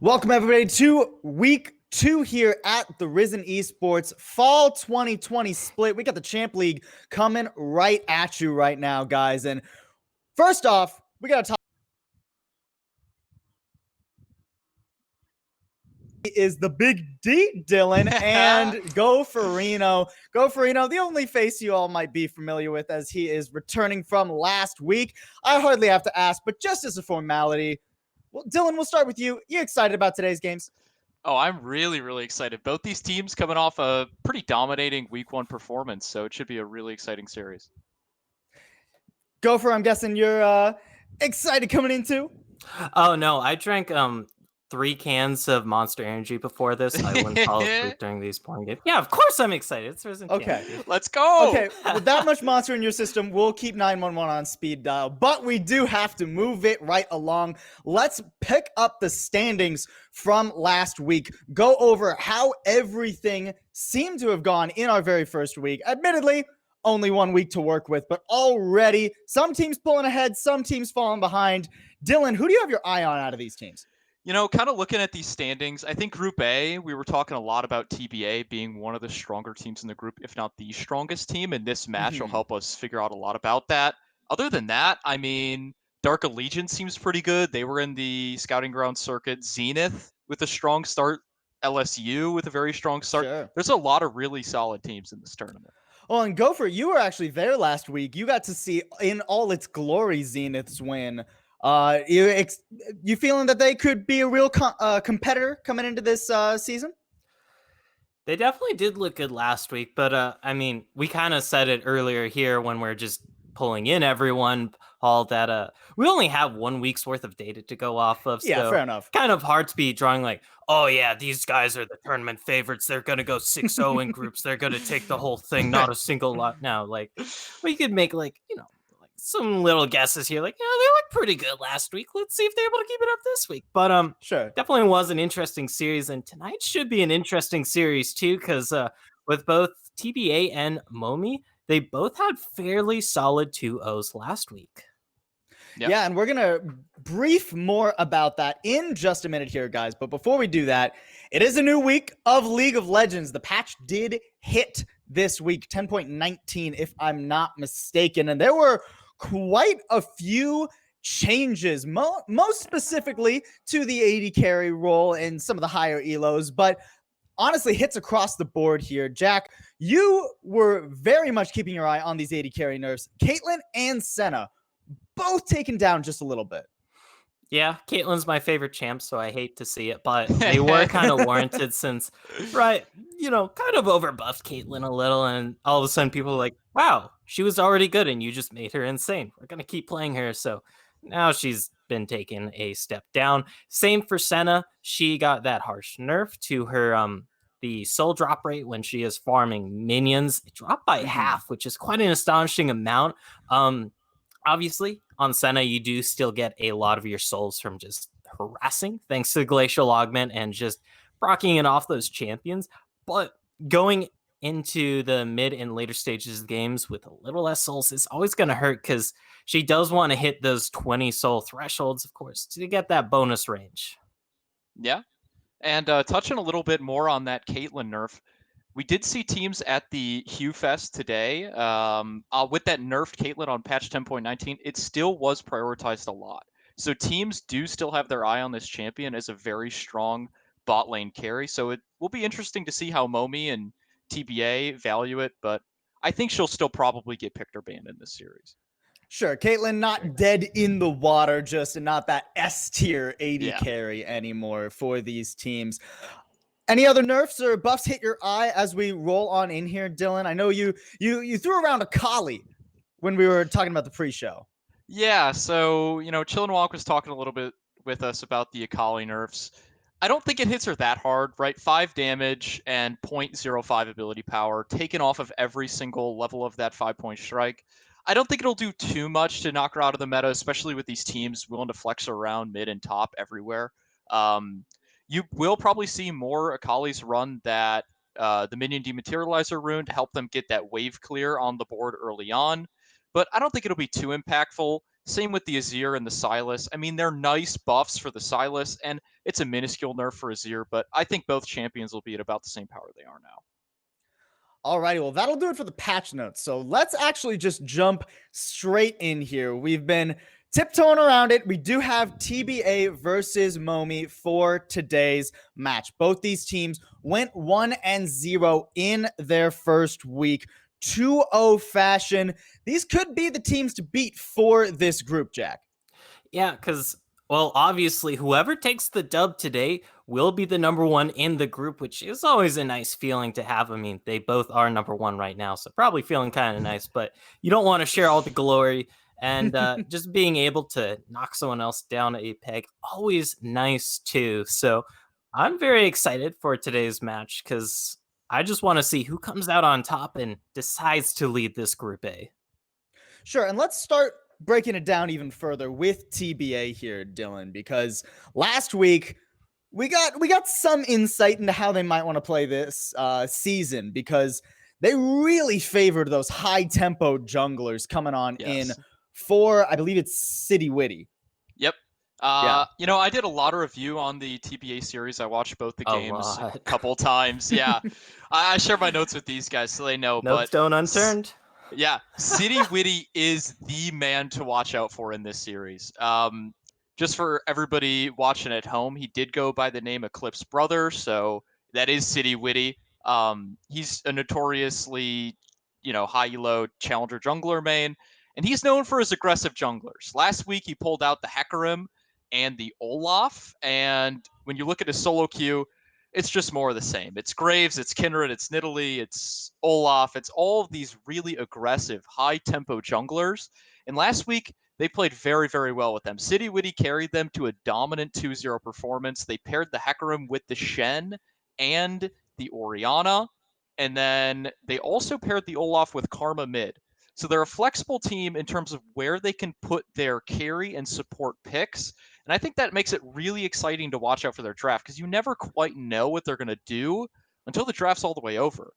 Welcome, everybody, to week 2 here at the Risen Esports Fall 2020 split. We got the Champ League coming right at you right now, guys. And first off, we got to talk. Is the big D, Dylan, and Go for Reno. Go for Reno, the only face you all might be familiar with as he is returning from last week. I hardly have to ask, but just as a formality, well, Dylan, we'll start with you. You excited about today's games? Oh, I'm really excited. Both these teams coming off a pretty dominating week 1 performance, so it should be a really exciting series. Gopher, I'm guessing you're excited coming into. Oh no, I drank 3 cans of Monster Energy before this. I wouldn't fall asleep during these porn games. Yeah, of course I'm excited. It's Risen Okay. Candy. Let's go. Okay, with that much monster in your system, we'll keep 911 on speed dial, but we do have to move it right along. Let's pick up the standings from last week, go over how everything seemed to have gone in our very first week. Admittedly, only 1 week to work with, but already some teams pulling ahead, some teams falling behind. Dylan, who do you have your eye on out of these teams? You know, kind of looking at these standings, I think Group A, we were talking a lot about TBA being one of the stronger teams in the group, if not the strongest team, and this match will help us figure out a lot about that. Other than that, I mean, Dark Allegiance seems pretty good. They were in the scouting ground circuit. Zenith with a strong start. LSU with a very strong start. Sure. There's a lot of really solid teams in this tournament. Well, and Gopher, you were actually there last week. You got to see in all its glory Zenith's win. You feeling that they could be a real competitor coming into this season? They definitely did look good last week, but I mean, we kind of said it earlier here when we're just pulling in everyone, all that we only have 1 week's worth of data to go off of. Yeah, so fair enough. Kind of hard to be drawing like, oh yeah, these guys are the tournament favorites. They're gonna go 6-0 in groups. They're gonna take the whole thing, not a single lot. Now, like we could make like some little guesses here, like, yeah, they looked pretty good last week. Let's see if they're able to keep it up this week. But Sure. definitely was an interesting series, and tonight should be an interesting series too, because with both TBA and MOMI, they both had fairly solid 2-0s last week. Yep. Yeah, and we're going to brief more about that in just a minute here, guys. But before we do that, it is a new week of League of Legends. The patch did hit this week, 10.19, if I'm not mistaken. And there were quite a few changes, most specifically to the AD carry role and some of the higher elos, but honestly hits across the board here. Jack, you were very much keeping your eye on these AD carry nerfs. Caitlyn and Senna both taken down just a little bit. Yeah, Caitlyn's my favorite champ, so I hate to see it, but they were kind of warranted since, right, kind of overbuffed Caitlyn a little, and all of a sudden people are like, wow, she was already good, and you just made her insane. We're going to keep playing her, so now she's been taken a step down. Same for Senna. She got that harsh nerf to her, the soul drop rate when she is farming minions. It dropped by half, which is quite an astonishing amount. Obviously, on Senna, you do still get a lot of your souls from just harassing, thanks to Glacial Augment and just rocking it off those champions. But going into the mid and later stages of games with a little less souls is always going to hurt, because she does want to hit those 20 soul thresholds, of course, to get that bonus range. Yeah. And touching a little bit more on that Caitlyn nerf, we did see teams at the Hugh Fest today with that nerfed Caitlyn on patch 10.19. It still was prioritized a lot. So teams do still have their eye on this champion as a very strong bot lane carry. So it will be interesting to see how MOMI and TBA value it, but I think she'll still probably get picked or banned in this series. Sure, Caitlyn not dead in the water, just and not that S tier AD carry anymore for these teams. Any other nerfs or buffs hit your eye as we roll on in here, Dylan? I know you threw around a Kali when we were talking about the pre-show. Yeah, so, Chillin' Walk was talking a little bit with us about the Akali nerfs. I don't think it hits her that hard, right? 5 damage and 0.05 ability power taken off of every single level of that 5-point strike. I don't think it'll do too much to knock her out of the meta, especially with these teams willing to flex her around mid and top everywhere. You will probably see more Akalis run that the minion dematerializer rune to help them get that wave clear on the board early on. But I don't think it'll be too impactful. Same with the Azir and the Sylas. I mean, they're nice buffs for the Sylas, and it's a minuscule nerf for Azir, but I think both champions will be at about the same power they are now. Alrighty, well, that'll do it for the patch notes. So let's actually just jump straight in here. We've been tiptoeing around it. We do have TBA versus MOMI for today's match. Both these teams went 1-0 in their first week. 2-0 fashion. These could be the teams to beat for this group, Jack. Yeah, because, well, obviously, whoever takes the dub today will be the number one in the group, which is always a nice feeling to have. I mean, they both are number one right now, so probably feeling kind of nice, but you don't want to share all the glory. And just being able to knock someone else down a peg, always nice too. So I'm very excited for today's match because I just want to see who comes out on top and decides to lead this Group A. Sure, and let's start breaking it down even further with TBA here, Dylan, because last week we got some insight into how they might want to play this season, because they really favored those high tempo junglers coming on in for, I believe it's City Witty. Yep. You know, I did a lot of review on the TBA series. I watched both the games a couple times. Yeah, I share my notes with these guys so they know. No stone unturned. Yeah, City Witty is the man to watch out for in this series. Just for everybody watching at home, he did go by the name Eclipse Brother, so that is City Witty. He's a notoriously, high elo challenger jungler main, and he's known for his aggressive junglers. Last week, he pulled out the Hecarim and the Olaf, and when you look at his solo queue, it's just more of the same. It's Graves, it's Kindred, it's Nidalee, it's Olaf. It's all of these really aggressive, high-tempo junglers. And last week, they played very, very well with them. City Witty carried them to a dominant 2-0 performance. They paired the Hecarim with the Shen and the Orianna. And then they also paired the Olaf with Karma mid. So they're a flexible team in terms of where they can put their carry and support picks. And I think that makes it really exciting to watch out for their draft, because you never quite know what they're going to do until the draft's all the way over.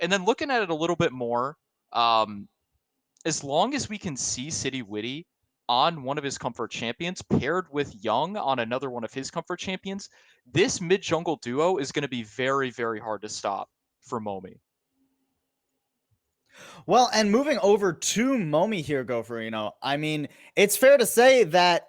And then looking at it a little bit more, as long as we can see City Witty on one of his comfort champions paired with Young on another one of his comfort champions, this mid-jungle duo is going to be very, very hard to stop for MOMI. Well, and moving over to MOMI here, Gopher, I mean, it's fair to say that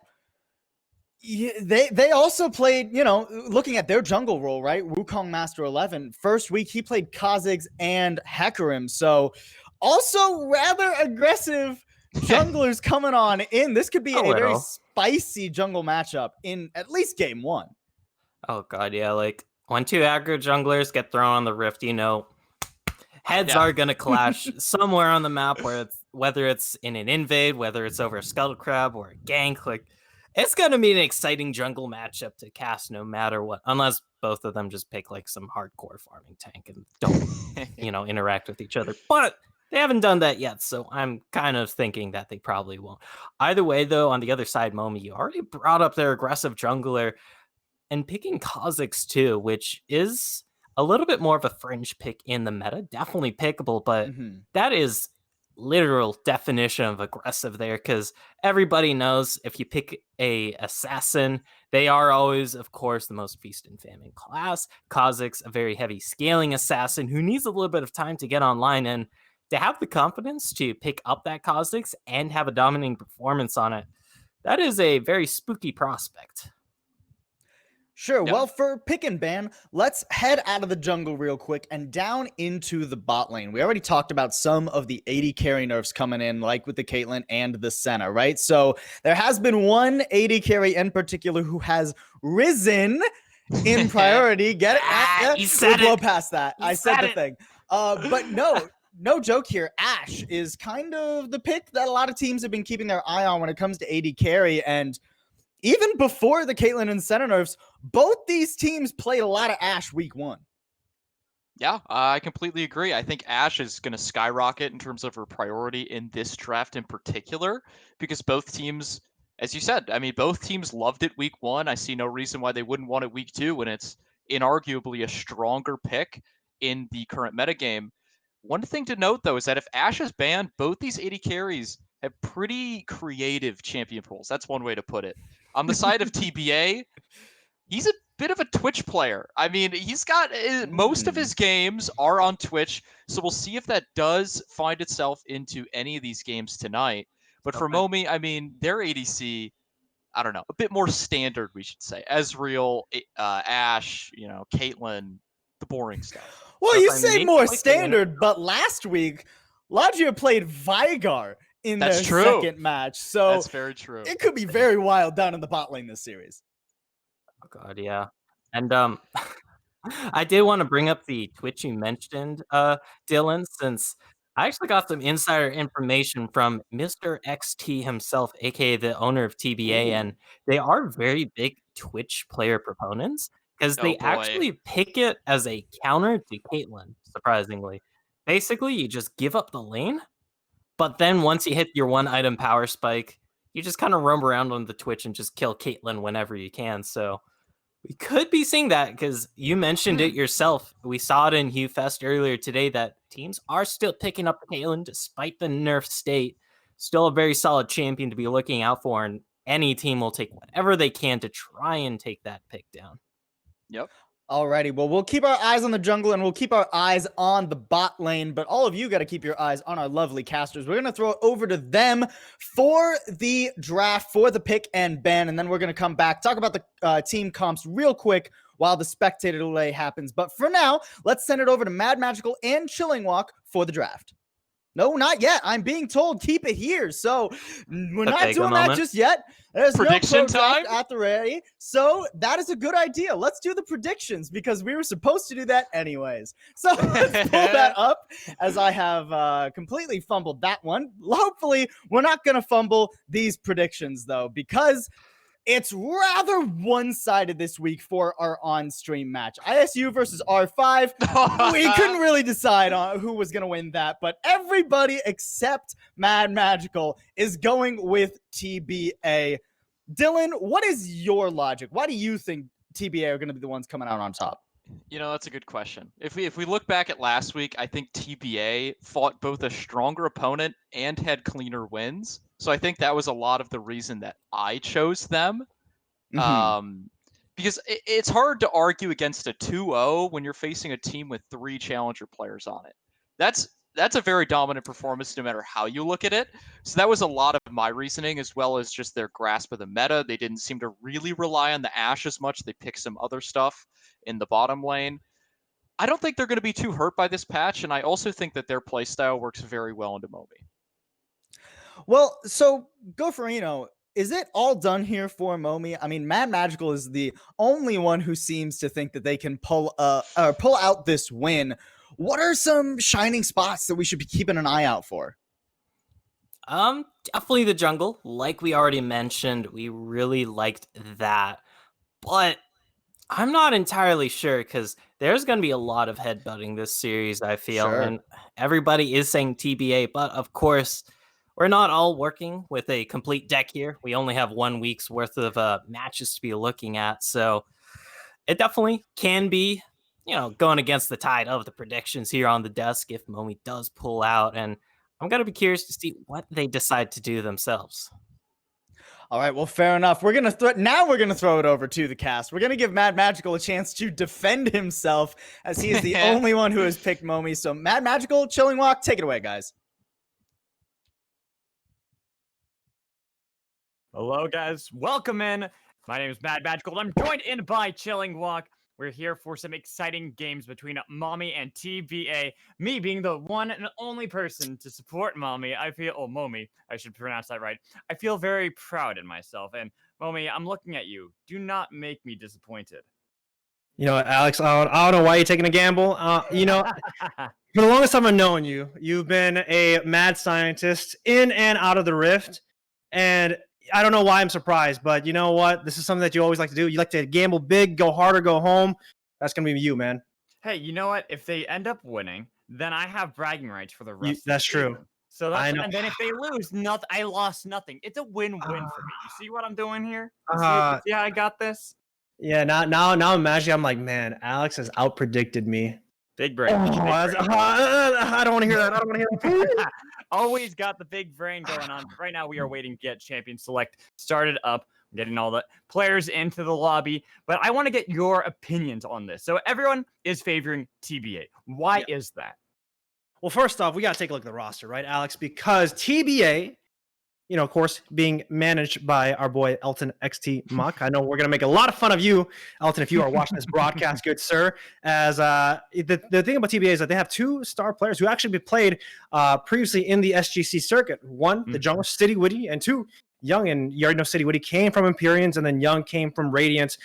they also played, looking at their jungle role, right? Wukong Master 11. First week, he played Kha'Zix and Hecarim. So also rather aggressive junglers coming on in. This could be a very spicy jungle matchup in at least game one. Oh, God, yeah. Like, when two aggro junglers get thrown on the Rift, heads are going to clash somewhere on the map, whether it's in an invade, whether it's over a Scuttle Crab or a gank. Like, it's going to be an exciting jungle matchup to cast no matter what, unless both of them just pick like some hardcore farming tank and don't, interact with each other. But they haven't done that yet, so I'm kind of thinking that they probably won't. Either way, though, on the other side, MOMI, you already brought up their aggressive jungler, and picking Kha'Zix too, which is a little bit more of a fringe pick in the meta. Definitely pickable, but that is literal definition of aggressive there, because everybody knows if you pick a assassin, they are always, of course, the most feast and famine class. Kha'Zix, a very heavy scaling assassin who needs a little bit of time to get online, and to have the confidence to pick up that Kha'Zix and have a dominating performance on it, that is a very spooky prospect. Sure. Yeah. Well, for pick and ban, let's head out of the jungle real quick and down into the bot lane. We already talked about some of the AD carry nerfs coming in, like with the Caitlyn and the Senna, right? So there has been one AD carry in particular who has risen in priority. Get it? We'll blow past that. I said the thing. But no joke here. Ashe is kind of the pick that a lot of teams have been keeping their eye on when it comes to AD carry. And even before the Caitlyn and Senna nerfs, both these teams played a lot of Ashe week one. Yeah, I completely agree. I think Ashe is going to skyrocket in terms of her priority in this draft in particular, because both teams, as you said, both teams loved it week one. I see no reason why they wouldn't want it week two when it's inarguably a stronger pick in the current metagame. One thing to note, though, is that if Ashe is banned, both these AD carries have pretty creative champion pools. That's one way to put it. On the side of TBA, he's a bit of a Twitch player. I mean, he's got most of his games are on Twitch, so we'll see if that does find itself into any of these games tonight. But for MOMI, I mean, their ADC, I don't know, a bit more standard, we should say. Ezreal, Ashe, Caitlyn, the boring stuff. Well, you say more standard, but last week, Logia played Vigar in their second match. So that's very true. It could be very wild down in the bot lane this series. Oh God, yeah. And I did want to bring up the Twitch you mentioned, Dylan, since I actually got some insider information from Mr. XT himself, aka the owner of TBA, and they are very big Twitch player proponents because they actually pick it as a counter to Caitlyn, surprisingly. Basically, you just give up the lane, but then once you hit your one item power spike, you just kind of roam around on the Twitch and just kill Caitlyn whenever you can. So we could be seeing that because you mentioned it yourself. We saw it in Hugh Fest earlier today that teams are still picking up Caitlyn despite the nerf state. Still a very solid champion to be looking out for, and any team will take whatever they can to try and take that pick down. Yep. Alrighty, well, we'll keep our eyes on the jungle and we'll keep our eyes on the bot lane, but all of you got to keep your eyes on our lovely casters. We're going to throw it over to them for the draft, for the pick and ban, and then we're going to come back, talk about the team comps real quick while the spectator delay happens. But for now, let's send it over to Mad Magical and Chilling Walk for the draft. No, not yet. I'm being told keep it here. So we're not doing that just yet. There's prediction no time at the ready. So that is a good idea. Let's do the predictions because we were supposed to do that anyways. So let's pull that up as I have completely fumbled that one. Hopefully we're not going to fumble these predictions though, because it's rather one-sided this week for our on-stream match. ISU versus R5. We couldn't really decide on who was going to win that, but everybody except Mad Magical is going with TBA. Dylan, what is your logic? Why do you think TBA are going to be the ones coming out on top? That's a good question. If we look back at last week, I think TBA fought both a stronger opponent and had cleaner wins. So I think that was a lot of the reason that I chose them. Because it's hard to argue against a 2-0 when you're facing a team with 3 challenger players on it. That's a very dominant performance no matter how you look at it. So that was a lot of my reasoning, as well as just their grasp of the meta. They didn't seem to really rely on the Ashe as much. They picked some other stuff in the bottom lane. I don't think they're going to be too hurt by this patch, and I also think that their playstyle works very well into MOMI. Well, so Gopherino, is it all done here for MOMI? I mean, Mad Magical is the only one who seems to think that they can pull out this win. What are some shining spots that we should be keeping an eye out for? Definitely the jungle. Like we already mentioned, we really liked that. But I'm not entirely sure because there's going to be a lot of headbutting this series, I feel. Sure. And everybody is saying TBA, but of course, we're not all working with a complete deck here. We only have 1 week's worth of matches to be looking at. So it definitely can be, going against the tide of the predictions here on the desk if MOMI does pull out. And I'm going to be curious to see what they decide to do themselves. All right, well, fair enough. We're gonna throw it over to the cast. We're gonna give Mad Magical a chance to defend himself as he is the only one who has picked MOMI. So Mad Magical, Chilling Walk, take it away, guys. Hello, guys. Welcome in. My name is Mad Magical. I'm joined in by Chilling Walk. We're here for some exciting games between MOMI and TBA. Me being the one and only person to support MOMI, MOMI, I should pronounce that right. I feel very proud in myself. And MOMI, I'm looking at you. Do not make me disappointed. Alex, I don't know why you're taking a gamble. For the longest time I've known you, you've been a mad scientist in and out of the Rift. And I don't know why I'm surprised, but you know what? This is something that you always like to do. You like to gamble big, go hard or go home. That's going to be you, man. Hey, you know what? If they end up winning, then I have bragging rights for the rest of the That's season. True. So that's, and then if they lose, I lost nothing. It's a win-win for me. You see what I'm doing here? See how I got this? Yeah, now imagine I'm like, man, Alex has outpredicted me. Big break. I don't want to hear that. I don't want to hear that. Always got the big brain going on. Right now, we are waiting to get Champion Select started up, getting all the players into the lobby. But I want to get your opinions on this. So everyone is favoring TBA. Why is that? Well, first off, we got to take a look at the roster, right, Alex? Because TBA, of course, being managed by our boy Elton XT Muck. I know we're going to make a lot of fun of you, Elton, if you are watching this broadcast, good sir. As the thing about TBA is that they have 2 star players who actually played previously in the SGC circuit. One, the jungle, City Witty, and 2, Young. And you already know City Witty came from Empyreans, and then Young came from Radiant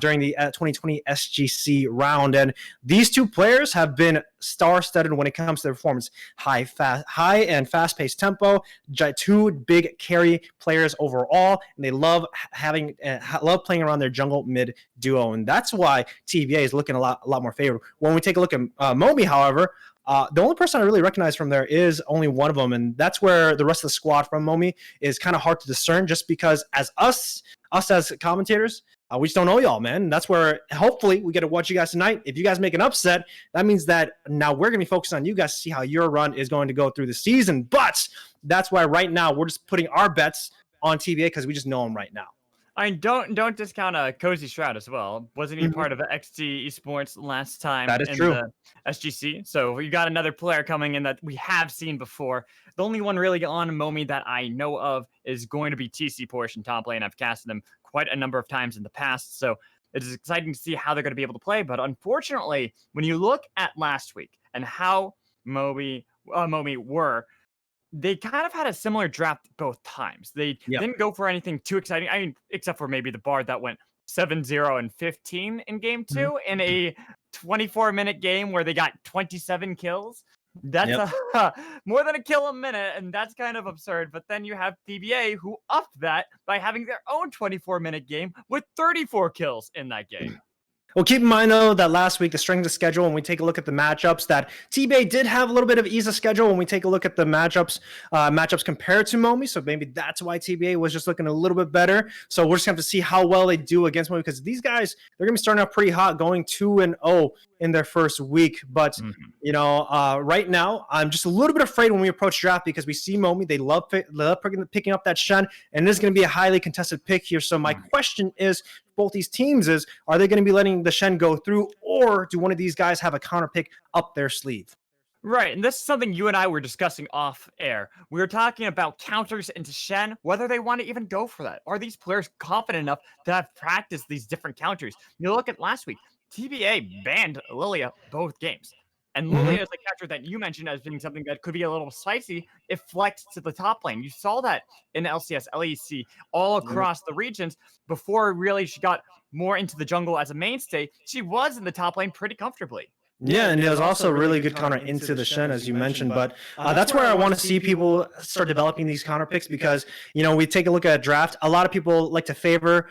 during the 2020 SGC round. And these 2 players have been star-studded when it comes to their performance. High and fast-paced tempo, 2 big carry players overall, and they love playing around their jungle mid duo, and that's why TBA is looking a lot more favorable. When we take a look at MOMI, however, the only person I really recognize from there is only one of them, and that's where the rest of the squad from MOMI is kind of hard to discern, just because as us as commentators, we just don't know y'all, man. And that's where hopefully we get to watch you guys tonight. If you guys make an upset, that means that now we're going to be focused on you guys to see how your run is going to go through the season. But that's why right now we're just putting our bets on TBA because we just know them right now. I mean, don't discount Cozy Shroud as well. Wasn't he part of the XT Esports last time that is in true. the SGC? So we got another player coming in that we have seen before. The only one really on MOMI that I know of is going to be TC Porsche top lane. I've casted them quite a number of times in the past, so it is exciting to see how they're going to be able to play. But unfortunately, when you look at last week and how MOMI were, they kind of had a similar draft both times. They didn't go for anything too exciting. I mean, except for maybe the Bard that went 7-0 and 15 in game 2 in a 24-minute game where they got 27 kills. That's more than a kill a minute, and that's kind of absurd. But then you have TBA who upped that by having their own 24-minute game with 34 kills in that game. Well, keep in mind, though, that last week, the strength of schedule, when we take a look at the matchups, that TBA did have a little bit of ease of schedule when we take a look at the matchups compared to MOMI. So maybe that's why TBA was just looking a little bit better. So we're just going to have to see how well they do against MOMI, because these guys, they're going to be starting out pretty hot, going 2-0 in their first week. But, right now, I'm just a little bit afraid when we approach draft, because we see MOMI, they love picking up that Shen, and it is going to be a highly contested pick here. So my question is, both these teams is, are they going to be letting the Shen go through, or do one of these guys have a counter pick up their sleeve? Right, and this is something you and I were discussing off air. We were talking about counters into Shen, whether they want to even go for that. Are these players confident enough to have practiced these different counters? You look at last week, TBA banned Lilia both games. And Lilia is a counter that you mentioned as being something that could be a little spicy if flexed to the top lane. You saw that in LCS, LEC, all across the regions before really she got more into the jungle as a mainstay. She was in the top lane pretty comfortably. Yeah, and it was also a really good counter into the Shen, as you mentioned. But that's where I want to see people start developing these counter picks, because, we take a look at a draft. A lot of people like to favor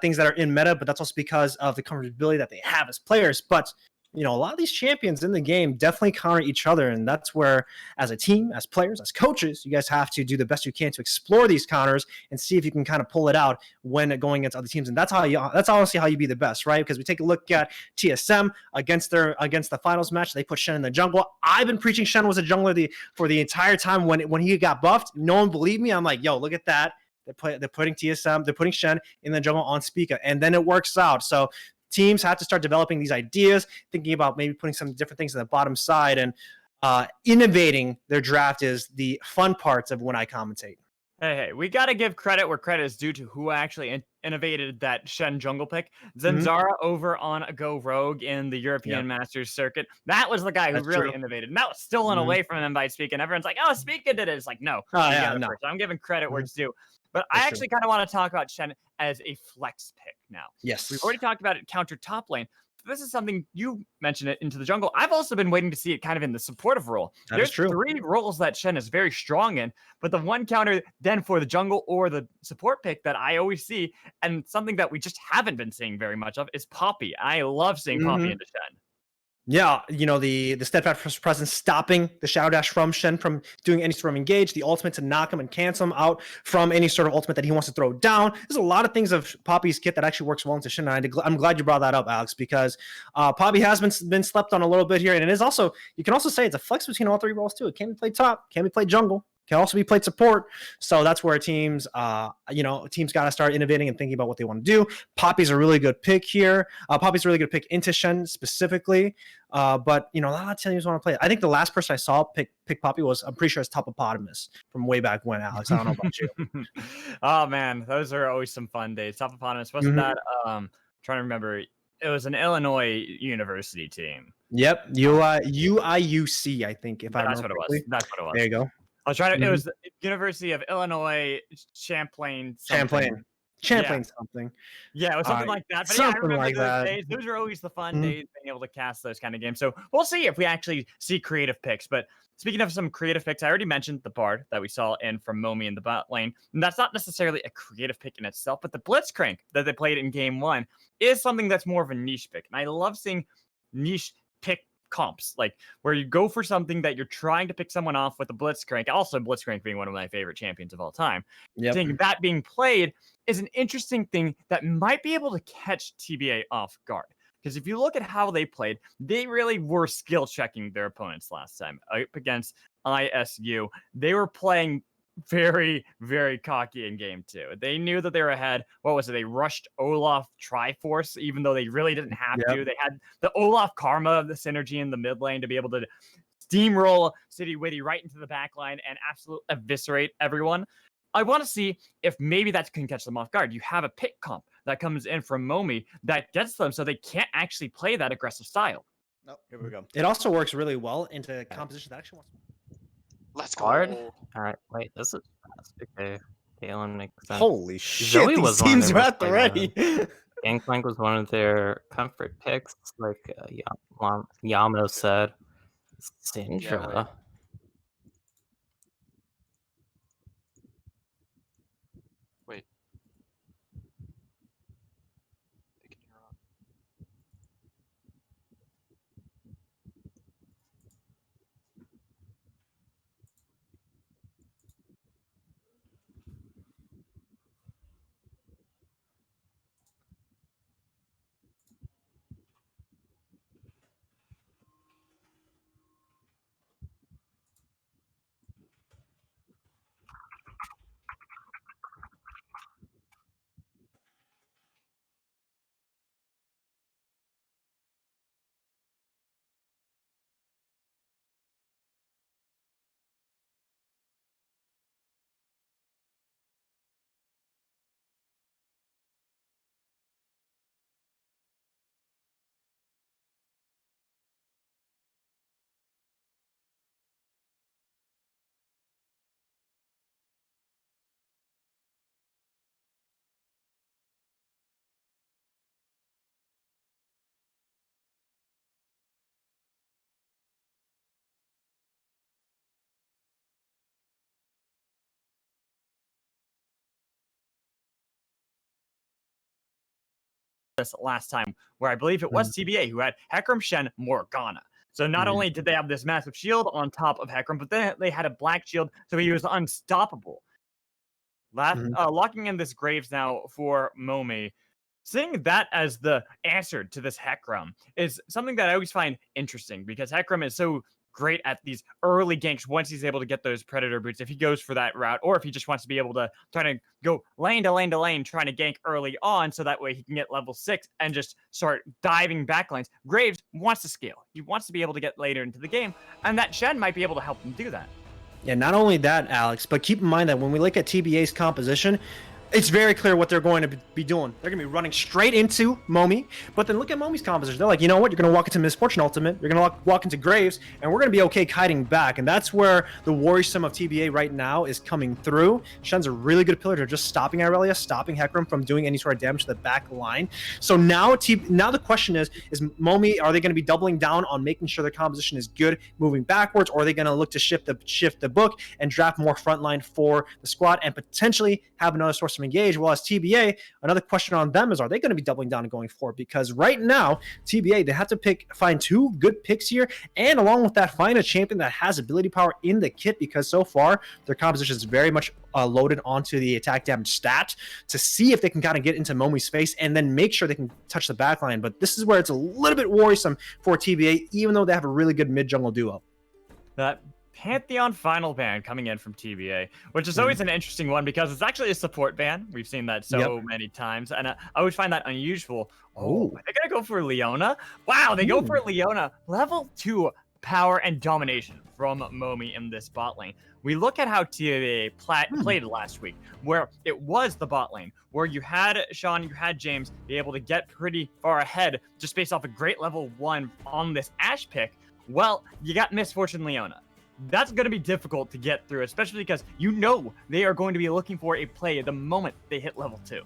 things that are in meta, but that's also because of the comfortability that they have as players. But a lot of these champions in the game definitely counter each other, and that's where, as a team, as players, as coaches, you guys have to do the best you can to explore these counters and see if you can kind of pull it out when going against other teams. And that's honestly how you be the best, right? Because we take a look at TSM against the finals match, they put Shen in the jungle. I've been preaching Shen was a jungler for the entire time when he got buffed. No one believed me. I'm like, yo, look at that. They're putting TSM, they're putting Shen in the jungle on Spica, and then it works out. So teams have to start developing these ideas, thinking about maybe putting some different things on the bottom side, and innovating their draft is the fun parts of when I commentate. Hey, we got to give credit where credit is due to who actually innovated that Shen jungle pick. Zanzara over on a Go Rogue in the European Masters circuit. That was the guy who really innovated. And that was stolen away from him by Spica. And everyone's like, oh, Spica did it. It's like, no. So I'm giving credit where it's due. But I actually kind of want to talk about Shen as a flex pick now. Yes. We've already talked about it counter top lane. This is something you mentioned it into the jungle. I've also been waiting to see it kind of in the supportive role. There's 3 roles that Shen is very strong in, but the one counter then for the jungle or the support pick that I always see, and something that we just haven't been seeing very much of, is Poppy. I love seeing Poppy into Shen. Yeah, the steadfast presence stopping the Shadow Dash from Shen from doing any sort of engage, the ultimate to knock him and cancel him out from any sort of ultimate that he wants to throw down. There's a lot of things of Poppy's kit that actually works well into Shen. And I'm glad you brought that up, Alex, because Poppy has been slept on a little bit here, and it is also, you can also say it's a flex between all three roles too. It can be played top, can be played jungle, can also be played support. So that's where teams got to start innovating and thinking about what they want to do. Poppy's a really good pick here. Poppy's a really good pick into Shen specifically. But a lot of teams want to play it. I think the last person I saw pick Poppy was, I'm pretty sure it's Topopotamus from way back when, Alex. I don't know about you. Oh man, those are always some fun days. Topopotamus, wasn't that trying to remember, it was an Illinois university team. Yep. UIUC, I think, if I remember. That's what it was. That's what it was. There you go. I was trying to, it was the University of Illinois Champlain. Champlain something. Yeah, it was something like that. But yeah, I remember like those days. Those are always the fun days, being able to cast those kind of games. So we'll see if we actually see creative picks. But speaking of some creative picks, I already mentioned the Bard that we saw in from MOMI in the bot lane. And that's not necessarily a creative pick in itself, but the Blitzcrank that they played in game 1 is something that's more of a niche pick. And I love seeing niche pick comps, like where you go for something that you're trying to pick someone off with a Blitzcrank. Also, Blitzcrank being one of my favorite champions of all time. Seeing that being played is an interesting thing that might be able to catch TBA off guard. Because if you look at how they played, they really were skill checking their opponents last time up against ISU. They were playing very, very cocky in game 2. They knew that they were ahead. What was it? They rushed Olaf Triforce, even though they really didn't have to. They had the Olaf Karma of the synergy in the mid lane to be able to steamroll City Witty right into the back line and absolutely eviscerate everyone. I want to see if maybe that can catch them off guard. You have a pick comp that comes in from MOMI that gets them so they can't actually play that aggressive style. Oh, here we go. It also works really well into composition that actually wants. Let's go. Hard. All right, wait, this is fast. Okay, Galen makes sense. Holy shit, Zoe these was one of teams their are most at the played ready. Gangplank was one of their comfort picks, like Yamo said. Syndra. Wait. They can hear on. This last time, where I believe it was TBA who had Hecarim, Shen, Morgana. So not only did they have this massive shield on top of Hecarim, but then they had a black shield, so he was unstoppable. Locking in this Graves now for MOMI, seeing that as the answer to this Hecarim is something that I always find interesting, because Hecarim is so great at these early ganks once he's able to get those Predator boots, if he goes for that route, or if he just wants to be able to try to go lane to lane to lane, trying to gank early on, so that way he can get level 6 and just start diving backlines. Graves wants to scale. He wants to be able to get later into the game, and that Shen might be able to help him do that. Yeah, not only that, Alex, but keep in mind that when we look at TBA's composition, it's very clear what they're going to be doing. They're going to be running straight into MOMI, but then look at MOMI's composition. They're like, you know what? You're going to walk into Misfortune Ultimate, you're going to walk into Graves, and we're going to be okay kiting back. And that's where the worrisome of TBA right now is coming through. Shen's a really good pillar to just stopping Irelia, stopping Hecarim from doing any sort of damage to the back line. So now the question is MOMI, are they going to be doubling down on making sure their composition is good moving backwards, or are they going to look to shift the book and draft more frontline for the squad and potentially have another source them engage. Well, as TBA, another question on them is, are they going to be doubling down and going forward? Because right now, TBA, they have to find 2 good picks here, and along with that, find a champion that has ability power in the kit, because so far, their composition is very much loaded onto the attack damage stat to see if they can kind of get into MOMI's face and then make sure they can touch the backline. But this is where it's a little bit worrisome for TBA, even though they have a really good mid-jungle duo. That Pantheon final ban coming in from TBA, which is always an interesting one because it's actually a support ban. We've seen that so many times, and I always find that unusual. Oh, they're going to go for Leona? Wow, they go for Leona. Level 2 power and domination from MOMI in this bot lane. We look at how TBA played last week, where it was the bot lane, where you had Sean, you had James be able to get pretty far ahead just based off a great level 1 on this Ashe pick. Well, you got Misfortune Leona. That's going to be difficult to get through, especially because you know they are going to be looking for a play the moment they hit level 2.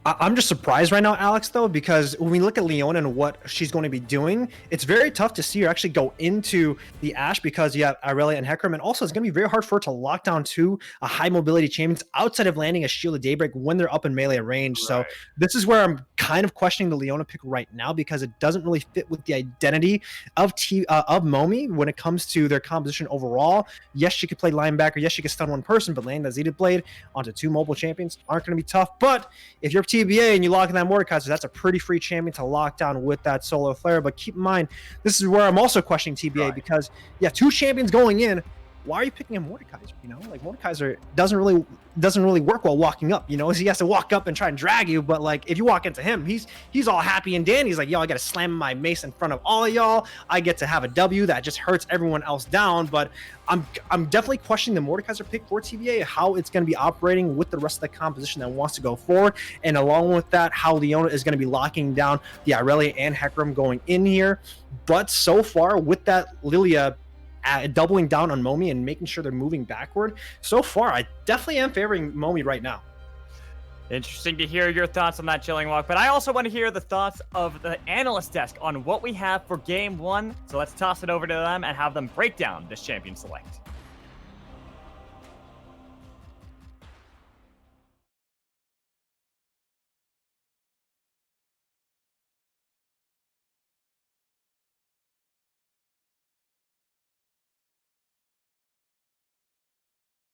I'm just surprised right now, Alex, though, because when we look at Leona and what she's going to be doing, it's very tough to see her actually go into the Ashe because you have Irelia and Hecarim, and also it's going to be very hard for her to lock down 2 high mobility champions outside of landing a Shield of Daybreak when they're up in melee range. Right. So this is where I'm kind of questioning the Leona pick right now because it doesn't really fit with the identity of MOMI when it comes to their composition overall. Yes, she could play linebacker. Yes, she could stun 1 person, but landing that Zeta Blade onto 2 mobile champions aren't going to be tough. But if you're TBA and you lock in that Mordekaiser, that's a pretty free champion to lock down with that solo flare. But keep in mind, this is where I'm also questioning TBA because, 2 champions going in. Why are you picking a Mordekaiser? You know, like Mordekaiser doesn't really work while walking up. You know, he has to walk up and try and drag you. But like if you walk into him, he's all happy and dandy. He's like, yo, I got to slam my mace in front of all of y'all. I get to have a W that just hurts everyone else down. But I'm definitely questioning the Mordekaiser pick for TBA, how it's going to be operating with the rest of the composition that wants to go forward, and along with that, how Leona is going to be locking down the Irelia and Hecarim going in here. But so far with that Lilia doubling down on MOMI and making sure they're moving backward. So far, I definitely am favoring MOMI right now. Interesting to hear your thoughts on that, Chilling Walk, but I also want to hear the thoughts of the analyst desk on what we have for game 1. So let's toss it over to them and have them break down this champion select.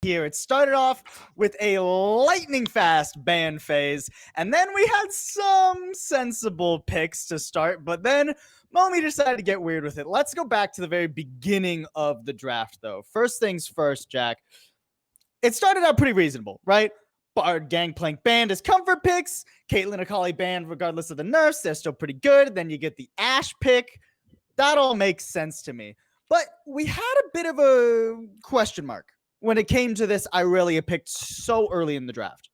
Here it started off with a lightning fast ban phase, and then we had some sensible picks to start, but then MOMI decided to get weird with it. Let's go back to the very beginning of the draft, though. First things first, Jack. It started out pretty reasonable, right? Bard, Gangplank banned as comfort picks. Caitlyn Akali banned regardless of the nerfs. They're still pretty good. Then you get the Ashe pick. That all makes sense to me. But we had a bit of a question mark when it came to this Irelia picked so early in the draft.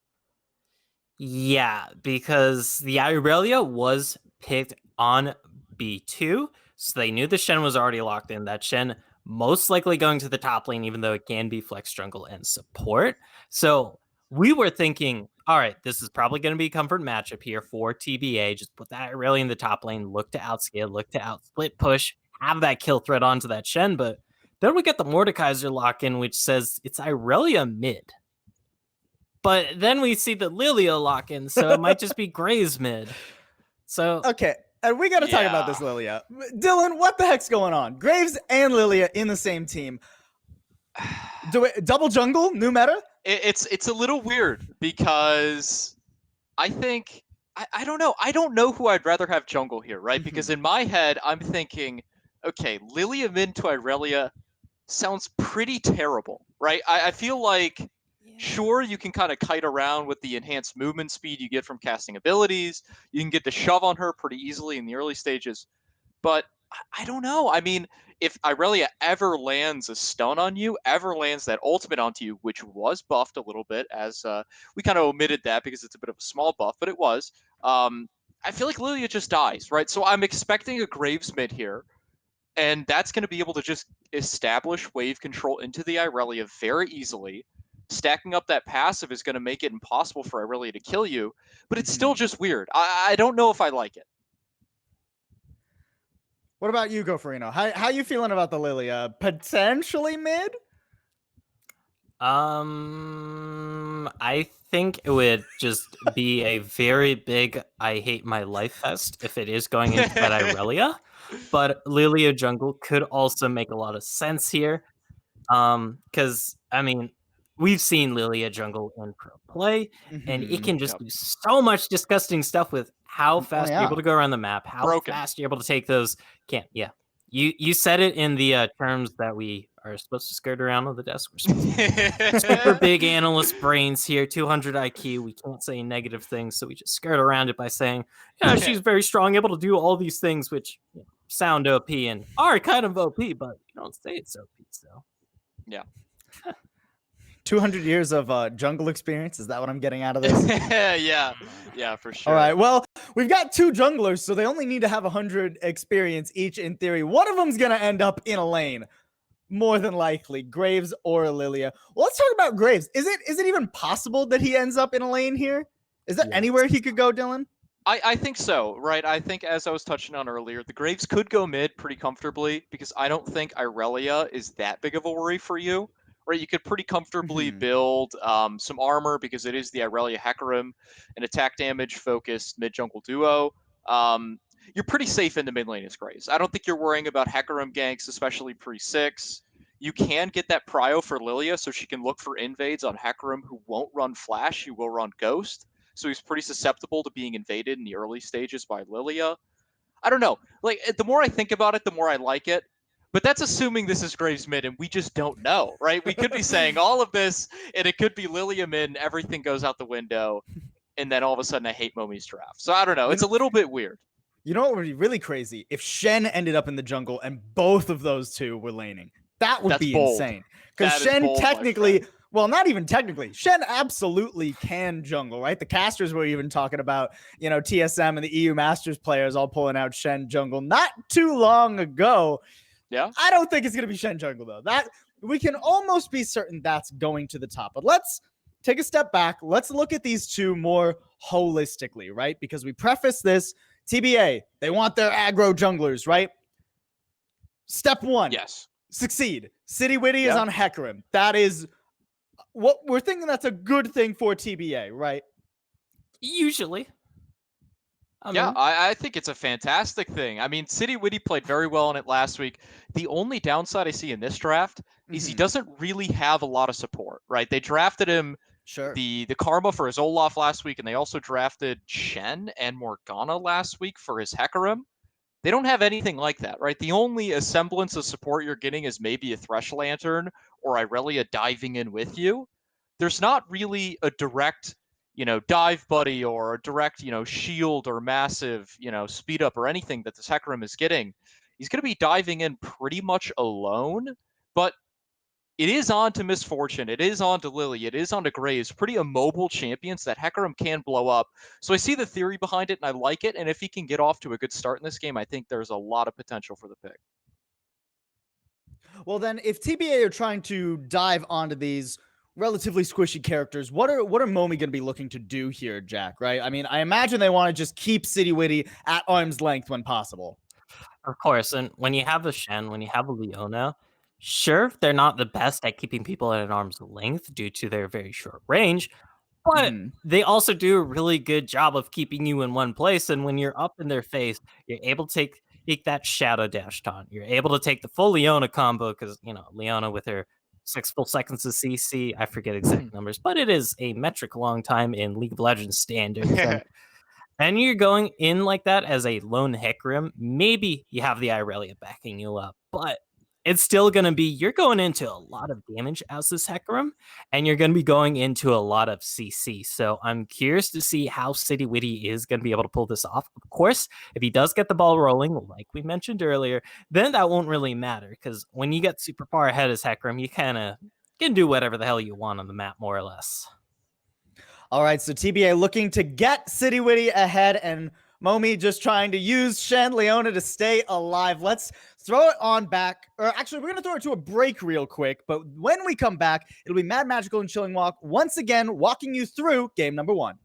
Yeah, because the Irelia was picked on B2, so they knew the Shen was already locked in. That Shen most likely going to the top lane, even though it can be flex jungle and support. So we were thinking, all right, this is probably going to be a comfort matchup here for TBA. Just put that Irelia in the top lane, look to outscale, look to outsplit push, have that kill threat onto that Shen, but then we get the Mordekaiser lock-in, which says it's Irelia mid. But then we see the Lilia lock-in, so it might just be Graves mid. So okay, and we got to talk about this Lilia. Dylan, what the heck's going on? Graves and Lilia in the same team. Double jungle, new meta? It's a little weird because I think I don't know. I don't know who I'd rather have jungle here, right? Because in my head, I'm thinking, okay, Lilia mid to Irelia sounds pretty terrible, right? I feel like, sure, you can kind of kite around with the enhanced movement speed you get from casting abilities. You can get the shove on her pretty easily in the early stages. But I don't know. I mean, if Irelia ever lands a stun on you, ever lands that ultimate onto you, which was buffed a little bit, as we kind of omitted that because it's a bit of a small buff, but it was. I feel like Lilia just dies, right? So I'm expecting a Graves mid here. And that's going to be able to just establish wave control into the Irelia very easily. Stacking up that passive is going to make it impossible for Irelia to kill you, but it's still just weird. I don't know if I like it. What about you, Gofrino? How you feeling about the Lilia? Potentially mid? I think it would just be a very big I hate my life fest if it is going into that Irelia. But Lilia jungle could also make a lot of sense here. Because I mean, we've seen Lilia jungle in pro play, and it can just Yep. do so much disgusting stuff with how fast you're yeah. able to go around the map, how Broken. fast you're able to take those. You said it in the terms that we are supposed to skirt around on the desk. We're supposed to super big analyst brains here, 200 IQ. We can't say negative things, so we just skirt around it by saying, yeah, she's very strong, able to do all these things, which sound OP and are kind of OP, but you don't say it's OP, so. Yeah. 200 years of jungle experience. Is that what I'm getting out of this? yeah, for sure. All right. Well, we've got 2 junglers, so they only need to have 100 experience each in theory. One of them's going to end up in a lane, more than likely, Graves or Lilia. Well, let's talk about Graves. Is it even possible that he ends up in a lane here? Is there anywhere he could go, Dylan? I think so, right? I think, as I was touching on earlier, the Graves could go mid pretty comfortably because I don't think Irelia is that big of a worry for you, right? You could pretty comfortably build some armor because it is the Irelia Hecarim, an attack damage focused mid jungle duo. You're pretty safe in the mid lane as Graves. I don't think you're worrying about Hecarim ganks, especially pre-6. You can get that prio for Lilia so she can look for invades on Hecarim who won't run flash, he will run ghost. So he's pretty susceptible to being invaded in the early stages by Lilia. I don't know. Like, the more I think about it, the more I like it. But that's assuming this is Graves mid, and we just don't know, right? We could be saying all of this, and it could be Lilia mid, and everything goes out the window, and then all of a sudden I hate MOMI's draft. So I don't know. It's a little bit weird. You know what would be really crazy? If Shen ended up in the jungle and both of those two were laning. That would be bold. insane. Because That is Shen bold, my technically... friend. Well, not even technically. Shen absolutely can jungle, right? The casters were even talking about, TSM and the EU Masters players all pulling out Shen jungle not too long ago. Yeah. I don't think it's going to be Shen jungle, though. That we can almost be certain that's going to the top. But let's take a step back. Let's look at these two more holistically, right? Because we preface this, TBA, they want their aggro junglers, right? Step 1. Yes. Succeed. City Witty is on Hecarim. That is... what we're thinking that's a good thing for TBA, right? Usually. I think it's a fantastic thing. I mean, City Witty played very well on it last week. The only downside I see in this draft is he doesn't really have a lot of support, right? They drafted him the Karma for his Olaf last week, and they also drafted Shen and Morgana last week for his Hecarim. They don't have anything like that, right? The only semblance of support you're getting is maybe a Thresh Lantern or Irelia diving in with you. There's not really a direct, dive buddy or a direct, shield or massive, speed up or anything that this Hecarim is getting. He's going to be diving in pretty much alone, but it is on to Misfortune. It is on to Lily. It is on to Graves. Pretty immobile champions that Hecarim can blow up. So I see the theory behind it, and I like it. And if he can get off to a good start in this game, I think there's a lot of potential for the pick. Well, then, if TBA are trying to dive onto these relatively squishy characters, what are MOMI going to be looking to do here, Jack, right? I mean, I imagine they want to just keep City Witty at arm's length when possible. Of course, and when you have a Shen, when you have a Leona, sure, they're not the best at keeping people at an arm's length due to their very short range, but they also do a really good job of keeping you in one place, and when you're up in their face, you're able to take that Shadow Dash taunt. You're able to take the full Leona combo, because, Leona with her 6 full seconds of CC, I forget exact numbers, but it is a metric long time in League of Legends standards. And you're going in like that as a lone Hecarim. Maybe you have the Irelia backing you up, but it's still going to be, you're going into a lot of damage as this Hecarim, and you're going to be going into a lot of CC. So I'm curious to see how City Witty is going to be able to pull this off. Of course, if he does get the ball rolling, like we mentioned earlier, then that won't really matter, because when you get super far ahead as Hecarim, you kind of can do whatever the hell you want on the map, more or less. All right, so TBA looking to get City Witty ahead, and MOMI just trying to use Shen Leona to stay alive. Let's throw it on back. Or actually, we're going to throw it to a break real quick. But when we come back, it'll be Mad Magical and Chilling Walk once again walking you through game number 1.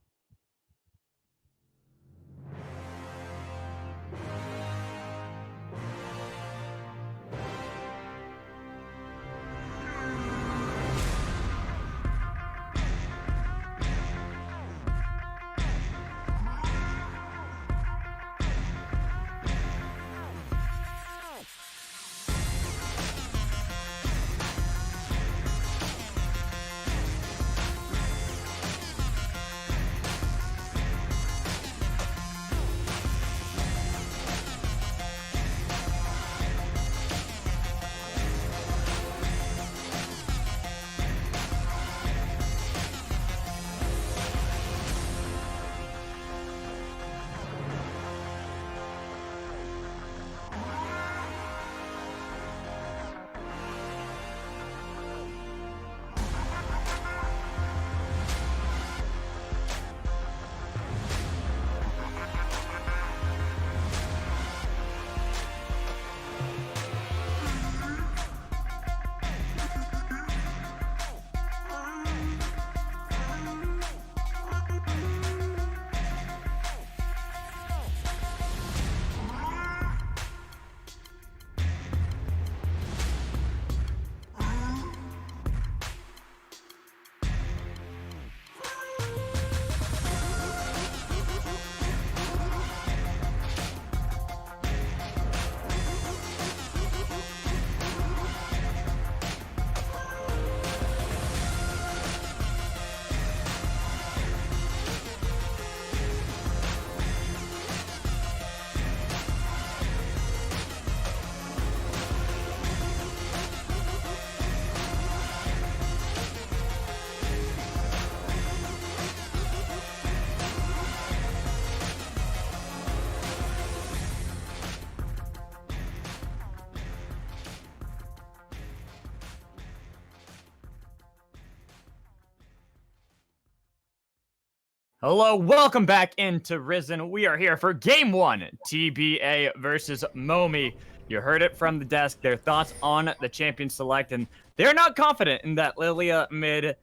Hello, welcome back into Risen. We are here for Game 1, TBA versus MOMI. You heard it from the desk, their thoughts on the champion select, and they're not confident in that Lilia mid,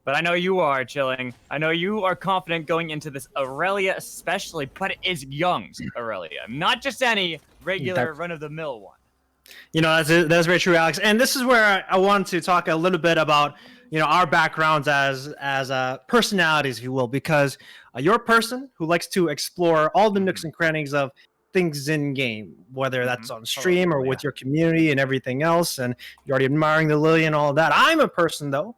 but I know you are, Chilling. I know you are confident going into this Aurelia especially, but it is Young's Aurelia, not just any regular run-of-the-mill one. You know, that's very true, Alex. And this is where I want to talk a little bit about, you know, our backgrounds as personalities, if you will, because you're a person who likes to explore all the nooks and crannies of things in game, whether that's on stream or with your community and everything else. And you're already admiring the Lily and all of that. I'm a person, though,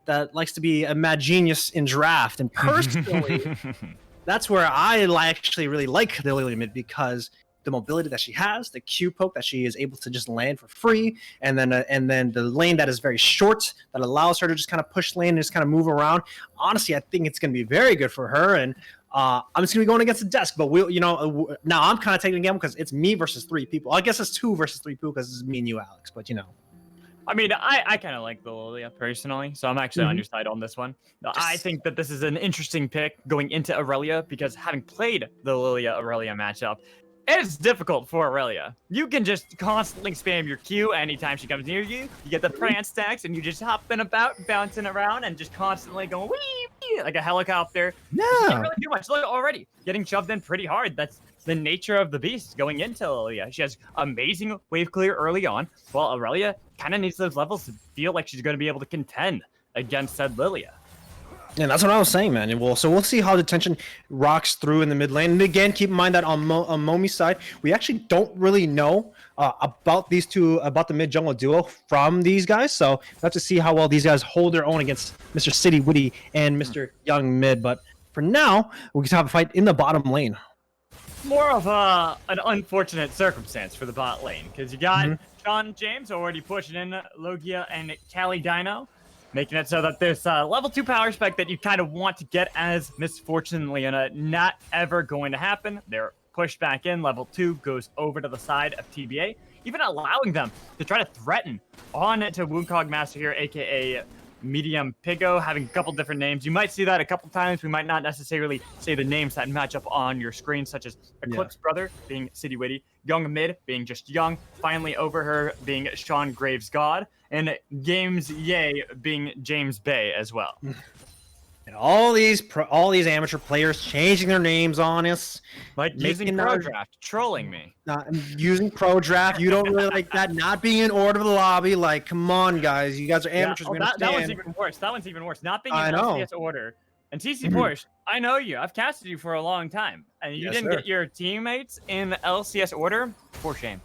that likes to be a mad genius in draft. And personally, that's where I actually really like the Lily mid, because the mobility that she has, the Q poke that she is able to just land for free, and then the lane that is very short that allows her to just kind of push lane and just kind of move around. Honestly, I think it's going to be very good for her, and I'm just going to be going against the desk. But we'll, you know, now I'm kind of taking a gamble because it's me versus 3 people. I guess it's 2 versus 3 people because it's me and you, Alex. But you know. I mean, I kind of like the Lilia personally, so I'm actually on your side on this one. I think that this is an interesting pick going into Aurelia because having played the Lilia-Aurelia matchup, it's difficult for Aurelia. You can just constantly spam your Q anytime she comes near you. You get the prance stacks, and you just hopping about, bouncing around, and just constantly going wee, wee like a helicopter. Yeah. You can't really do much. Look, already getting shoved in pretty hard. That's the nature of the beast going into Lilia. She has amazing wave clear early on, while Aurelia kind of needs those levels to feel like she's going to be able to contend against said Lilia. Yeah, that's what I was saying, man. So we'll see how the tension rocks through in the mid lane. And again, keep in mind that on Momi's side, we actually don't really know about these two, about the mid jungle duo from these guys. So we'll have to see how well these guys hold their own against Mr. City Witty and Mr. Young mid. But for now, we can have a fight in the bottom lane. More of an unfortunate circumstance for the bot lane, because you got Sean James already pushing in Logia and Cali Dino, making it so that there's level 2 power spec that you kind of want to get as Misfortune Leona. Not ever going to happen. They're pushed back in. Level 2 goes over to the side of TBA, even allowing them to try to threaten on to Wukong Master here, aka Medium Pigo, having a couple different names. You might see that a couple times. We might not necessarily say the names that match up on your screen, such as Eclipse Brother being City Witty, Young Mid being just Young, finally over her being Sean Graves God, and Games Ye being James Bay as well. And all these amateur players changing their names on us, like using Pro Draft, trolling me. Using Pro Draft, you don't really like that. Not being in order of the lobby, like, come on, guys, you guys are amateurs. Yeah. That one's even worse. That one's even worse. Not being in LCS order. And TC Porsche, I know you. I've casted you for a long time, and you didn't get your teammates in LCS order. For shame.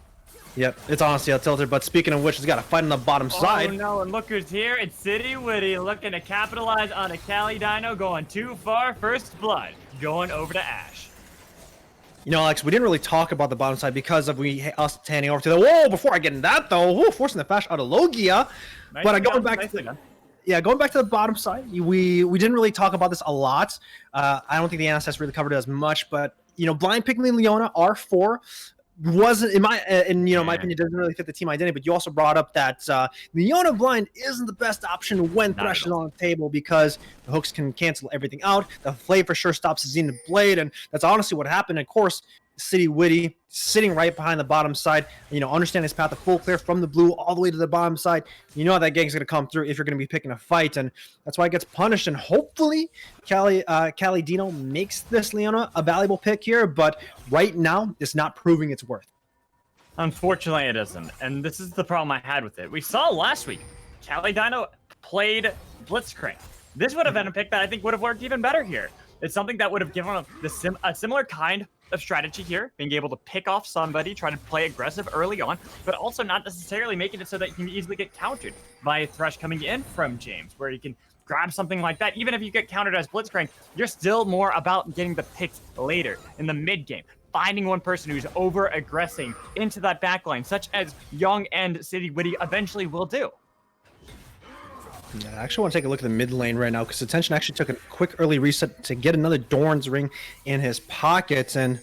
Yep, it's honestly a tilted, but speaking of which, it's got a fight on the bottom side. Oh no, and look who's here. It's City Witty looking to capitalize on a Cali Dino, going too far. First blood, going over to Ash. You know, Alex, we didn't really talk about the bottom side because of us handing over to the whoa. Before I get in that though, forcing the flash out of Logia. Nice But going back to the bottom side, we didn't really talk about this a lot. I don't think the analyst really covered it as much, but you know, blind picking Leona R4 wasn't in my my opinion, doesn't really fit the team identity. But you also brought up that Leona blind isn't the best option when Thresh is on the table, because the hooks can cancel everything out. The Flame for sure stops the Zenith Blade, and that's honestly what happened. Of course, City Witty sitting right behind the bottom side, you know, understand his path of full clear from the blue all the way to the bottom side. You know that gang's going to come through if you're going to be picking a fight, and that's why it gets punished. And hopefully Cali Dino makes this Leona a valuable pick here, but right now it's not proving its worth. Unfortunately, it isn't, and this is the problem I had with it. We saw last week Cali Dino played Blitzcrank. This would have been a pick that I think would have worked even better here. It's something that would have given a similar kind of strategy here, being able to pick off somebody, try to play aggressive early on, but also not necessarily making it so that you can easily get countered by a Thresh coming in from James, where you can grab something like that. Even if you get countered as Blitzcrank, you're still more about getting the picks later in the mid game, finding one person who's over aggressing into that backline, such as Young and City Witty eventually will do. Yeah, I actually want to take a look at the mid lane right now, because Attention actually took a quick early reset to get another Dorn's ring in his pockets. And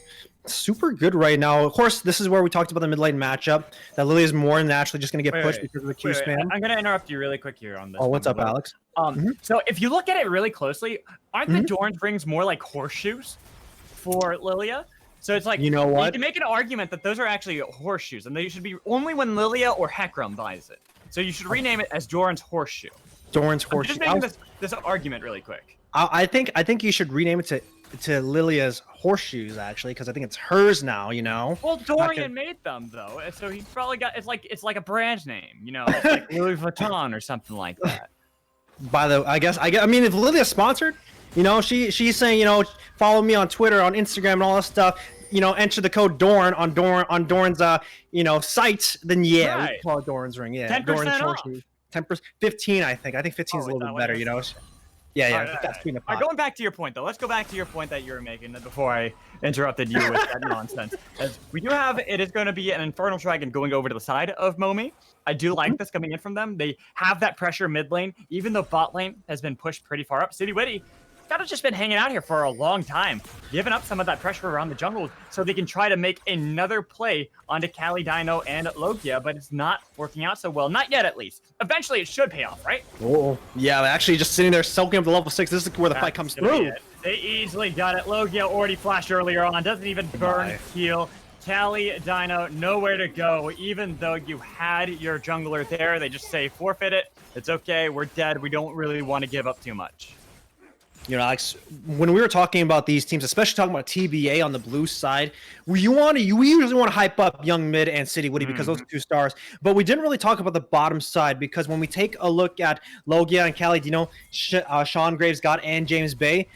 super good right now. Of course, this is where we talked about the mid lane matchup. That Lilia is more naturally just going to get pushed because of the Q spam. I'm going to interrupt you really quick here on this. Oh, what's up, Alex? So if you look at it really closely, aren't the Doran's rings more like horseshoes for Lilia? So it's like, you know what? You can make an argument that those are actually horseshoes, and they should be only when Lilia or Hecarim buys it. So you should rename it as Doran's horseshoe. Doran's horseshoe. I'm just making this argument really quick. I think you should rename it to Lilia's horseshoes, actually, because I think it's hers now. You know. Well, Dorian made them though, so he probably got it's like a brand name, you know, it's like Louis Vuitton or something like that. I mean, if Lilia's sponsored, you know, she's saying, you know, follow me on Twitter, on Instagram, and all that stuff. You know, enter the code Doran on Doran's you know, site. Then yeah, Right. we can call it Doran's ring. Yeah, 10% Doran's off. horseshoe. 10%, 15. I think 15 is a little bit better. You know. Yeah. That's between the pot. Going back to your point, though, let's go back to your point that you were making before I interrupted you with that nonsense. As we do have, it is going to be an Infernal Dragon going over to the side of MOMI. I do like this coming in from them. They have that pressure mid lane, even though bot lane has been pushed pretty far up. City Witty kind of just been hanging out here for a long time, giving up some of that pressure around the jungle so they can try to make another play onto Kali Dino and Logia, but it's not working out so well. Not yet, at least. Eventually, it should pay off, right? Oh, yeah, actually just sitting there soaking up to level 6. This is where the fight comes through. They easily got it. Logia already flashed earlier on. Doesn't even burn heal. Kali Dino, nowhere to go. Even though you had your jungler there, they just say forfeit it. It's okay. We're dead. We don't really want to give up too much. You know, Alex, when we were talking about these teams, especially talking about TBA on the blue side, we usually want to hype up Young Mid and City Witty because those are 2 stars. But we didn't really talk about the bottom side because when we take a look at Logia and Kali Dino, Sean Graves got and James Bay,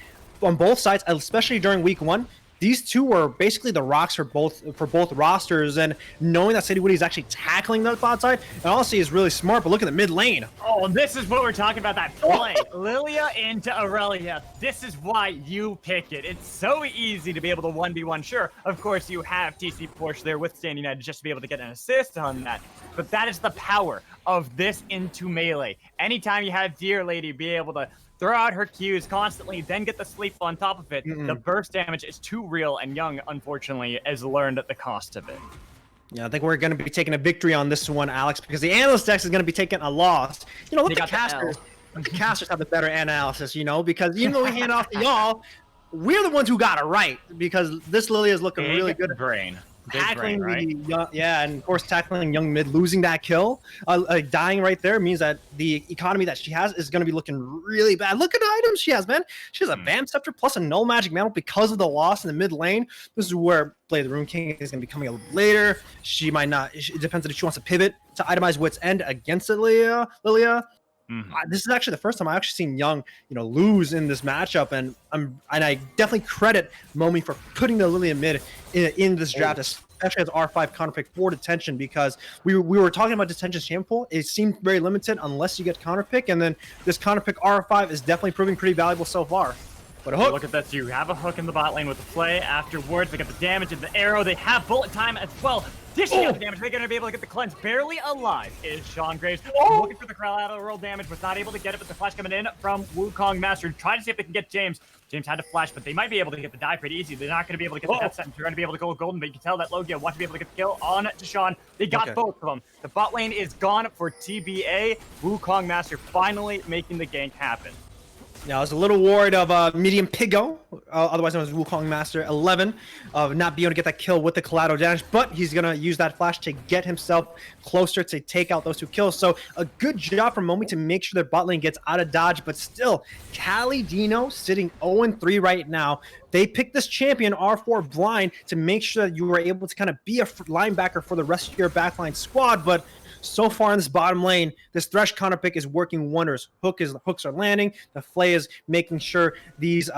on both sides, especially during week 1, these 2 were basically the rocks for both rosters, and knowing that City Witty is actually tackling the bot side, and honestly is really smart. But look at the mid lane. Oh, this is what we're talking about, that play. Lilia into Aurelia. This is why you pick it. It's so easy to be able to 1v1. Sure, of course, you have TC Porsche there with Standing United just to be able to get an assist on that. But that is the power of this into melee. Anytime you have Dear Lady be able to throw out her Qs constantly, then get the sleep on top of it, the burst damage is too real, and Young, unfortunately, has learned at the cost of it. Yeah, I think we're going to be taking a victory on this one, Alex, because the Analyst deck is going to be taking a loss. You know, let the casters have the better analysis, you know, because even though we hand off to y'all, we're the ones who got it right, because this Lilia is looking really good. Tackling and of course tackling Young Mid, losing that kill, dying right there means that the economy that she has is going to be looking really bad. Look at the items she has, man. She has a Vamp Scepter plus a Null Magic Mantle because of the loss in the mid lane. This is where Blade of the Rune King is going to be coming a little later. She might not. It depends on if she wants to pivot to itemize Wit's End against Lilia. This is actually the first time I've actually seen Young, you know, lose in this matchup, and I definitely credit MOMI for putting the Lilia mid in this draft, especially as R5 counterpick for detention, because we were talking about detention champion pool. It seemed very limited unless you get counterpick, and then this counterpick R5 is definitely proving pretty valuable so far. But a hook. Look at this. You have a hook in the bot lane with the play. Afterwards, they get the damage and the arrow. They have bullet time as well. Dishing out the damage. They're going to be able to get the cleanse. Barely alive is Sean Graves. Looking for the collateral damage. Was not able to get it, but the flash coming in from Wukong Master. Trying to see if they can get James. James had to flash, but they might be able to get the die pretty easy. They're not going to be able to get the death sentence. They're going to be able to go golden, but you can tell that Logia wants to be able to get the kill on to Sean. They got both of them. The bot lane is gone for TBA. Wukong Master finally making the gank happen. Now, I was a little worried of Medium Pigo, otherwise known as Wukong Master 11, of not being able to get that kill with the collateral damage, but he's going to use that flash to get himself closer to take out those 2 kills. So a good job from MOMI to make sure their bot lane gets out of dodge, but still, Kali Dino sitting 0-3 right now. They picked this champion, R4 blind, to make sure that you were able to kind of be a linebacker for the rest of your backline squad, but so far in this bottom lane, this Thresh counterpick is working wonders. Hooks are landing. The Flay is making sure these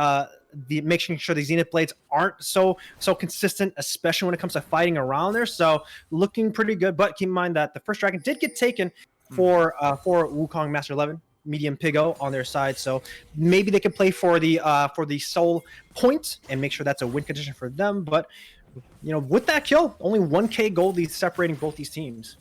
Zenith Blades aren't so consistent, especially when it comes to fighting around there. So looking pretty good. But keep in mind that the first dragon did get taken for Wukong Master 11. Medium Pigo on their side, so maybe they can play for the soul point and make sure that's a win condition for them. But you know, with that kill, only 1K gold lead separating both these teams.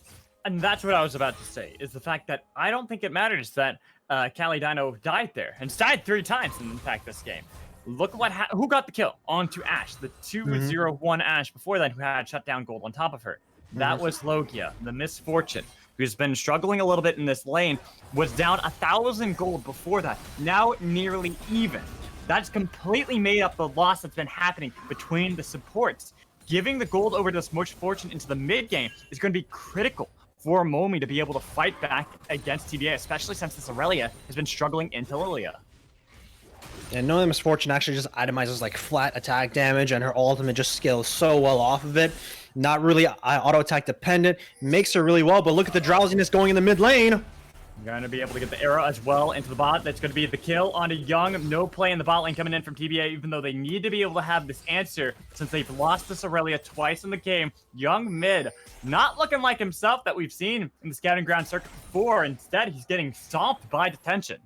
And that's what I was about to say, is the fact that I don't think it matters that Kali Dino died there, and died 3 times in fact this game. look what who got the kill onto Ashe, the 2-0-1 Ashe before that, who had shut down gold on top of her. That was Logia, the Misfortune, who's been struggling a little bit in this lane, was down 1,000 gold before that, now nearly even. That's completely made up the loss that's been happening between the supports. Giving the gold over to this Misfortune into the mid game is going to be critical for MOMI to be able to fight back against TBA, especially since this Aurelia has been struggling into Lilia. And knowing that Misfortune actually just itemizes like flat attack damage, and her ultimate just scales so well off of it. Not really auto attack dependent, makes her really well. But look at the drowsiness going in the mid lane. Going to be able to get the arrow as well into the bot. That's going to be the kill onto Young. No play in the bot lane coming in from TBA, even though they need to be able to have this answer since they've lost this Aurelia twice in the game. Young mid, not looking like himself that we've seen in the scouting ground circuit before. Instead, he's getting stomped by detention.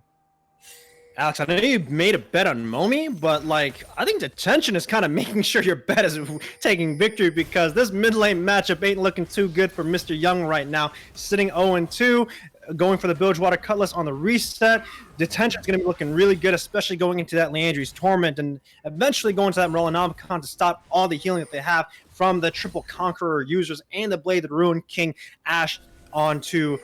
Alex, I know you made a bet on MOMI, but like I think detention is kind of making sure your bet is taking victory, because this mid lane matchup ain't looking too good for Mr. Young right now. Sitting 0-2, going for the Bilgewater Cutlass on the reset. Detention is going to be looking really good, especially going into that Leandri's Torment and eventually going to that Morellonomicon to stop all the healing that they have from the Triple Conqueror users and the Bladed Ruin King Ashe onto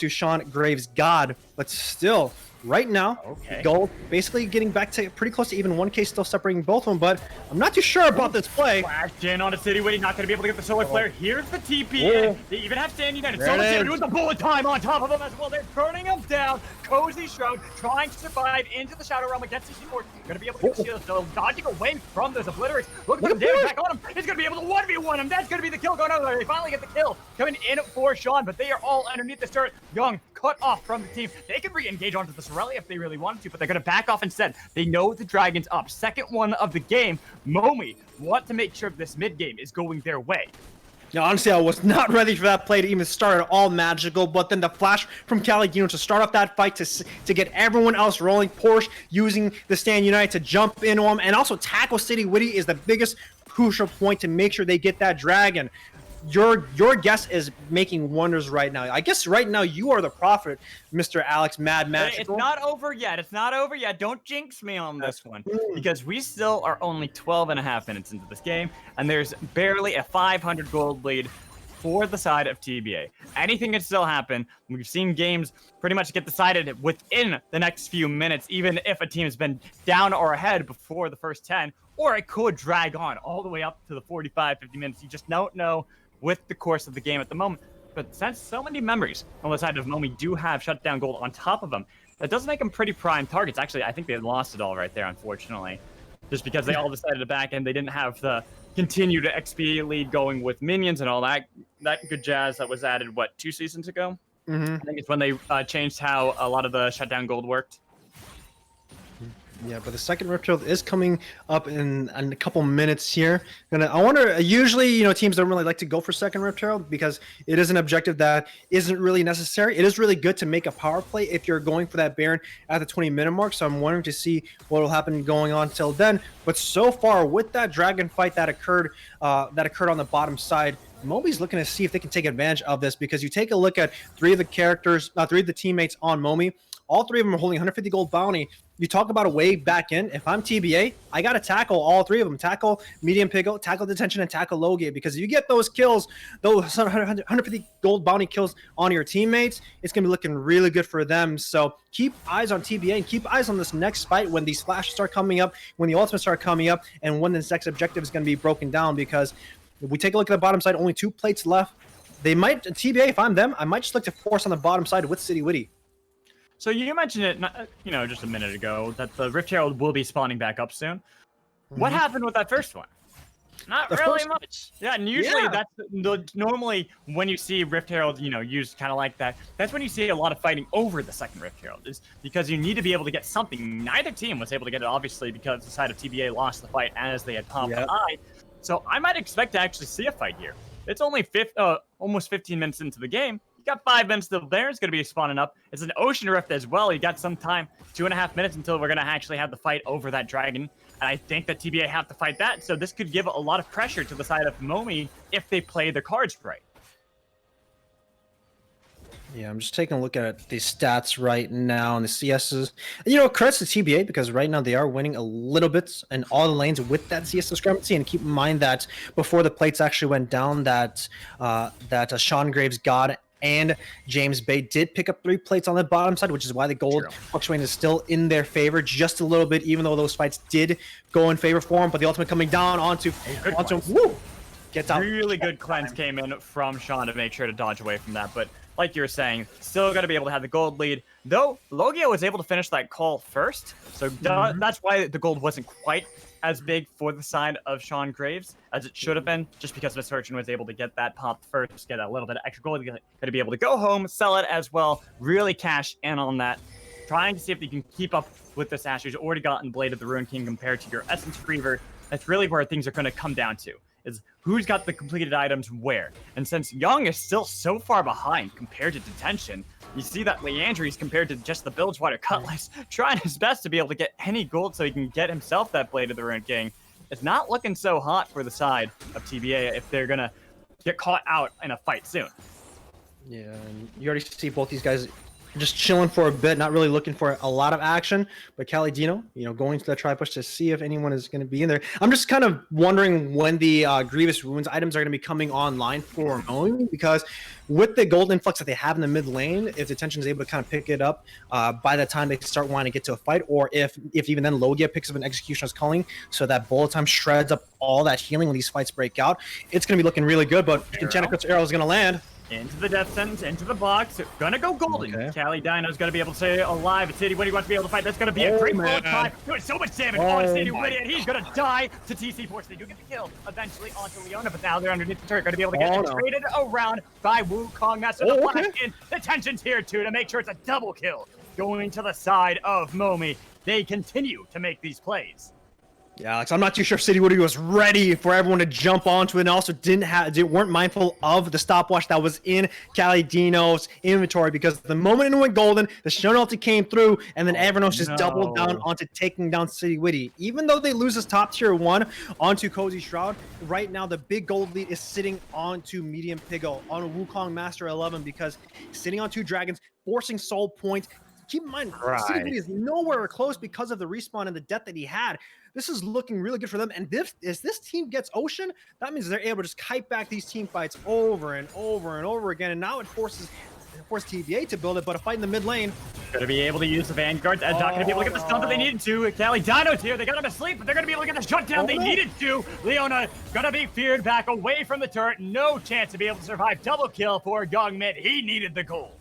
Sean Graves' God. But still, right now, gold basically getting back to pretty close to even 1K, still separating both of them, but I'm not too sure about this play. Flashed in on a City Witty, not going to be able to get the Solar Flare. Here's the TBA. They even have standing united. Solar Flare doing the bullet time on top of them as well. They're burning them down. Cozy Shroud trying to survive into the Shadow Realm against the Going to be able to get the shield, so dodging away from those Obliterates. Look at the damage back on him. He's going to be able to 1v1 him. That's going to be the kill going over there. They finally get the kill coming in for Sean, but they are all underneath the turret. Young cut off from the team. They can re-engage onto the Sorelli if they really wanted to, but they're going to back off instead. They know the Dragon's up. Second one of the game. MOMI want to make sure this mid game is going their way. Yeah, honestly, I was not ready for that play to even start at all magical, but then the flash from Caligino to start off that fight to get everyone else rolling. Porsche using the Stand United to jump into him and also tackle City Witty is the biggest crucial point to make sure they get that dragon. Your guess is making wonders right now. I guess right now you are the prophet, Mr. Alex Mad Magical. It's not over yet. It's not over yet. Don't jinx me on this one, because we still are only 12.5 minutes into this game, and there's barely a 500 gold lead for the side of TBA. Anything can still happen. We've seen games pretty much get decided within the next few minutes, even if a team has been down or ahead before the first 10, or it could drag on all the way up to the 45, 50 minutes. You just don't know with the course of the game at the moment. But since so many memories on the side of MOMI do have shutdown gold on top of them, that does make them pretty prime targets. Actually, I think they lost it all right there, unfortunately. Just because they all decided to back end, they didn't have the continued XP lead going with minions and all that good jazz that was added, what, 2 seasons ago? I think it's when they changed how a lot of the shutdown gold worked. Yeah, but the second Rift Herald is coming up in a couple minutes here. And I wonder, usually, teams don't really like to go for second Rift Herald because it is an objective that isn't really necessary. It is really good to make a power play if you're going for that Baron at the 20-minute mark. So I'm wondering to see what will happen going on till then. But so far, with that dragon fight that occurred on the bottom side, MOMI's looking to see if they can take advantage of this, because you take a look at three of the teammates on MOMI. All three of them are holding 150 gold bounty. You talk about a wave back in. If I'm TBA, I got to tackle all three of them. Tackle Medium Pigo, tackle Detention, and tackle Logia. Because if you get those kills, those 150 gold bounty kills on your teammates, it's going to be looking really good for them. So keep eyes on TBA and keep eyes on this next fight when these flashes start coming up, when the ultimates start coming up, and when this next objective is going to be broken down. Because if we take a look at the bottom side, only 2 plates left. They might, TBA, if I'm them, I might just look to force on the bottom side with City Witty. So you mentioned it, just a minute ago, that the Rift Herald will be spawning back up soon. What happened with that first one? Not really much. Yeah, and usually that's normally when you see Rift Herald, used kind of like that. That's when you see a lot of fighting over the second Rift Herald, is because you need to be able to get something. Neither team was able to get it, obviously, because the side of TBA lost the fight as they had popped the eye. So I might expect to actually see a fight here. It's only almost 15 minutes into the game. You got 5 minutes till Baron's going to be spawning up. It's an Ocean Rift as well. You got some time, 2.5 minutes until we're going to actually have the fight over that dragon. And I think that TBA have to fight that. So this could give a lot of pressure to the side of MOMI if they play their cards right. Yeah, I'm just taking a look at the stats right now and the CSs. You know, credits to TBA because right now they are winning a little bit in all the lanes with that CS discrepancy. And keep in mind that before the plates actually went down, that Sean Graves, God, and James Bay did pick up 3 plates on the bottom side, which is why the gold fluctuating is still in their favor just a little bit, even though those fights did go in favor for him. But the ultimate coming down onto woo, gets out. Really good cleanse came in from Sean to make sure to dodge away from that. But like you were saying, still got to be able to have the gold lead. Though Logia was able to finish that call first, so that's why the gold wasn't quite as big for the side of Sean Graves as it should have been, just because Misfortune was able to get that pop first, get a little bit of extra gold, going to be able to go home, sell it as well, really cash in on that. Trying to see if they can keep up with this Ashe who's already gotten Blade of the Ruin King compared to your Essence Reaver. That's really where things are going to come down to, is who's got the completed items where. And since Young is still so far behind compared to Detention, you see that Leandry's compared to just the Bilgewater Cutlass, trying his best to be able to get any gold so he can get himself that Blade of the Ruin King. It's not looking so hot for the side of TBA if they're going to get caught out in a fight soon. Yeah, and you already see both these guys just chilling for a bit, not really looking for a lot of action. But Calidino, you know, going to the try push to see if anyone is going to be in there. I'm just kind of wondering when the Grievous Ruins items are going to be coming online for MOMI, because with the gold influx that they have in the mid lane, if Detention is able to kind of pick it up by the time they start wanting to get to a fight, or if even then Logia picks up an Executioner's Culling so that bullet time shreds up all that healing when these fights break out, it's going to be looking really good. But Enchanted Arrow is going to land. Into the death sentence, into the box. Gonna go golden. Okay. Calidino's gonna be able to stay alive. It's City Witty wants to be able to fight. That's gonna be a great bullet time. Doing so much damage on City Witty, and he's gonna die to TC Force. They do get the kill eventually onto Leona, but now they're underneath the turret. Gonna be able to get traded around by Wukong. Master the flash in. The tension's here too to make sure it's a double kill. Going to the side of MOMI. They continue to make these plays. Yeah, Alex, I'm not too sure City Woody was ready for everyone to jump onto it, and also weren't mindful of the stopwatch that was in Calidino's inventory, because the moment it went golden, the Shone ulti came through, and then everyone else just doubled down onto taking down City Woody. Even though they lose this top tier 1 onto Cozy Shroud, right now the big gold lead is sitting onto Medium Piggo, on Wukong Master 11, because sitting on 2 dragons, forcing soul points. Keep in mind, City Woody is nowhere close because of the respawn and the death that he had. This is looking really good for them. And if this team gets Ocean, that means they're able to just kite back these team fights over and over and over again. And now it forces TBA to build it, but a fight in the mid lane. Gonna be able to use the Vanguard. Not gonna be able to get the stun that they needed to. Calidino's here. They got him asleep, but they're gonna be able to get the shutdown they needed to. Leona gonna be feared back away from the turret. No chance to be able to survive. Double kill for Young Mid. He needed the goal.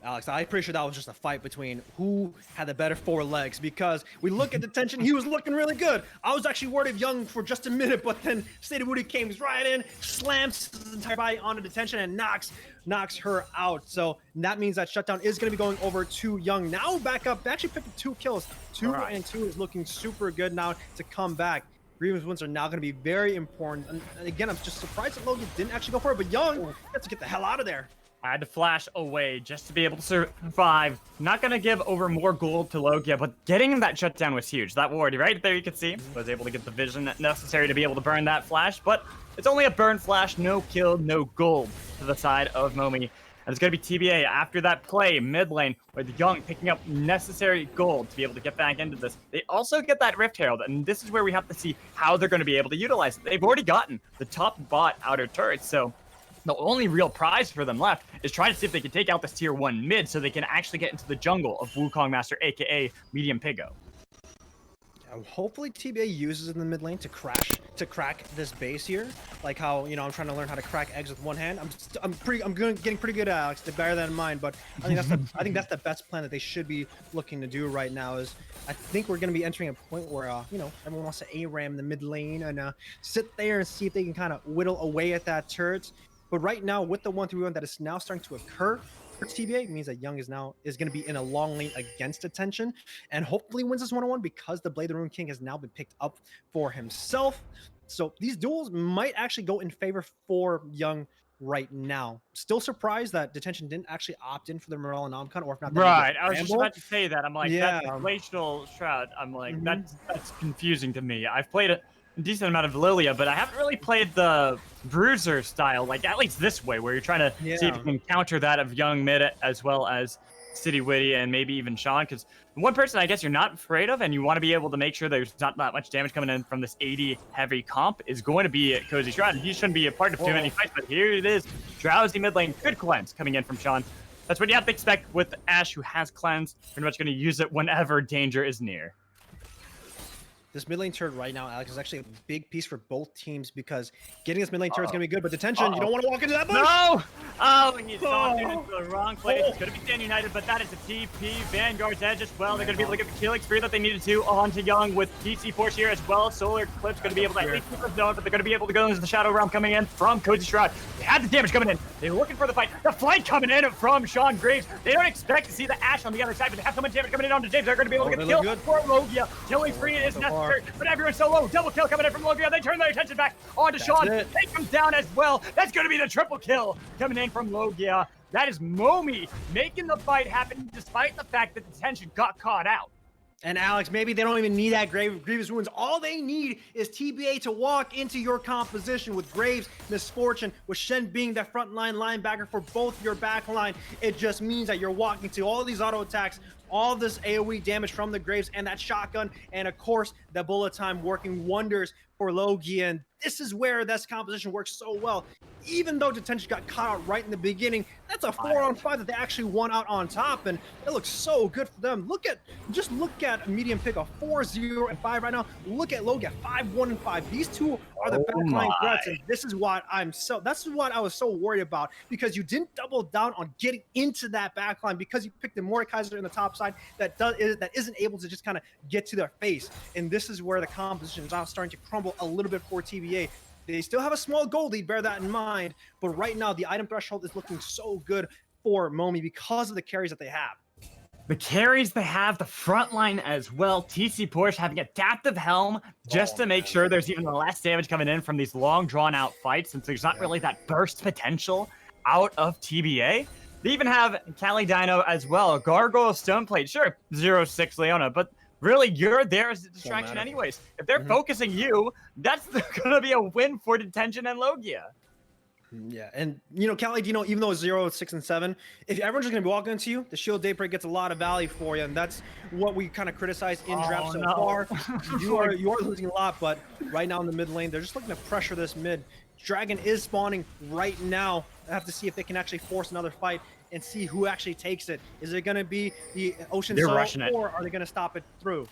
Alex, I'm pretty sure that was just a fight between who had the better 4 legs, because we look at the tension, he was looking really good. I was actually worried of Young for just a minute, but then City Woody came right in, slams the entire body onto Detention, and knocks her out. So that means that shutdown is going to be going over to Young. Now back up, they actually picked up 2 kills. 2 and 2 is looking super good now to come back. Grievous wins are now going to be very important. And again, I'm just surprised that Logan didn't actually go for it, but Young has to get the hell out of there. I had to flash away just to be able to survive. Not going to give over more gold to Logia, but getting him that shutdown was huge. That ward right there, you can see, was able to get the vision necessary to be able to burn that flash, but it's only a burn flash, no kill, no gold to the side of MOMI. And it's going to be TBA after that play, mid lane, with Young picking up necessary gold to be able to get back into this. They also get that Rift Herald, and this is where we have to see how they're going to be able to utilize it. They've already gotten the top bot outer turret, so the only real prize for them left is trying to see if they can take out this tier 1 mid so they can actually get into the jungle of Wukong Master, aka Medium Piggo. Hopefully TBA uses it in the mid lane to crack this base here, like how, you know, I'm trying to learn how to crack eggs with one hand. I'm getting pretty good at Alex, better than mine, but I think that's the best plan that they should be looking to do right now. Is I think we're going to be entering a point where you know, everyone wants to ARAM the mid lane and sit there and see if they can kind of whittle away at that turret. But right now, with the 1-3-1 that is now starting to occur for TBA, it means that Young is going to be in a long lane against Detention, and hopefully wins this 1-on-1 because the Blade of the Ruin King has now been picked up for himself. So these duels might actually go in favor for Young right now. Still surprised that Detention didn't actually opt in for the Morale and Omcon, or if not, right. I was just about to say that. I'm like, yeah, that's Glacial Shroud. I'm like, that's confusing to me. I've played a decent amount of Lilia, but I haven't really played the Bruiser style, like at least this way, where you're trying to see if you can counter that of Young Mid as well as City Witty and maybe even Sean, because one person I guess you're not afraid of and you want to be able to make sure there's not that much damage coming in from this 80 heavy comp is going to be Cozy Shroud. He shouldn't be a part of too many fights, but here it is. Drowsy mid lane, good cleanse coming in from Sean. That's what you have to expect with Ashe, who has cleanse. Pretty much going to use it whenever danger is near. This mid lane turret right now, Alex, is actually a big piece for both teams because getting this mid lane turret is going to be good, but detention, you don't want to walk into that bush. No! Oh, and he's gone into the wrong place. It's going to be Stand United, but that is a TP. Vanguard's Edge as well. They're going to be able to get the killing spree that they needed to onto Young with TC Force here as well. Solar Eclipse going to be able to at least keep them down, but they're going to be able to go into the Shadow Realm coming in from Cozy Shroud. They had the damage coming in. They're looking for the fight. The flight coming in from Sean Graves. They don't expect to see the Ashe on the other side, but they have so much damage coming in onto James. They're going to be able to get the kill for Logia. Killing spree is necessary, but everyone's so low. Double kill coming in from Logia. They turn their attention back onto Sean. Take him down as well. That's going to be the triple kill coming in from Logia. That is MOMI making the fight happen despite the fact that the tension got caught out. And Alex, maybe they don't even need that Grievous Wounds. All they need is TBA to walk into your composition with Graves, Misfortune, with Shen being the frontline linebacker for both your backline. It just means that you're walking to all these auto attacks, all this AoE damage from the Graves and that shotgun, and of course, the bullet time working wonders for Logia. And this is where this composition works so well. Even though detention got caught out right in the beginning, that's a 4-on-5 that they actually won out on top, and it looks so good for them. Just look at Medium Pick a 4-0-5 right now. Look at Logia 5-1-5. These two are the backline threats, and this is what that's what I was so worried about, because you didn't double down on getting into that backline because you picked the Mordekaiser in the top side that isn't able to just kind of get to their face. And this is where the composition is now starting to crumble a little bit for TBA. They still have a small goal lead, bear that in mind, but right now the item threshold is looking so good for MOMI because of the carries that they have. The carries they have, the front line as well. TC Porsche having Adaptive Helm just to make sure there's even less damage coming in from these long drawn-out fights, since there's not really that burst potential out of TBA. They even have Kali Dino as well. Gargoyle Stoneplate, sure, 0-6 Leona, but really, you're there as a distraction anyways. If they're focusing you, that's going to be a win for Detention and Logia. Yeah, and you know, Kali Dino, even though it's 0, 6, and 7, if everyone's just gonna be walking into you, the Shield Daybreak gets a lot of value for you, and that's what we kind of criticize in draft so far. You are losing a lot, but right now in the mid lane, they're just looking to pressure this mid. Dragon is spawning right now. I have to see if they can actually force another fight and see who actually takes it. Is it gonna be the Ocean Soul, or are they gonna stop it through?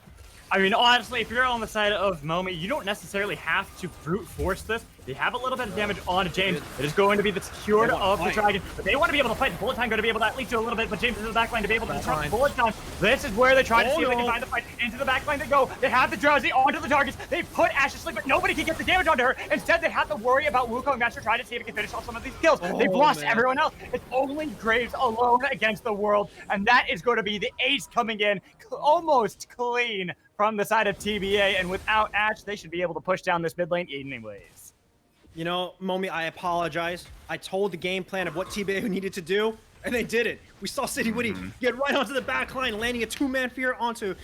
I mean, honestly, if you're on the side of MOMI, you don't necessarily have to brute force this. They have a little bit of damage on James. It is going to be the secured of the Dragon, but they want to be able to fight. Bullet time going to be able to at least do a little bit, but James is in the backline to be able to disrupt the bullet time. This is where they try to see if they can find the fight. Into the backline they go. They have the Drowsy onto the targets. They put Ashe to sleep, but nobody can get the damage onto her. Instead, they have to worry about Wukong Master trying to see if he can finish off some of these kills. They've lost everyone else. It's only Graves alone against the world, and that is going to be the ace coming in almost clean from the side of TBA, and without Ashe, they should be able to push down this mid lane anyways. You know, MOMI, I apologize. I told the game plan of what TBA needed to do, and they did it. We saw City Witty get right onto the back line, landing a two-man fear onto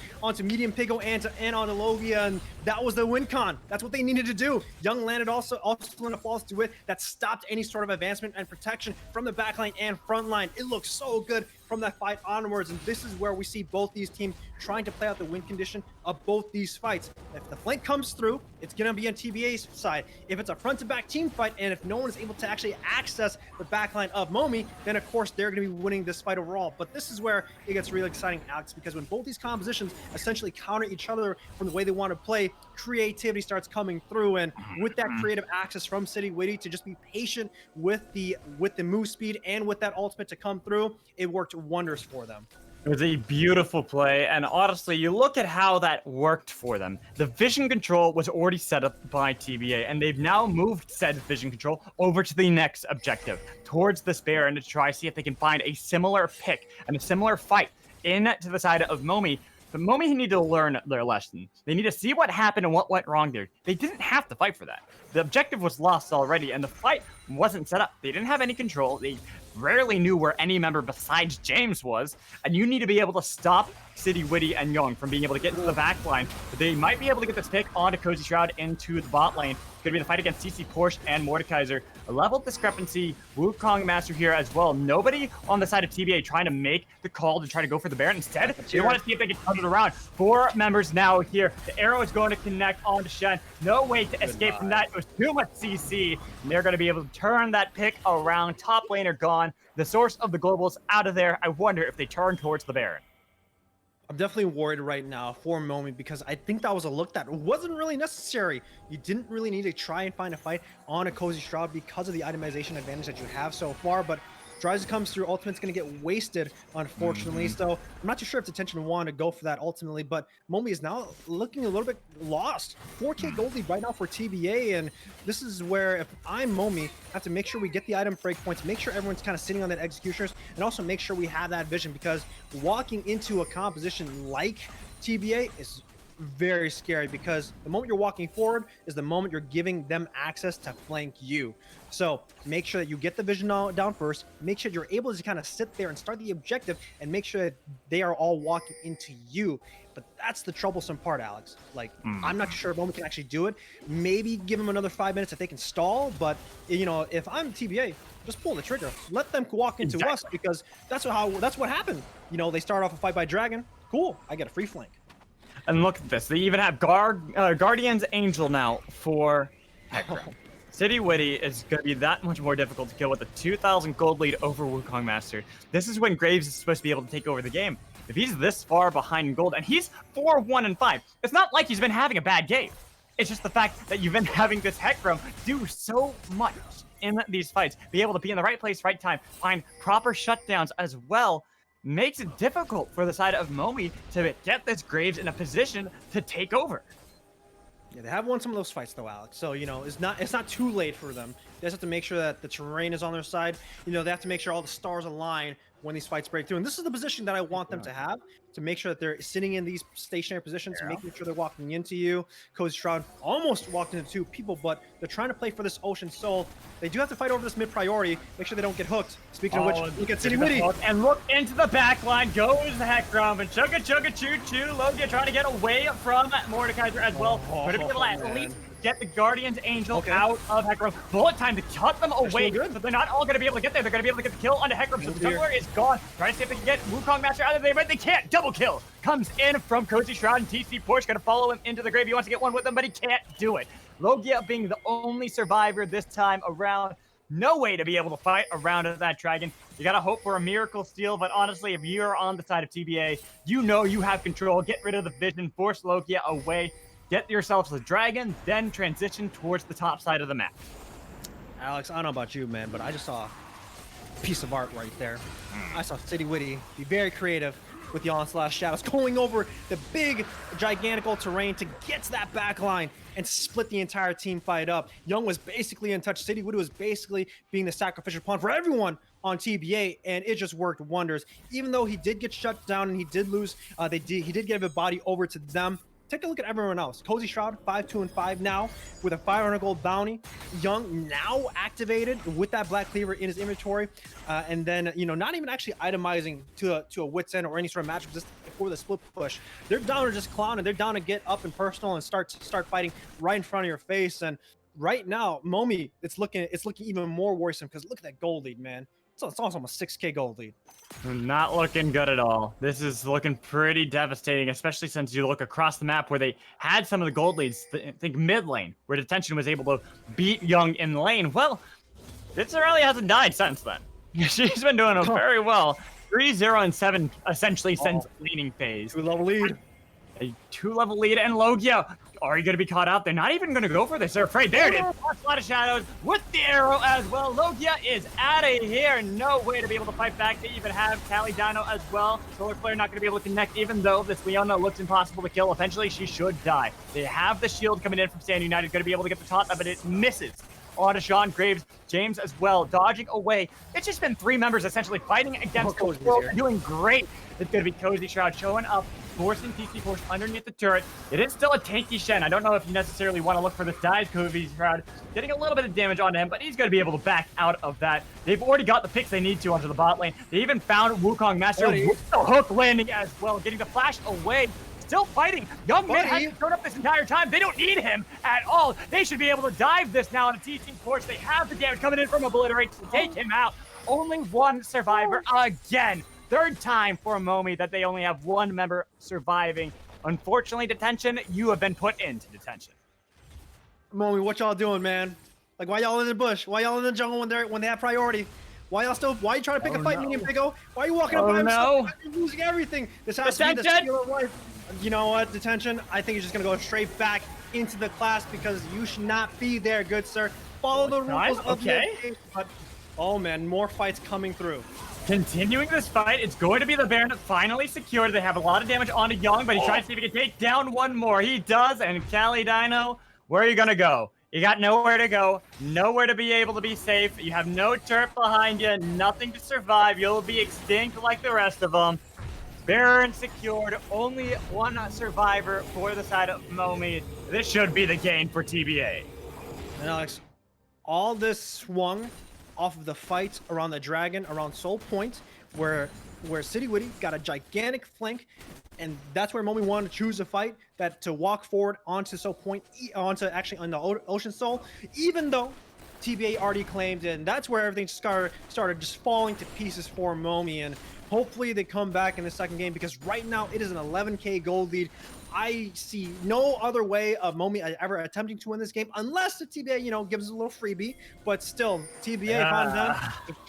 Medium Pigo and onto Logia, and that was the win con. That's what they needed to do. Young landed also in a false to it that stopped any sort of advancement and protection from the back line and front line. It looks so good from that fight onwards, and this is where we see both these teams trying to play out the win condition of both these fights. If the flank comes through, it's going to be on TBA's side. If it's a front-to-back team fight, and if no one is able to actually access the backline of MOMI, then of course they're going to be winning this fight overall. But this is where it gets really exciting, Alex, because when both these compositions essentially counter each other from the way they want to play, creativity starts coming through, and with that creative access from City Witty to just be patient with the move speed and with that ultimate to come through, it worked wonders for them. It was a beautiful play, and honestly, you look at how that worked for them. The vision control was already set up by TBA, and they've now moved said vision control over to the next objective, towards the Baron, to try to see if they can find a similar pick and a similar fight in to the side of MOMI. But MOMI need to learn their lesson. They need to see what happened and what went wrong there. They didn't have to fight for that. The objective was lost already, and the fight wasn't set up. They didn't have any control. They rarely knew where any member besides James was, and you need to be able to stop City, Witty, and Young from being able to get into the back line. But they might be able to get this pick onto Cozy Shroud into the bot lane. Going to be the fight against CC Porsche and Mordekaiser. A level discrepancy, Wukong Master here as well. Nobody on the side of TBA trying to make the call to try to go for the Baron. Instead, they want to see if they can turn it around. 4 members now here. The arrow is going to connect onto Shen. No way to escape from that. It was too much CC. And they're going to be able to turn that pick around. Top laner gone. The source of the globals out of there. I wonder if they turn towards the Baron. I'm definitely worried right now for MOMI because I think that was a look that wasn't really necessary. You didn't really need to try and find a fight on a Cozy Shroud because of the itemization advantage that you have so far, but Dryza comes through, ultimate's going to get wasted, unfortunately. So I'm not too sure if Detention wanted to go for that ultimately, but MOMI is now looking a little bit lost. 4K gold lead right now for TBA, and this is where if I'm MOMI, I have to make sure we get the item break points, make sure everyone's kind of sitting on that executioners, and also make sure we have that vision, because walking into a composition like TBA is very scary, because the moment you're walking forward is the moment you're giving them access to flank you. So make sure that you get the vision down first, make sure you're able to kind of sit there and start the objective, and make sure that they are all walking into you. But that's the troublesome part, Alex. Like, I'm not sure if MOMI can actually do it. Maybe give them another 5 minutes if they can stall, but you know, if I'm TBA, just pull the trigger. Let them walk into us, because that's what happened. You know, they start off a fight by dragon. Cool, I get a free flank. And look at this. They even have Guardian's Angel now for Hecarim. City Witty is going to be that much more difficult to kill with a 2,000 gold lead over Wukong Master. This is when Graves is supposed to be able to take over the game. If he's this far behind in gold, and he's 4-1-5, it's not like he's been having a bad game. It's just the fact that you've been having this Hecarim do so much in these fights. Be able to be in the right place, right time, find proper shutdowns as well, makes it difficult for the side of MOMI to get this Graves in a position to take over. Yeah, they have won some of those fights though, Alex. So, you know, it's not too late for them. They just have to make sure that the terrain is on their side. You know, they have to make sure all the stars align when these fights break through. And this is the position that I want them to have, to make sure that they're sitting in these stationary positions, making sure they're walking into you. Cozy Shroud almost walked into 2 people, but they're trying to play for this Ocean Soul. They do have to fight over this mid priority, make sure they don't get hooked. Speaking of which, look at City Witty. And look into the back line, goes the Hecarim, and chugga chugga choo choo. Logia trying to get away from Mordekaiser as well. But to be able to at least get the Guardian's Angel out of Hecarim. Bullet time to cut them away, but they're not all going to be able to get there. They're going to be able to get the kill onto Hecarim, so the jungler is gone. Trying to see if they can get Wukong Master out of there, but they can't. Double kill comes in from Cozy Shroud, and TC Porsche going to follow him into the grave. He wants to get one with him, but he can't do it. Logia being the only survivor this time around. No way to be able to fight around that dragon. You gotta hope for a miracle steal, but honestly, if you're on the side of TBA, you know you have control. Get rid of the vision, force Logia away, get yourselves a dragon, then transition towards the top side of the map. Alex, I don't know about you, man, but I just saw a piece of art right there. I saw City Witty be very creative with the Onslaught Shadows, going over the big, gigantical terrain to get to that back line and split the entire team fight up. Young was basically in touch. City Witty was basically being the sacrificial pawn for everyone on TBA, and it just worked wonders. Even though he did get shut down and he did lose, he did give a body over to them. Take a look at everyone else. Cozy Shroud, 5-2-5 now with a 500 gold bounty. Young now activated with that Black Cleaver in his inventory. And then, you know, not even actually itemizing to a wit's end or any sort of matchup just before the split push. They're down to just clown, and they're down to get up and personal and start fighting right in front of your face. And right now, MOMI, it's looking even more worrisome, because look at that gold lead, man. It's also almost 6K gold lead. Not looking good at all. This is looking pretty devastating, especially since you look across the map where they had some of the gold leads. Think mid lane, where Detention was able to beat Young in lane. Well, this really hasn't died since then. She's been doing very well. 3-0-7 essentially since laning phase. 2-level lead. A 2-level lead, and Logia, are you going to be caught out? They're not even going to go for this. They're afraid. There it is. A lot of shadows with the arrow as well. Logia is out of here. No way to be able to fight back. They even have Tally Dino as well. Solar Flare not going to be able to connect, even though this Leona looks impossible to kill. Eventually, she should die. They have the shield coming in from Stand United. Going to be able to get the top, but it misses. onto Sean Graves. James as well, dodging away. It's just been 3 members essentially fighting against the world, doing great. It's going to be Cozy Shroud showing up, forcing TC Force underneath the turret. It is still a tanky Shen. I don't know if you necessarily want to look for the dive. Cozy Shroud getting a little bit of damage onto him, but he's going to be able to back out of that. They've already got the picks they need to onto the bot lane. They even found Wukong Master with the hook landing as well, getting the flash away. Still fighting. Young Man has shown up this entire time. They don't need him at all. They should be able to dive this now on a TC Force. They have the damage coming in from Obliterate to take him out. Only one survivor again. 3rd time for a MOMI that they only have 1 member surviving. Unfortunately, detention, you have been put into detention. MOMI, what y'all doing, man? Like, why y'all in the bush? Why y'all in the jungle when they have priority? Why you trying to pick a fight, Medium Pigo? Why are you walking up by himself? You're losing everything. This has to be the singular life. You know what, detention? I think you're just gonna go straight back into the class because you should not be there, good sir. Follow the rules of the game. But oh man, more fights coming through. Continuing this fight, it's going to be the Baron finally secured. They have a lot of damage onto Young, but he's trying to see if he can take down one more. He does, and Cali Dino, where are you gonna go? You got nowhere to go, nowhere to be able to be safe. You have no turret behind you, nothing to survive. You'll be extinct like the rest of them. Baron secured, only 1 survivor for the side of MOMI. This should be the game for TBA. And Alex, all this swung off of the fight around the dragon, around Soul Point, where City Witty got a gigantic flank, and that's where MOMI wanted to choose a fight to walk forward onto Soul Point, onto actually on the Ocean Soul, even though TBA already claimed it, and that's where everything started just falling to pieces for MOMI, and hopefully they come back in the second game because right now it is an 11k gold lead. I see no other way of MOMI ever attempting to win this game unless the TBA, gives us a little freebie. But still, TBA found them,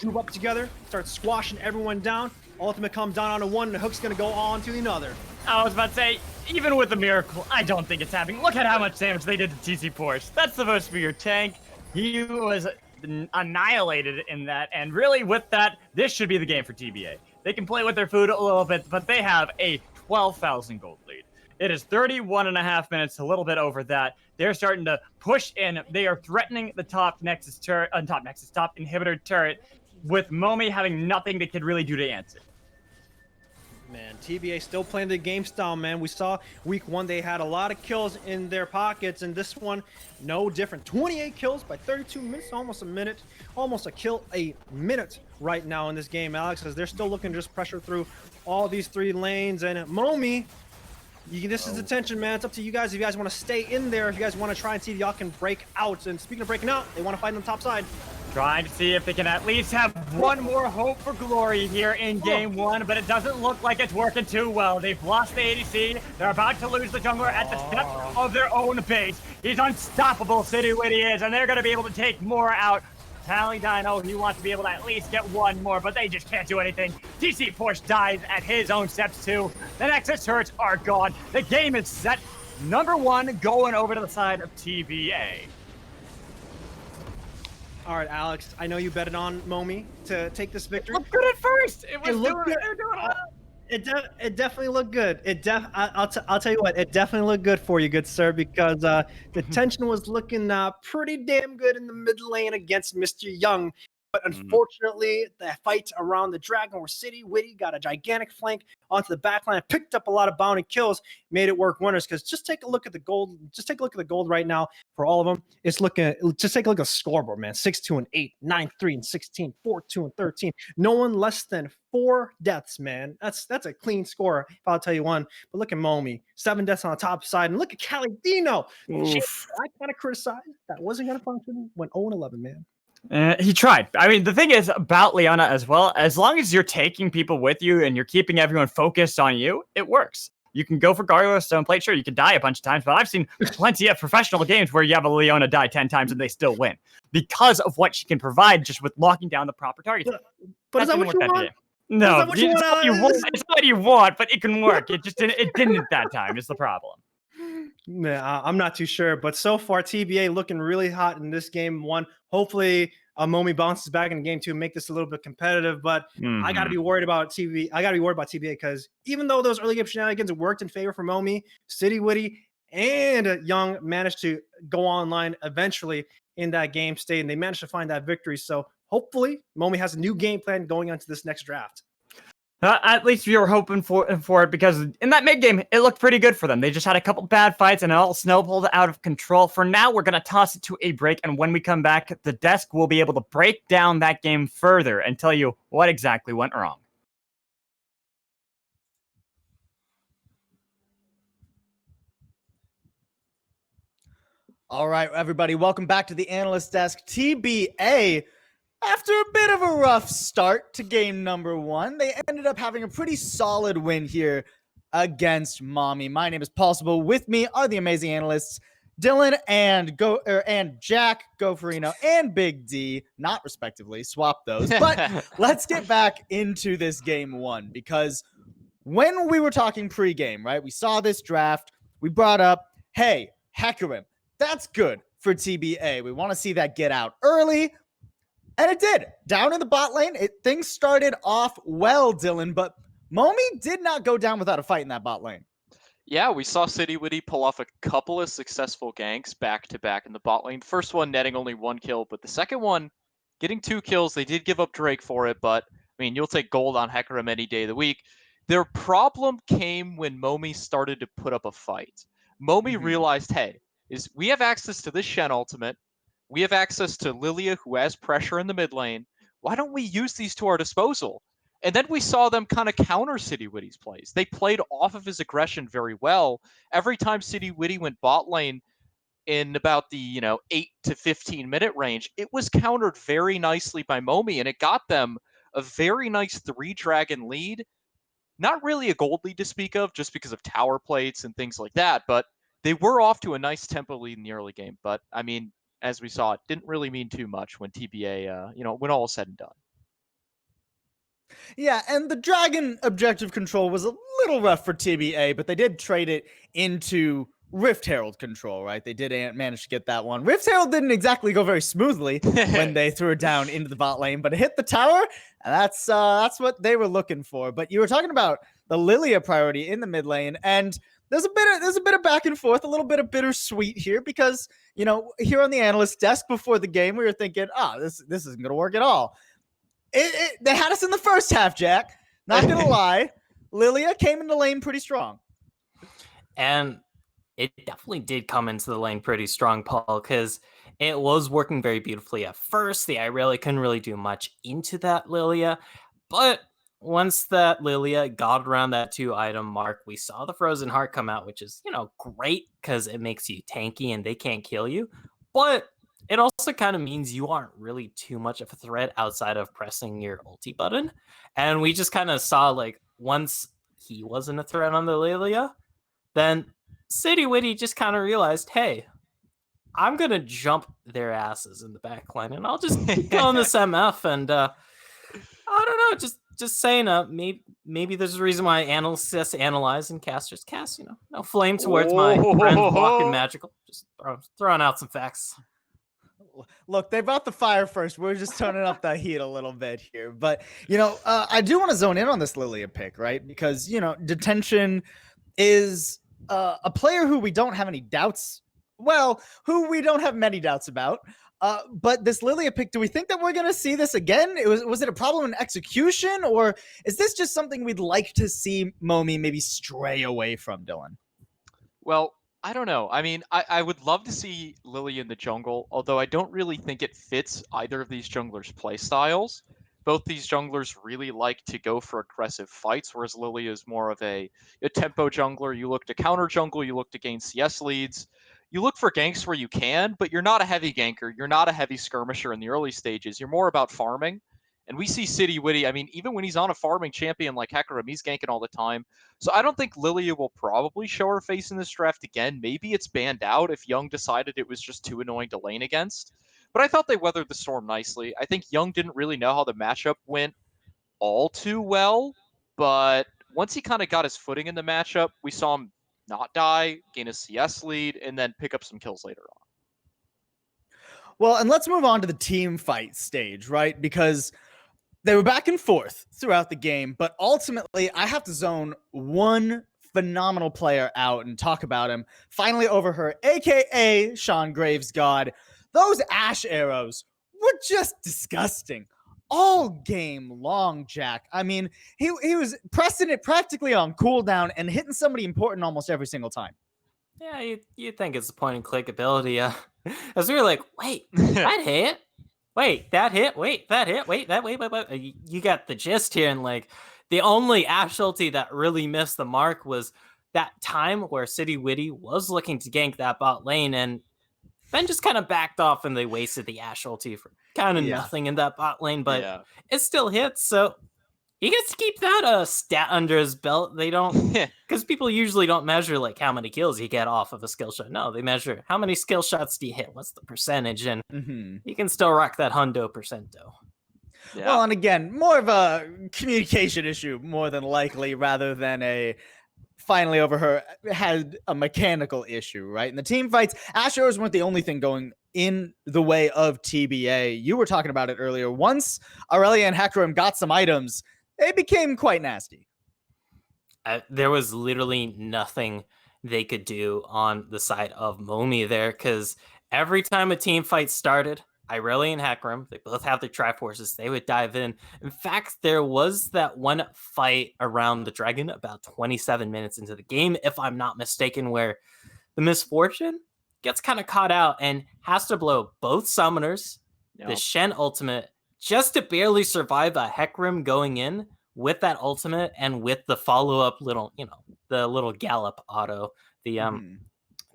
group up together, start squashing everyone down. Ultimate comes down onto one, and the hook's gonna go on to another. I was about to say, even with the miracle, I don't think it's happening. Look at how much damage they did to TC Force. That's supposed to be your tank. He was annihilated in that, and really with that, this should be the game for TBA. They can play with their food a little bit, but they have a 12,000 gold lead. It is 31.5 minutes, a little bit over that. They're starting to push in. They are threatening the top inhibitor turret, with MOMI having nothing they could really do to answer. Man, TBA still playing the game style, man. We saw week 1 they had a lot of kills in their pockets, and this one, no different. 28 kills by 32 minutes, almost a kill a minute right now in this game, Alex, as they're still looking to just pressure through all these 3 lanes. And MOMI, this is the tension, man. It's up to you guys if you guys want to stay in there, if you guys want to try and see if y'all can break out. And speaking of breaking out, they want to fight on the top side. Trying to see if they can at least have one more hope for glory here in game 1, but it doesn't look like it's working too well. They've lost the ADC. They're about to lose the jungler at the steps of their own base. He's unstoppable, City Witty is, and they're going to be able to take more out. Tally Dino, he wants to be able to at least get one more, but they just can't do anything. TC Force dies at his own steps too. The Nexus turrets are gone. The game is set. Number 1 going over to the side of TBA. All right, Alex, I know you betted on MOMI to take this victory. Looked good at first. It looked good. It definitely looked good. I'll tell you what, it definitely looked good for you, good sir, because the tension was looking pretty damn good in the mid lane against Mr. Young. But unfortunately, the fight around the dragon where City Witty got a gigantic flank onto the backline, picked up a lot of bounty kills, made it work wonders. Because just take a look at the gold. Just take a look at the gold right now for all of them. It's looking. Just take a look at the scoreboard, man. 6-2 and 8, 9-3 and 16, 4-2 and 13. No one less than 4 deaths, man. That's a clean score, if I'll tell you one. But look at MOMI, 7 deaths on the top side, and look at Cali Dino. I kind of criticized that wasn't gonna function. Went 0-11, man. He tried. I mean, the thing is about Leona as well, as long as you're taking people with you and you're keeping everyone focused on you, it works. You can go for Gargoyle Stone Plate, sure, you can die a bunch of times, but I've seen plenty of professional games where you have a Leona die 10 times and they still win because of what she can provide just with locking down the proper targets. But is that what you want? No, it's what you want, but it can work. It didn't that time is the problem. Nah, I'm not too sure, but so far TBA looking really hot in this game 1. Hopefully, MOMI bounces back in game 2 and make this a little bit competitive. But I gotta be worried about TBA. I gotta be worried about TBA because even though those early game shenanigans worked in favor for MOMI, City Witty and Young managed to go online eventually. in that game state, and they managed to find that victory. So hopefully, MOMI has a new game plan going into this next draft. At least we were hoping for it, because in that mid game, it looked pretty good for them. They just had a couple bad fights and it all snowballed out of control. For now, we're going to toss it to a break. And when we come back, the desk will be able to break down that game further and tell you what exactly went wrong. All right, everybody, welcome back to the Analyst Desk. TBA, after a bit of a rough start to game number 1, they ended up having a pretty solid win here against MOMI. My name is Paul Sabo. With me are the amazing analysts, Dylan and Jack, Goferino, and Big D, not respectively, swap those. But let's get back into this game 1, because when we were talking pregame, right, we saw this draft, we brought up, hey, Hecarim, that's good for TBA. We want to see that get out early. And it did. Down in the bot lane, things started off well, Dylan, but MOMI did not go down without a fight in that bot lane. Yeah, we saw Citywitty pull off a couple of successful ganks back-to-back in the bot lane. First one netting only 1 kill, but the second one getting 2 kills. They did give up Drake for it, but, I mean, you'll take gold on Hecarim any day of the week. Their problem came when MOMI started to put up a fight. MOMI realized, hey, we have access to this Shen ultimate. We have access to Lilia, who has pressure in the mid lane. Why don't we use these to our disposal? And then we saw them kind of counter Citywitty's plays. They played off of his aggression very well. Every time Citywitty went bot lane in about the 8 to 15 minute range, it was countered very nicely by MOMI, and it got them a very nice 3-dragon lead. Not really a gold lead to speak of, just because of tower plates and things like that, but they were off to a nice tempo lead in the early game. But, I mean, as we saw, it didn't really mean too much when TBA, when all is said and done. Yeah, and the dragon objective control was a little rough for TBA, but they did trade it into Rift Herald control, right? They did manage to get that one. Rift Herald didn't exactly go very smoothly when they threw it down into the bot lane, but it hit the tower, and that's what they were looking for. But you were talking about the Lilia priority in the mid lane, and there's a bit of back and forth, a little bit of bittersweet here, because here on the analyst desk before the game, we were thinking, this isn't going to work at all. They had us in the first half, Jack. Not going to lie. Lilia came into lane pretty strong. And it definitely did come into the lane pretty strong, Paul, because it was working very beautifully at first. The Irelia couldn't really do much into that Lilia. But once that Lilia got around that 2-item mark, we saw the Frozen Heart come out, which is, great because it makes you tanky and they can't kill you. But it also kind of means you aren't really too much of a threat outside of pressing your ulti button. And we just kind of saw, once he wasn't a threat on the Lilia, then Citywitty just kind of realized, hey, I'm going to jump their asses in the back line, and I'll just keep going this MF. And I don't know, just saying, maybe there's a reason why analysts analyze and casters cast, no flame towards my friends walking magical. Just throwing out some facts. Look, they brought the fire first. We're just turning up the heat a little bit here. But, I do want to zone in on this Lilia pick, right? Because, Detention is a player who we don't have any doubts. Well, who we don't have many doubts about. But this Lilia pick, do we think that we're going to see this again? Was it a problem in execution? Or is this just something we'd like to see MOMI maybe stray away from, Dylan? Well, I don't know. I mean, I would love to see Lilia in the jungle, although I don't really think it fits either of these junglers' play styles. Both these junglers really like to go for aggressive fights, whereas Lilia is more of a tempo jungler. You look to counter jungle, you look to gain CS leads. You look for ganks where you can, but you're not a heavy ganker. You're not a heavy skirmisher in the early stages. You're more about farming. And we see Citywitty, I mean, even when he's on a farming champion like Hecarim, he's ganking all the time. So I don't think Lilia will probably show her face in this draft again. Maybe it's banned out if Young decided it was just too annoying to lane against. But I thought they weathered the storm nicely. I think Young didn't really know how the matchup went all too well. But once he kind of got his footing in the matchup, we saw him not die, gain a CS lead, and then pick up some kills later on. Well, and let's move on to the team fight stage, right? Because they were back and forth throughout the game, but ultimately I have to zone one phenomenal player out and talk about him. Finally over her, aka Sean Graves God. those Ashe arrows were just disgusting all game long, Jack. I mean, he was pressing it practically on cooldown and hitting somebody important almost every single time. Yeah, you think it's a point and click ability. As we were like, wait, that hit? Wait, that hit? Wait, that hit? Wait, that wait. You got the gist here, and like the only Ashe ulti that really missed the mark was that time where City Witty was looking to gank that bot lane, and then just kind of backed off, and they wasted the Ashe ulti for kind of nothing in that bot lane, but it still hits. So he gets to keep that stat under his belt. They don't, because people usually don't measure like how many kills you get off of a skill shot. No, they measure how many skill shots do you hit, what's the percentage, and you can still rock that hundo percento. Yeah. Well, and again, more of a communication issue more than likely, rather than a finally over her had a mechanical issue, right? In the team fights, Ashe arrows weren't the only thing going in the way of TBA. You were talking about it earlier. Once Aurelia and Hecarim got some items, it became quite nasty. There was literally nothing they could do on the side of MOMI there, because every time a team fight started, Aurelia and Hecarim, they both have their Triforces, they would dive in. In fact, there was that one fight around the dragon about 27 minutes into the game, if I'm not mistaken, where the Misfortune gets kind of caught out and has to blow both summoners, the Shen ultimate, just to barely survive a Hecarim going in with that ultimate and with the follow-up little, the little gallop auto, the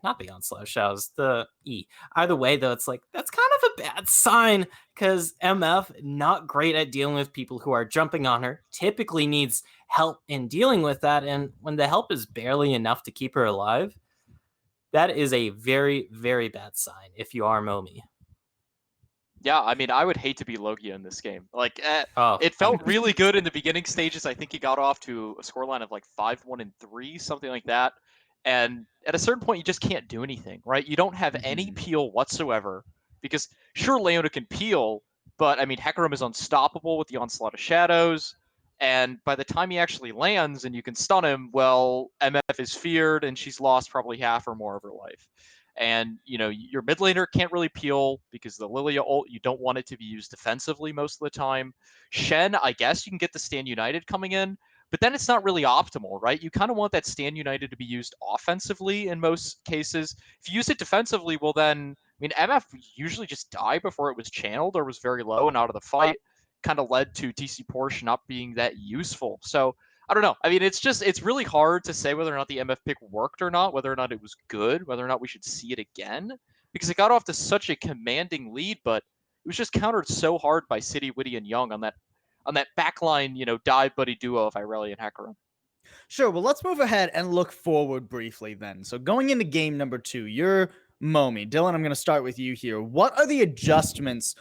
not the onslaught shows, the E. Either way, though, it's like, that's kind of a bad sign, because MF, not great at dealing with people who are jumping on her, typically needs help in dealing with that, and when the help is barely enough to keep her alive, that is a very, very bad sign if you are MOMI. Yeah, I mean, I would hate to be Logia in this game. Like, it felt really good in the beginning stages. I think he got off to a scoreline of like 5-1-3, something like that. And at a certain point, you just can't do anything, right? You don't have any peel whatsoever, because sure, Leona can peel, but I mean, Hecarim is unstoppable with the Onslaught of Shadows. And by the time he actually lands and you can stun him, well, MF is feared and she's lost probably half or more of her life. And, your mid laner can't really peel because the Lilia ult, you don't want it to be used defensively most of the time. Shen, I guess you can get the Stand United coming in, but then it's not really optimal, right? You kind of want that Stand United to be used offensively in most cases. If you use it defensively, well then, I mean, MF usually just died before it was channeled or was very low and out of the fight. Kind of led to TC Porsche not being that useful. So I don't know. I mean, it's really hard to say whether or not the MF pick worked or not, whether or not it was good, whether or not we should see it again, because it got off to such a commanding lead, but it was just countered so hard by City, Witty, and Young on that backline, dive buddy duo of Aurelia and Hecarim. Sure. Well, let's move ahead and look forward briefly then. So going into game number 2, you're MOMI. Dylan, I'm going to start with you here. What are the adjustments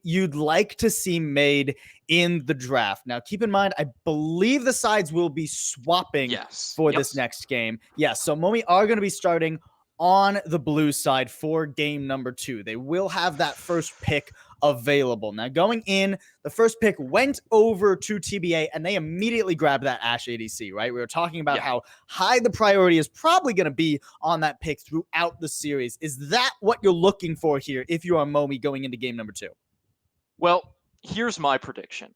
you'd like to see made in the draft? Now, keep in mind, I believe the sides will be swapping for this next game. Yes, so MOMI are going to be starting on the blue side for game number 2. They will have that first pick available. Now, going in, the first pick went over to TBA, and they immediately grabbed that Ashe ADC, right? We were talking about how high the priority is probably going to be on that pick throughout the series. Is that what you're looking for here if you are MOMI going into game number 2? Well, here's my prediction.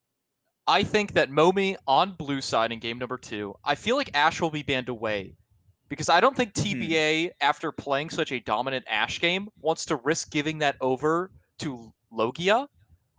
I think that MOMI on blue side in game number 2, I feel like Ashe will be banned away, because I don't think TBA, after playing such a dominant Ashe game, wants to risk giving that over to Logia.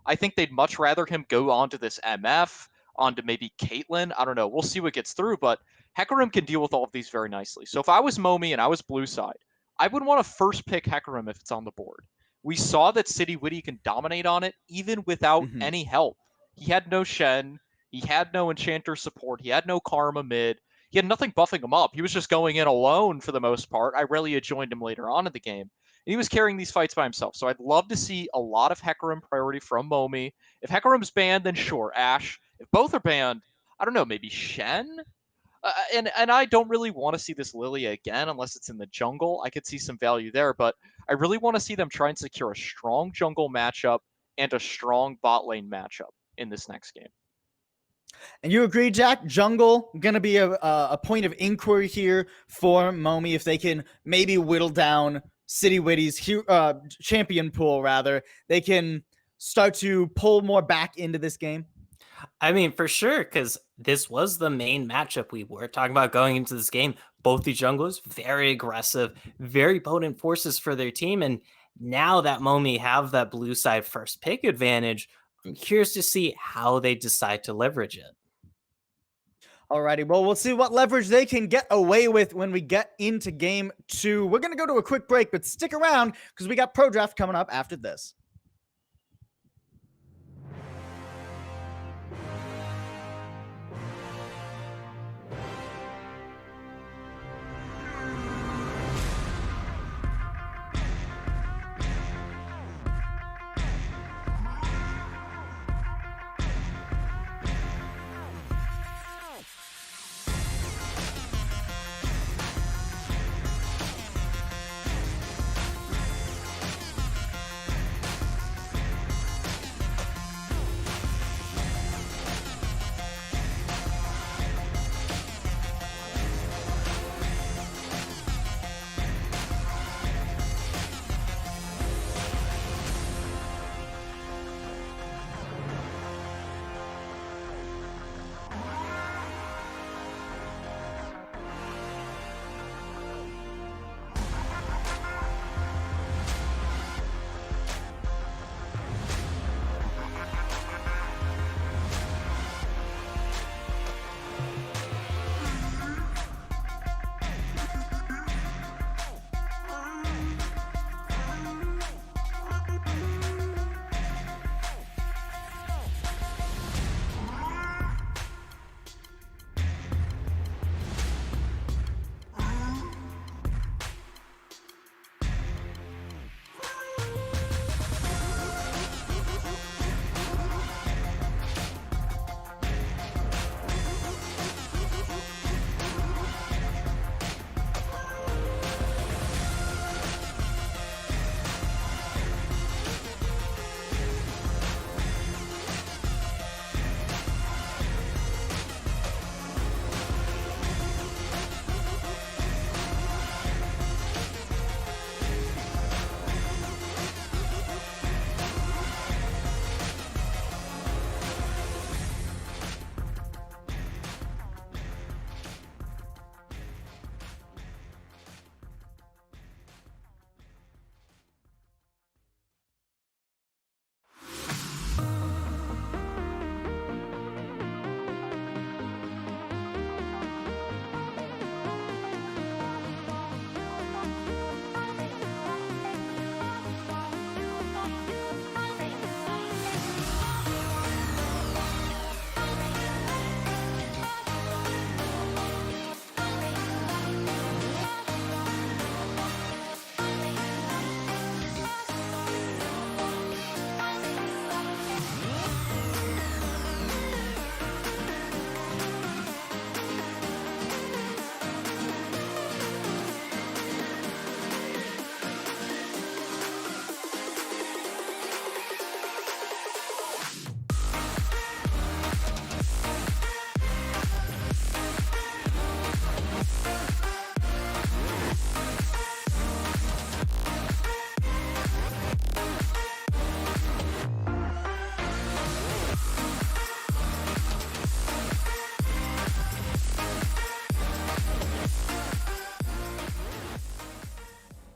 I think they'd much rather him go on to this MF, onto maybe Caitlyn. I don't know. We'll see what gets through, but Hecarim can deal with all of these very nicely. So if I was MOMI and I was blue side, I would want to first pick Hecarim if it's on the board. We saw that City Witty can dominate on it even without any help. He had no Shen. He had no Enchanter support. He had no Karma mid. He had nothing buffing him up. He was just going in alone for the most part. Aurelia joined him later on in the game. And he was carrying these fights by himself. So I'd love to see a lot of Hecarim priority from MOMI. If Hecarim's banned, then sure, Ashe. If both are banned, I don't know, maybe Shen? And I don't really want to see this Lilia again unless it's in the jungle. I could see some value there, but I really want to see them try and secure a strong jungle matchup and a strong bot lane matchup in this next game. And you agree, Jack? Jungle going to be a point of inquiry here for MOMI if they can maybe whittle down City Witty's champion pool, rather, they can start to pull more back into this game? I mean, for sure, because this was the main matchup we were talking about going into this game. Both the junglers, very aggressive, very potent forces for their team. And now that MOMI have that blue side first pick advantage, I'm curious to see how they decide to leverage it. Alrighty, well, we'll see what leverage they can get away with when we get into game 2. We're going to go to a quick break, but stick around because we got Pro Draft coming up after this.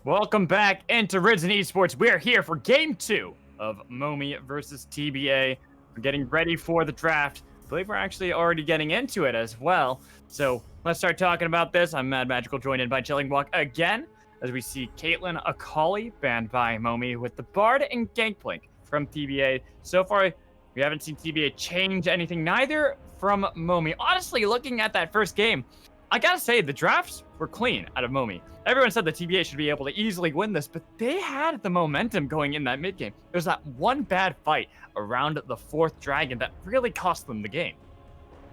Welcome back into Risen Esports. We're here for game 2 of MOMI versus TBA. We're getting ready for the draft. I believe we're actually already getting into it as well. So let's start talking about this. I'm Mad Magical, joined in by Chilling Walk again, as we see Caitlyn Akali banned by MOMI with the Bard and Gangplank from TBA. So far, we haven't seen TBA change anything, neither from MOMI. Honestly, looking at that first game, I gotta say, the drafts were clean out of MOMI. Everyone said the TBA should be able to easily win this, but they had the momentum going in that mid game. There was that one bad fight around the 4th dragon that really cost them the game.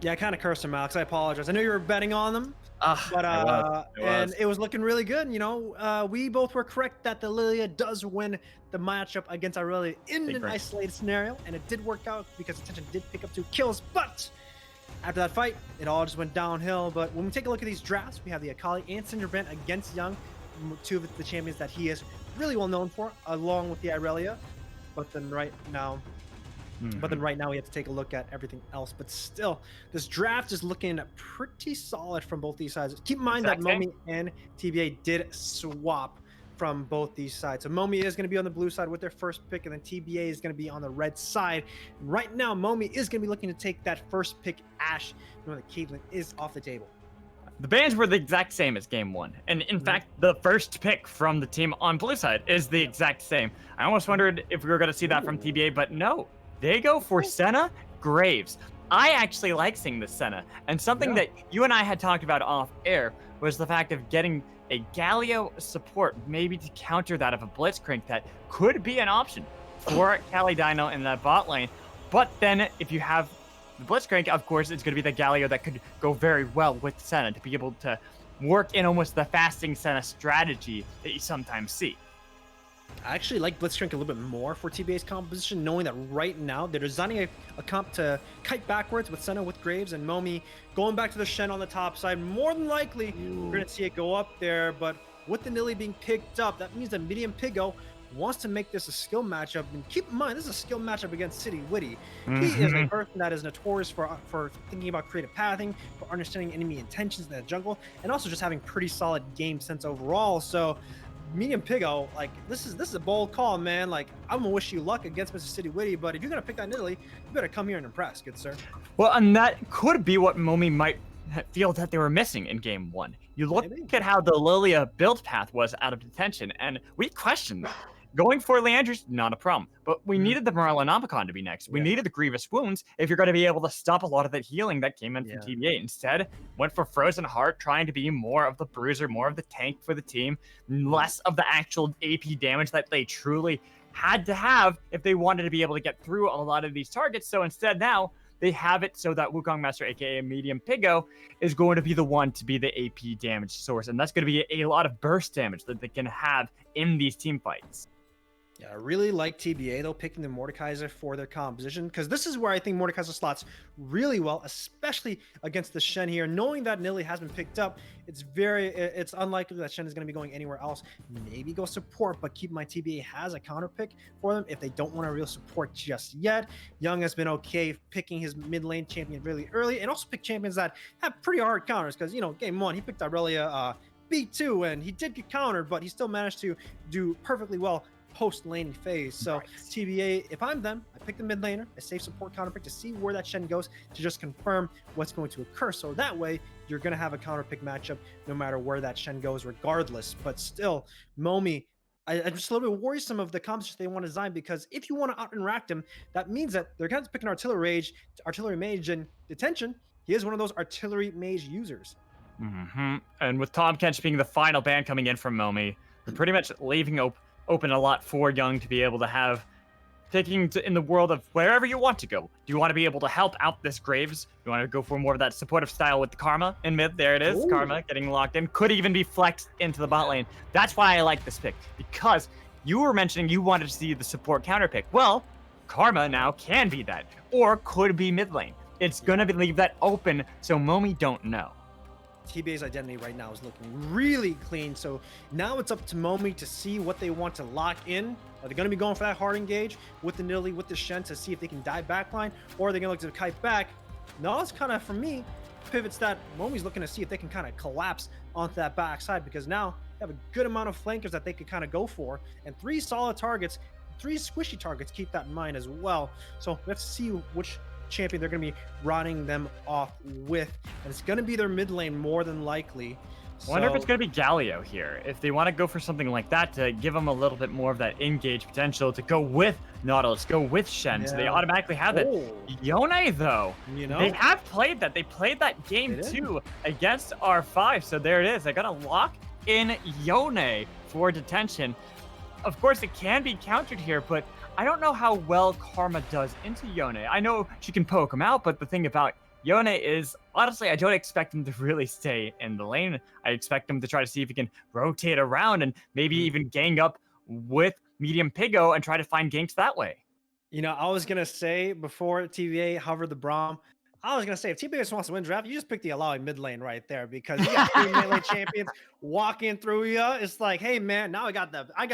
Yeah, I kind of cursed them, Alex. I apologize. I knew you were betting on them, but and it was looking really good. You know, we both were correct that the Lilia does win the matchup against Aurelia in an isolated scenario, and it did work out because Attention did pick up 2 kills, but after that fight, it all just went downhill. But when we take a look at these drafts, we have the Akali and Cinder Brand against Young. two of the champions that he is really well known for, along with the Irelia. But then right now we have to take a look at everything else. But still, this draft is looking pretty solid from both these sides. Keep in mind that MOMI and TBA did swap from both these sides. So MOMI is going to be on the blue side with their first pick, and then TBA is going to be on the red side. Right now, MOMI is going to be looking to take that first pick, Ashe, knowing that Caitlyn is off the table. The bans were the exact same as game one. And in fact, the first pick from the team on blue side is the exact same. I almost wondered if we were going to see that from TBA, but no. They go for Senna Graves. I actually like seeing the Senna. And something that you and I had talked about off air was the fact of getting a Galio support, maybe to counter that of a Blitzcrank that could be an option for Cali Dino in that bot lane. But then if you have the Blitzcrank, of course, it's going to be the Galio that could go very well with Senna to be able to work in almost the fasting Senna strategy that you sometimes see. I actually like Blitzcrank a little bit more for TBA's composition, knowing that right now they're designing a comp to kite backwards with Senna, with Graves, and MOMI going back to the Shen on the top side. More than likely, we're going to see it go up there, but with the Nilly being picked up, that means that Medium Pigo wants to make this a skill matchup. And keep in mind, this is a skill matchup against City Witty. He is a person that is notorious for thinking about creative pathing, for understanding enemy intentions in the jungle, and also just having pretty solid game sense overall. So Medium Pigo, like, this is a bold call, man. Like, I'm gonna wish you luck against Mr. City Witty, but if you're gonna pick that Italy, you better come here and impress, good sir. Well, and that could be what MOMI might feel that they were missing in game one. You look at how the Lilia build path was out of detention, and we questioned that. Going for Leandris, not a problem. But we needed the Morellonomicon to be next. We needed the Grievous Wounds if you're going to be able to stop a lot of that healing that came in from TBA. Instead, went for Frozen Heart, trying to be more of the bruiser, more of the tank for the team, less of the actual AP damage that they truly had to have if they wanted to be able to get through a lot of these targets. So instead now, they have it so that Wukong Master, aka Medium Pigo, is going to be the one to be the AP damage source. And that's going to be a lot of burst damage that they can have in these team fights. Yeah, I really like TBA, though, picking the Mordekaiser for their composition, because this is where I think Mordekaiser slots really well, especially against the Shen here. Knowing that Nilly has been picked up, it's unlikely that Shen is going to be going anywhere else. Maybe go support, but keep in mind TBA has a counter pick for them if they don't want a real support just yet. Young has been okay picking his mid lane champion really early, and also pick champions that have pretty hard counters, because, you know, game one, he picked Aurelia B2, and he did get countered, but he still managed to do perfectly well post laning phase. So TBA, if I'm them, I pick the mid laner, a safe support counter pick to see where that Shen goes, to just confirm what's going to occur. So that way you're going to have a counter pick matchup no matter where that Shen goes regardless. But still, MOMI, I'm just a little bit worrisome of the composition they want to design, because if you want to out interact him, that means that they're going to pick an artillery mage in detention. He is one of those artillery mage users. And with Tom Kench being the final ban coming in from MOMI, they're pretty much leaving open a lot for Young to be able to have, taking in the world of wherever you want to go. Do you want to be able to help out this Graves? Do you want to go for more of that supportive style with the Karma in mid? There it is. Ooh. Karma getting locked in. Could even be flexed into the bot lane. That's why I like this pick, because you were mentioning you wanted to see the support counter pick. Well, Karma now can be that, or could be mid lane. It's going to leave that open, so MOMI don't know. TBA's identity right now is looking really clean, so now it's up to MOMI to see what they want to lock in. Are they going to be going for that hard engage with the Nilly, with the Shen, to see if they can dive backline, or are they going to look to kite back? No, it's kind of, for me, pivots that MOMI's looking to see if they can kind of collapse onto that backside, because now they have a good amount of flankers that they could kind of go for, and 3 solid targets, 3 squishy targets, keep that in mind as well. So let's see which champion they're going to be rotting them off with, and it's going to be their mid lane more than likely. I wonder if it's going to be Galio here, if they want to go for something like that to give them a little bit more of that engage potential, to go with Nautilus, go with Shen, so they automatically have it. Yone, though, you know, they have played that. They played that game 2 against R5, so there it is. They got to lock in Yone for detention. Of course, it can be countered here, but I don't know how well Karma does into Yone. I know she can poke him out, but the thing about Yone is, honestly, I don't expect him to really stay in the lane. I expect him to try to see if he can rotate around and maybe even gang up with Medium Pigo and try to find ganks that way. You know, I was going to say before TBA hovered the Braum, I was gonna say, if TBA just wants to win draft, you just pick the Alawi mid lane right there because you got 3 mid lane champions walking through you. It's like, hey man, now I got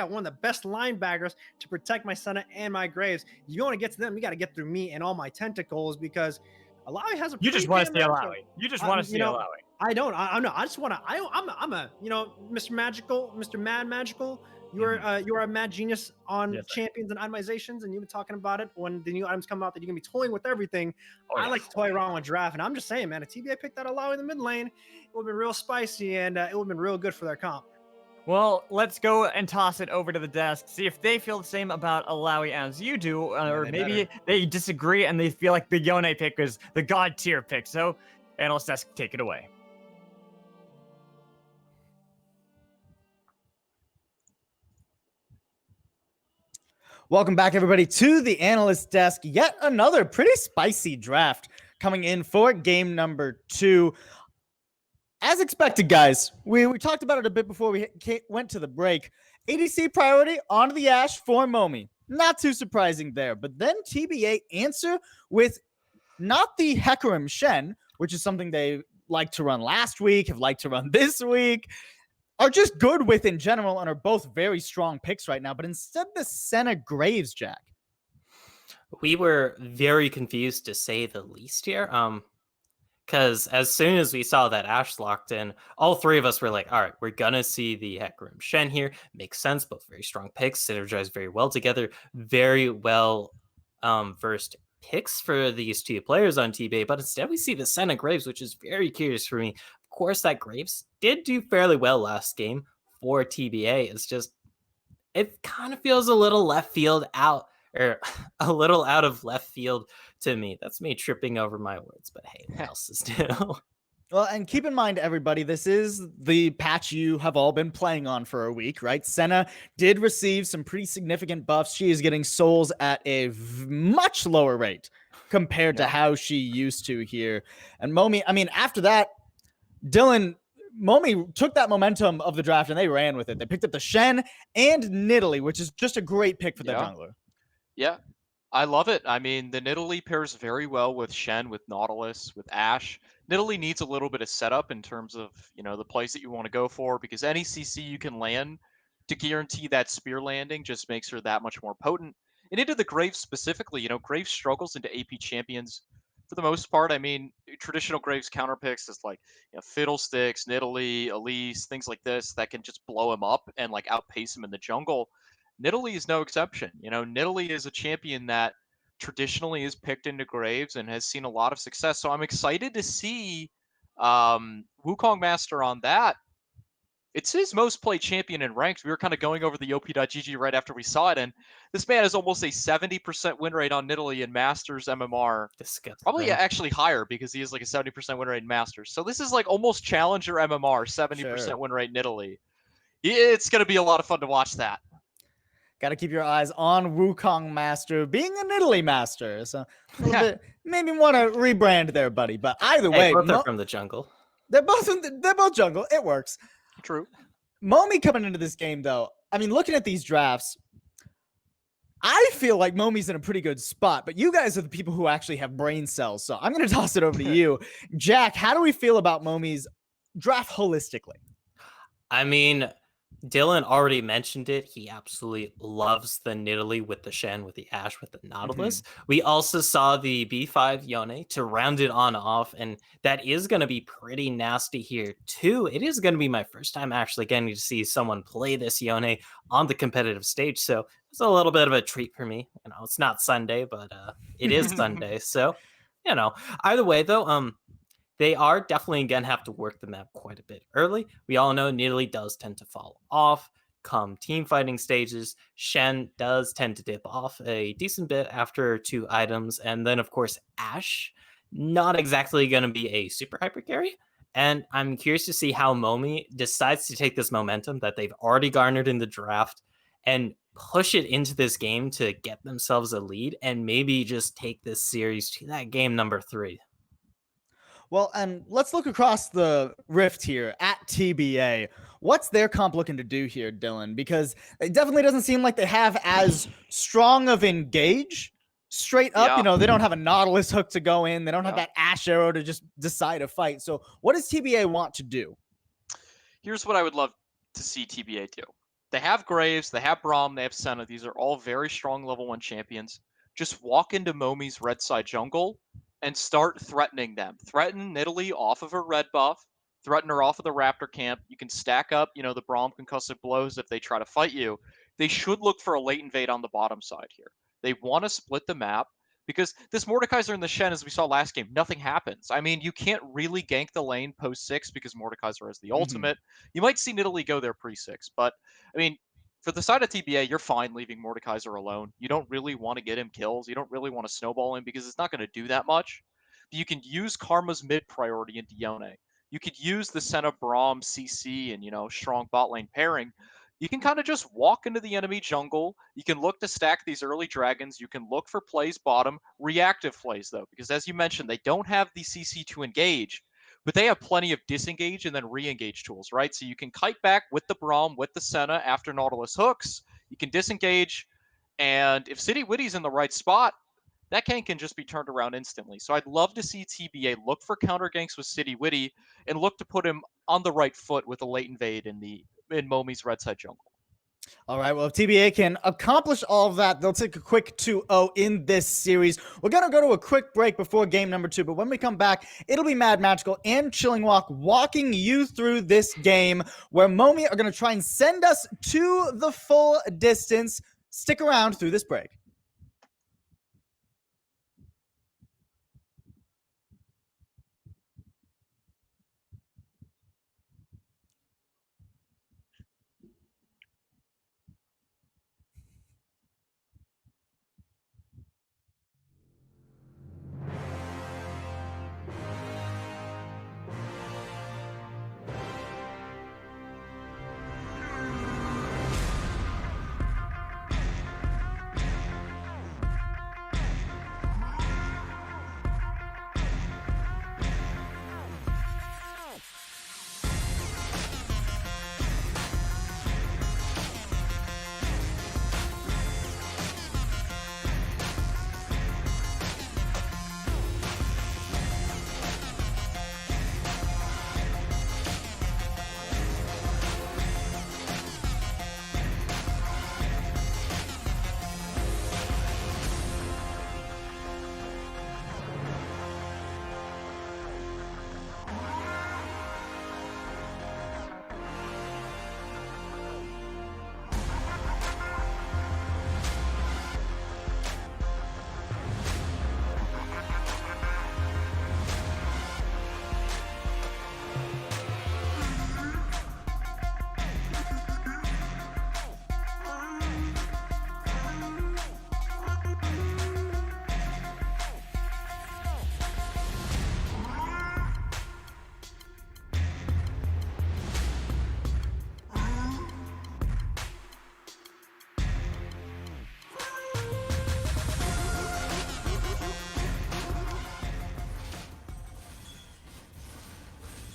one of the best linebackers to protect my Senna and my Graves. You want to get to them, you got to get through me and all my tentacles because Alawi has a. You just want to see Alawi. You just want to see Alawi. I don't. I'm not. I just want to. I'm a. Mr. Magical, Mr. Mad Magical. You are a mad genius on champions and itemizations, and you've been talking about it when the new items come out that you're gonna be toying with everything. I like to toy around with draft, and I'm just saying, man, if TBA picked that Alawi in the mid lane, it would have been real spicy, and it would have been real good for their comp. Well, let's go and toss it over to the desk, see if they feel the same about Alawi as you do, or maybe they disagree and they feel like the Yone pick is the god tier pick. So, Analyst desk, take it away. Welcome back, everybody, to the Analyst desk. Yet another pretty spicy draft coming in for game number 2. As expected, guys, we talked about it a bit before we went to the break. ADC priority onto the Ashe for MOMI. Not too surprising there. But then TBA answer with not the Hecarim Shen, which is something they liked to run last week, have liked to run this week, are just good with in general and are both very strong picks right now. But instead, the Senna Graves, Jack. We were very confused, to say the least, here. Because as soon as we saw that Ashe locked in, all three of us were like, all right, we're going to see the Hecarim Shen here. Makes sense. Both very strong picks, synergize very well together. Very well versed picks for these two players on TBA. But instead, we see the Senna Graves, which is very curious for me. Of course, that Graves did do fairly well last game for TBA. It's just, it kind of feels a little left field out, or a little out of left field to me. That's me tripping over my words, but hey, what else is new? Well, and keep in mind, everybody, this is the patch you have all been playing on for a week, right? Senna did receive some pretty significant buffs. She is getting souls at a much lower rate compared to how she used to here. And MOMI, I mean, after that, Dylan, MOMI took that momentum of the draft and they ran with it. They picked up the Shen and Nidalee, which is just a great pick for their jungler. Yeah, I love it. I mean, the Nidalee pairs very well with Shen, with Nautilus, with Ashe. Nidalee needs a little bit of setup in terms of, the place that you want to go for, because any CC you can land to guarantee that spear landing just makes her that much more potent. And into the Graves specifically, Graves struggles into AP champions for the most part. I mean, traditional Graves counter picks is like, Fiddlesticks, Nidalee, Elise, things like this that can just blow him up and like outpace him in the jungle. Nidalee is no exception. Nidalee is a champion that traditionally is picked into Graves and has seen a lot of success. So I'm excited to see Wukong Master on that. It's his most played champion in ranks. We were kind of going over the op.gg right after we saw it, and this man has almost a 70% win rate on Nidalee in Masters MMR. Disgusting. Probably actually higher because he has like a 70% win rate in Masters. So this is like almost Challenger MMR, 70% win rate Nidalee. It's going to be a lot of fun to watch that. Got to keep your eyes on Wukong Master being a Nidalee Master. So a little bit, maybe want to rebrand there, buddy. But either way, both are from the jungle. They're both jungle. It works. True. MOMI coming into this game, though, I mean, looking at these drafts, I feel like MOMI's in a pretty good spot, but you guys are the people who actually have brain cells. So I'm going to toss it over to you. Jack, how do we feel about MOMI's draft holistically? I mean, Dylan already mentioned it. He absolutely loves the Nidalee with the Shen, with the Ashe, with the Nautilus. We also saw the B5 Yone to round it on off, and that is going to be pretty nasty here too. It is going to be my first time actually getting to see someone play this Yone on the competitive stage, so it's a little bit of a treat for me. It's not Sunday, but it is Sunday, so either way though, they are definitely going to have to work the map quite a bit early. We all know Nidalee does tend to fall off come team fighting stages. Shen does tend to dip off a decent bit after 2 items. And then, of course, Ashe, not exactly going to be a super hyper carry. And I'm curious to see how MOMI decides to take this momentum that they've already garnered in the draft and push it into this game to get themselves a lead and maybe just take this series to that game number 3. Well, and let's look across the rift here at TBA. What's their comp looking to do here, Dylan? Because it definitely doesn't seem like they have as strong of engage. straight up. Yeah. You know, they don't have a Nautilus hook to go in. They don't have that Ash Arrow to just decide a fight. So what does TBA want to do? Here's what I would love to see TBA do. They have Graves, they have Braum, they have Senna. These are all very strong level 1 champions. Just walk into MOMI's red side jungle and start threatening them. Threaten Nidalee off of her red buff. Threaten her off of the Raptor camp. You can stack up, you know, the Braum concussive blows if they try to fight you. They should look for a late invade on the bottom side here. They want to split the map because this Mordekaiser in the Shen, as we saw last game, nothing happens. I mean, you can't really gank the lane post 6 because Mordekaiser has the ultimate. You might see Nidalee go there pre-6, but I mean, for the side of TBA, you're fine leaving Mordekaiser alone. You don't really want to get him kills. You don't really want to snowball him because it's not going to do that much. But you can use Karma's mid priority into Yone. You could use the Senna Braum CC and, you know, strong bot lane pairing. You can kind of just walk into the enemy jungle. You can look to stack these early dragons. You can look for plays bottom, reactive plays though, because as you mentioned, they don't have the CC to engage, but they have plenty of disengage and then re-engage tools, right? So you can kite back with the Braum, with the Senna after Nautilus hooks. You can disengage, and if City Witty's in the right spot, that gank can just be turned around instantly. So I'd love to see TBA look for counter ganks with City Witty and look to put him on the right foot with a late invade in MOMI's red side jungle. All right, well, if TBA can accomplish all of that, they'll take a quick 2-0 in this series. We're going to go to a quick break before game number 2, but when we come back, it'll be Mad Magical and Chilling Walk walking you through this game where MOMI are going to try and send us to the full distance. Stick around through this break.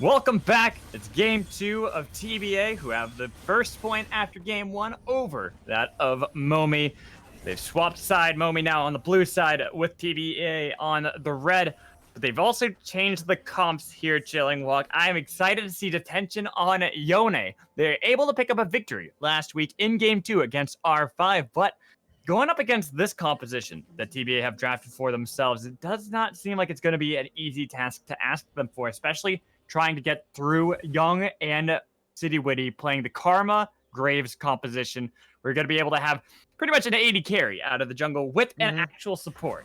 Welcome back. It's game 2 of TBA, who have the first point after game 1 over that of MOMI. They've swapped side, MOMI now on the blue side with TBA on the red. But they've also changed the comps here, Chilling Walk. I'm excited to see detention on Yone. They're able to pick up a victory last week in game 2 against R5, but going up against this composition that TBA have drafted for themselves, it does not seem like it's going to be an easy task to ask them for, especially trying to get through Young and City Witty playing the Karma Graves composition. We're going to be able to have pretty much an 80 carry out of the jungle with an actual support.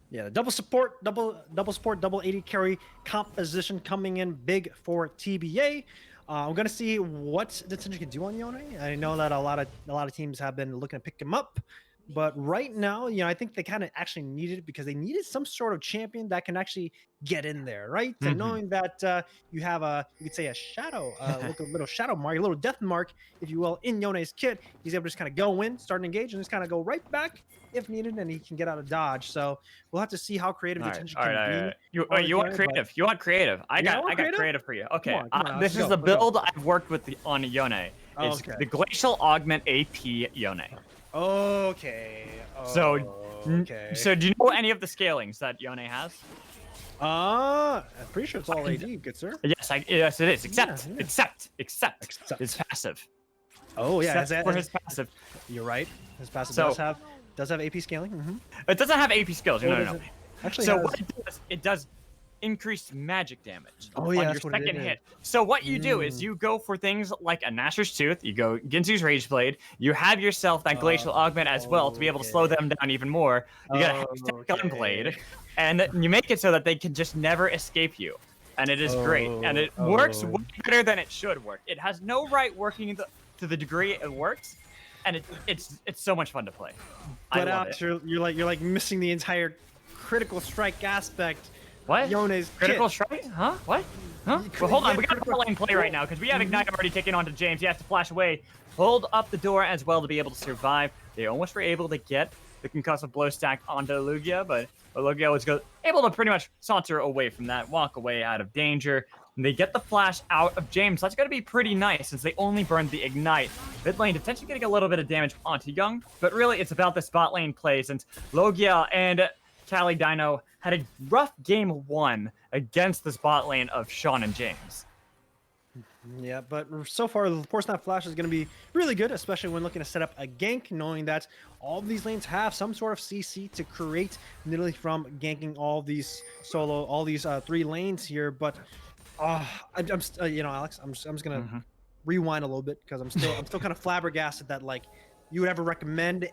Yeah, double support, double 80 carry composition coming in big for TBA. I'm gonna see what Detention can do on Yone. I know that a lot of teams have been looking to pick him up, but right now, you know, I think they kind of actually needed it because they needed some sort of champion that can actually get in there, right? And knowing that you have you could say a shadow, like a little shadow mark, a little death mark, if you will, in Yone's kit, he's able to just kind of go in, start an engage, and just kind of go right back if needed, and he can get out of dodge. So we'll have to see how creative Detention can be. You want creative? You want creative? I got creative for you. Okay, come on, this is the build I've worked with on Yone. It's the Glacial Augment AP Yone. Okay. So Okay. So do you know any of the scalings that Yone has? I'm pretty sure it's all AD, good sir. Yes, it is. Except Except. his passive. Oh yeah, Except for his passive. you're right. His passive So- does have AP scaling. Mm-hmm. It doesn't have AP skills. Oh, No. does it? Actually, So has- what it does increased magic damage Oh, yeah, on your that's what it second is. hit. So what you do is you go for things like a Gnasher's Tooth, you go Ginzu's Rage Blade, you have yourself that Glacial Augment as well to be able to slow them down even more. You got a Hextech Gunblade, and you make it so that they can just never escape you. And it is great. And it works way better than it should work. It has no right working to the degree it works, and it's so much fun to play. But I love it. you're like missing the entire critical strike aspect. What? Yone's Critical kit. strike? Huh? What? Huh? You Well, hold on. couldn't We get got a critical- lane play right now because we have Ignite already taken onto James. He has to flash away. Hold up the door as well to be able to survive. They almost were able to get the concussive blow stack onto Lugia, but Lugia was able to pretty much saunter away from that, walk away out of danger. And they get the flash out of James. That's going to be pretty nice since they only burned the Ignite. Mid lane potentially getting a little bit of damage onto Young, but really it's about the spot lane play since Logia and Cali Dino had a rough game 1 against the spot lane of Sean and James. Yeah, but so far the Force Snap Flash is going to be really good, especially when looking to set up a gank, knowing that all of these lanes have some sort of CC to create literally from ganking all these all these 3 lanes here. But you know, Alex, I'm just gonna rewind a little bit because I'm still kind of flabbergasted that like you would ever recommend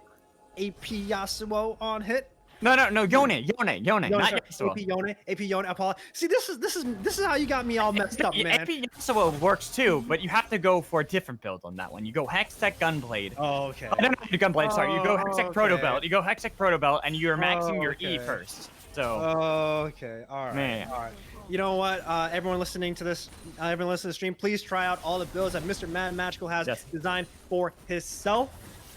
AP Yasuo on hit. No, Yone, not Sorry, Yasuo. AP Yone, Apollo. See, this is how you got me all messed up, man. AP Yasuo works too, but you have to go for a different build on that one. You go Hextech Gunblade. Oh, okay. No, Gunblade, sorry. You go Hextech okay. Proto Belt. You go Hextech Proto Belt, and you're maxing your E Okay. first. So, Okay. All right. Man. All right. You know what? Everyone listening to this, everyone listening to the stream, please try out all the builds that Mr. Mad Magical has designed for himself,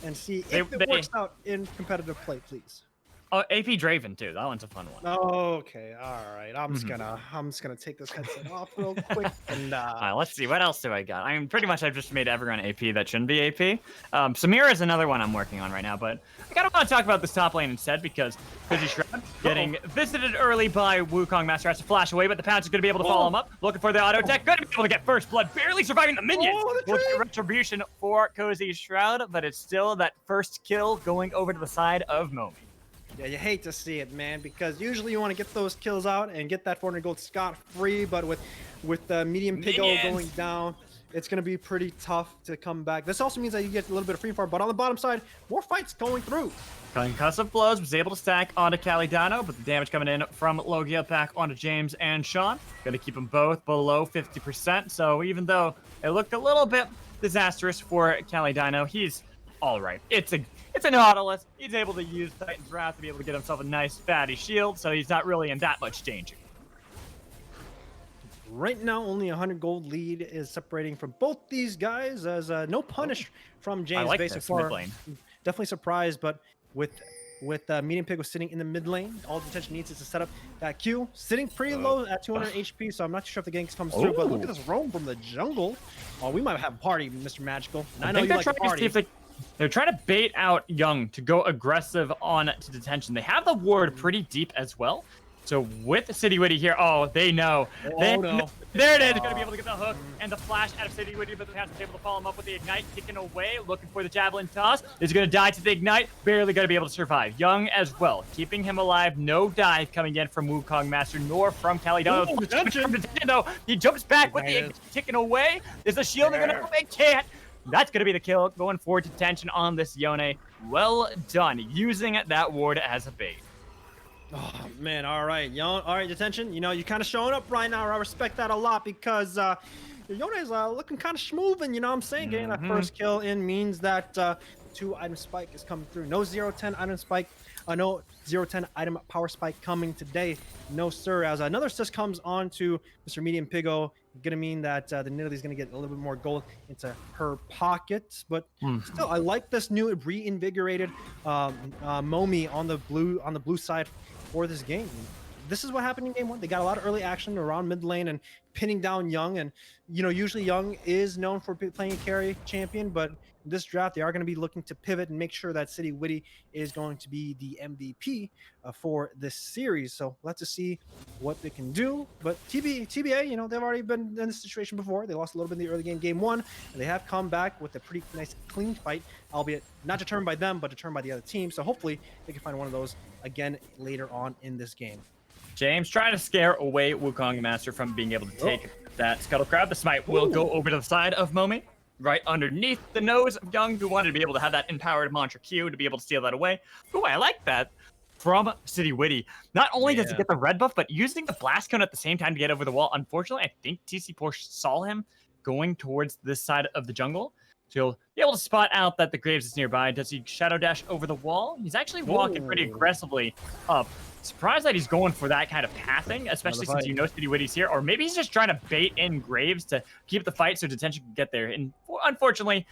and see if it works out in competitive play, please. oh, AP Draven too. That one's a fun one. Okay. All right. I'm just gonna take this headset off real quick and. All right, let's see. What else do I got? I mean, pretty much I've just made everyone AP that shouldn't be AP. Samira is another one I'm working on right now, but I kind of want to talk about this top lane instead because Fizzy Shroud getting visited early by Wukong. Master has to flash away, but the Pounce is going to be able to follow him up. Looking for the auto tech. Going to be able to get first blood, barely surviving the minions. We'll get retribution for Cozy Shroud, but it's still that first kill going over to the side of MOMI. Yeah, you hate to see it, man, because usually you want to get those kills out and get that 400 gold scot-free, but with the medium Pigo going down, it's going to be pretty tough to come back. This also means that you get a little bit of free fire, but on the bottom side, more fights going through. Concussive blows was able to stack onto Cali Dino, but the damage coming in from Logia back onto James and Sean. Gonna keep them both below 50%, so even though it looked a little bit disastrous for Cali Dino, he's all right. It's a Nautilus. He's able to use Titan's Wrath to be able to get himself a nice fatty shield, so he's not really in that much danger. Right now, only 100 gold lead is separating from both these guys, as no punish from James. I like Bay so this far. mid lane. Definitely surprised, but with Medium Pig was sitting in the mid lane, all the attention needs is to set up that Q, sitting pretty low at 200 HP, so I'm not sure if the gank comes through, but look at this roam from the jungle. Oh, we might have a party, Mr. Magical. And I know you like to party. They're trying to bait out Young to go aggressive on to detention. They have the ward pretty deep as well. So with City Witty here, they know. No. There it is. Going to be able to get the hook and the flash out of City Witty, but the Pounce is able to follow him up with the Ignite, kicking away, looking for the Javelin toss. Is going to die to the Ignite, barely going to be able to survive. Young as well, keeping him alive. No dive coming in from Wukong Master, nor from Calidono. He jumps back with the Ignite, kicking away. Is the shield going to make it? That's going to be the kill, going forward to detention on this Yone. Well done, using that ward as a bait. Oh man, all right, detention. You know, you're kind of showing up right now. I respect that a lot because Yone is looking kind of schmoovin'. You know what I'm saying? Getting that first kill in means that 2-item spike is coming through. No 0-10 item spike. No 0-10 item power spike coming today. No sir. As another assist comes on to Mr. Medium Pigo, gonna mean that the Nidalee is gonna get a little bit more gold into her pockets. But still, I like this new reinvigorated MOMI on the blue side for this game. this is what happened in game 1. They got a lot of early action around mid lane and pinning down Young. And, you know, usually Young is known for playing a carry champion, but this draft, they are going to be looking to pivot and make sure that City Witty is going to be the MVP for this series. So let's see what they can do. But TBA, you know, they've already been in this situation before. They lost a little bit in the early game 1, and they have come back with a pretty nice, clean fight, albeit not determined by them, but determined by the other team. So hopefully they can find one of those again later on in this game. James trying to scare away Wukong Master from being able to take that Scuttle Crab. The smite will go over to the side of MOMI, right underneath the nose of Young, who wanted to be able to have that empowered mantra Q to be able to steal that away. Ooh, I like that from City Witty. Not only does he get the red buff, but using the blast cone at the same time to get over the wall. Unfortunately, I think TC Porsche saw him going towards this side of the jungle. So he'll be able to spot out that the Graves is nearby. Does he shadow dash over the wall? He's actually walking pretty aggressively up. Surprised that he's going for that kind of pathing, especially since you know City Witty's here. Or maybe he's just trying to bait in Graves to keep the fight so Detention can get there. And unfortunately,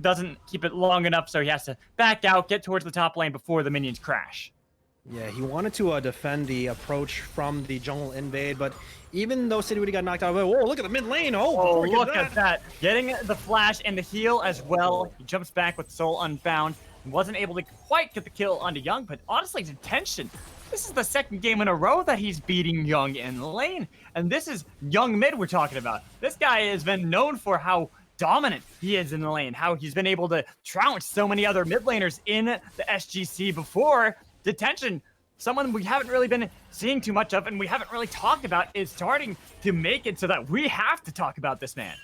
doesn't keep it long enough, so he has to back out, get towards the top lane before the minions crash. Yeah, he wanted to defend the approach from the jungle invade, but even though City Witty got knocked out, whoa, look at the mid lane. Oh, look at that. Getting the flash and the heal as well. He jumps back with Soul Unbound. He wasn't able to quite get the kill onto Young, but honestly, Detention. This is the second game in a row that he's beating Young in lane. And this is Young mid we're talking about. This guy has been known for how dominant he is in the lane, how he's been able to trounce so many other mid laners in the SGC before. Detention, someone we haven't really been seeing too much of and we haven't really talked about, is starting to make it so that we have to talk about this man.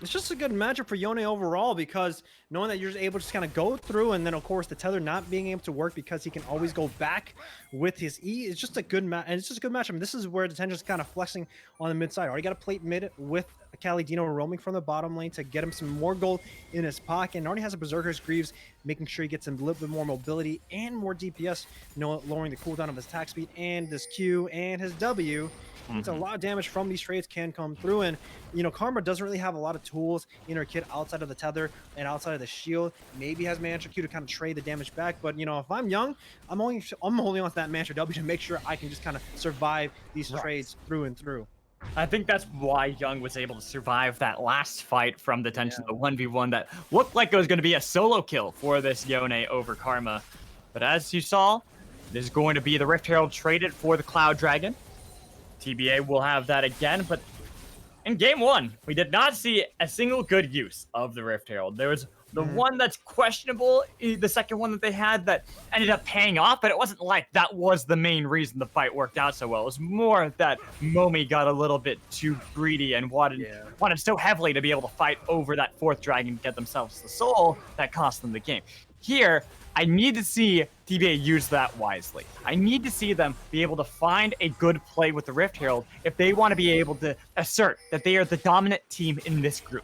It's just a good matchup for Yone overall, because knowing that you're just able to just kind of go through, and then of course the tether not being able to work because he can always go back with his E, it's just a good match. And it's just a good matchup. I mean, this is where Detention's kind of flexing on the mid side. Already got a plate mid with Calidino roaming from the bottom lane to get him some more gold in his pocket, and already has a Berserker's Greaves, making sure he gets a little bit more mobility and more DPS, you know, lowering the cooldown of his attack speed and his Q and his W. It's a lot of damage from these trades can come through, and you know, Karma doesn't really have a lot of tools in her kit outside of the tether and outside of the shield. Maybe has Mantra Q to kind of trade the damage back, but you know, if I'm Young, I'm holding on to that Mantra W to make sure I can just kind of survive these trades through and through. I think that's why Young was able to survive that last fight from Detention, the 1v1 that looked like it was going to be a solo kill for this Yone over Karma. But as you saw, there's going to be the Rift Herald traded for the Cloud Dragon. TBA will have that again, but in game 1, we did not see a single good use of the Rift Herald. There was the one that's questionable, the second one that they had that ended up paying off, but it wasn't like that was the main reason the fight worked out so well. It was more that MOMI got a little bit too greedy and wanted so heavily to be able to fight over that 4th dragon to get themselves the soul that cost them the game. Here, I need to see TBA use that wisely. I need to see them be able to find a good play with the Rift Herald if they want to be able to assert that they are the dominant team in this group.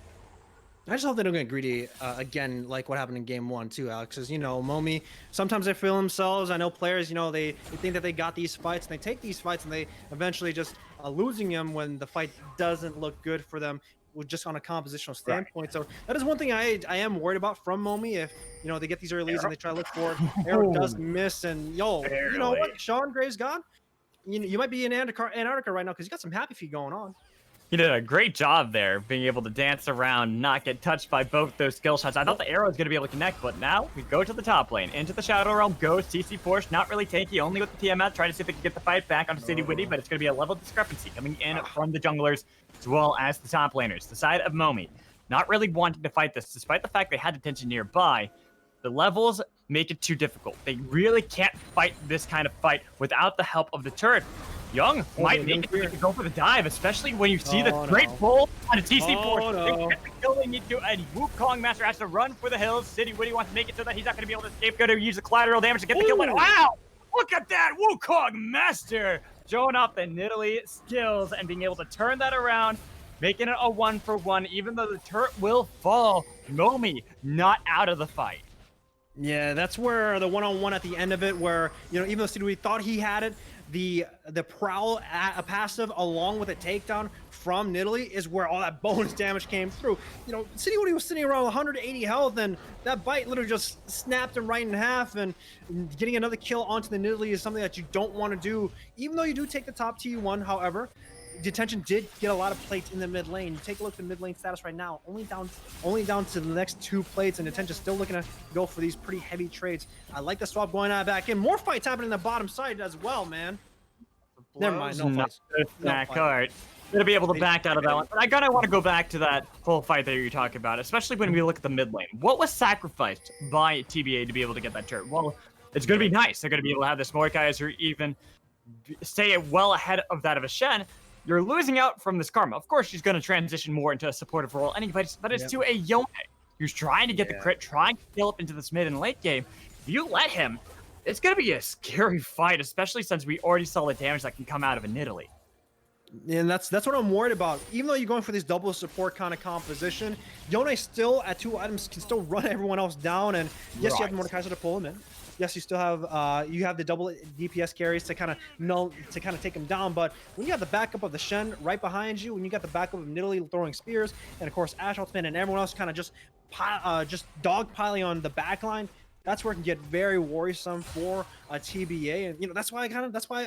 I just hope they don't get greedy again, like what happened in game 1 too, Alex. Because, you know, MOMI, sometimes they feel themselves. I know players, you know, they think that they got these fights, and they take these fights, and they eventually just losing them when the fight doesn't look good for them, just on a compositional standpoint. So that is one thing I am worried about from MOMI. If, you know, they get these early leads and they try to look for it, Arrow does miss, and you know what, Sean Graves gone. You might be in Antarctica right now because you got some happy feet going on. He did a great job there, being able to dance around, not get touched by both those skill shots. I thought the arrow was going to be able to connect, but now we go to the top lane. Into the Shadow Realm goes TC Porsche, not really tanky, only with the TMS, trying to see if they can get the fight back onto City Witty, but it's going to be a level discrepancy coming in from the junglers as well as the top laners. The side of MOMI, not really wanting to fight this, despite the fact they had Detention nearby. The levels make it too difficult. They really can't fight this kind of fight without the help of the turret. Young might make it to go for the dive, especially when you see the great pull on a TC Porsche. They get the kill they need to, and Wukong Master has to run for the hills. City Witty wants to make it so that he's not going to be able to escape, going to use the collateral damage to get the kill. But wow! Look at that! Wukong Master showing off the Nidalee skills and being able to turn that around, making it a 1-for-1, even though the turret will fall. MOMI not out of the fight. Yeah, that's where the one-on-one at the end of it, where, you know, even though City Witty thought he had it, the prowl at a passive along with a takedown from Nidalee is where all that bonus damage came through. You know, City Woody was sitting around 180 health, and that bite literally just snapped him right in half, and getting another kill onto the Nidalee is something that you don't want to do, even though you do take the top T1. However, Detention did get a lot of plates in the mid lane. You take a look at the mid lane status right now, only down to the next 2 plates, and Detention still looking to go for these pretty heavy trades. I like the swap going on back in. More fights happening in the bottom side as well, man. Never mind, no fights. All right. Gonna be able to back out of that one. But I gotta want to go back to that full fight that you're talking about, especially when we look at the mid lane. What was sacrificed by TBA to be able to get that turret? Well, it's gonna be nice. They're gonna be able to have this Mordekaiser or even stay well ahead of that of a Shen. You're losing out from this Karma. Of course, she's going to transition more into a supportive role anyways, but it's to a Yone who's trying to get the crit, trying to scale up into this mid and late game. If you let him, it's going to be a scary fight, especially since we already saw the damage that can come out of a Nidalee. And that's what I'm worried about. Even though you're going for this double support kind of composition, Yone still at 2 items can still run everyone else down, and yes, you have the Mordekaiser to pull him in. Yes, you still have the double DPS carries to kind of take him down. But when you have the backup of the Shen right behind you, when you got the backup of Nidalee throwing spears, and of course Ashe ultimate and everyone else kind of just dogpiling on the backline, that's where it can get very worrisome for a TBA. And that's why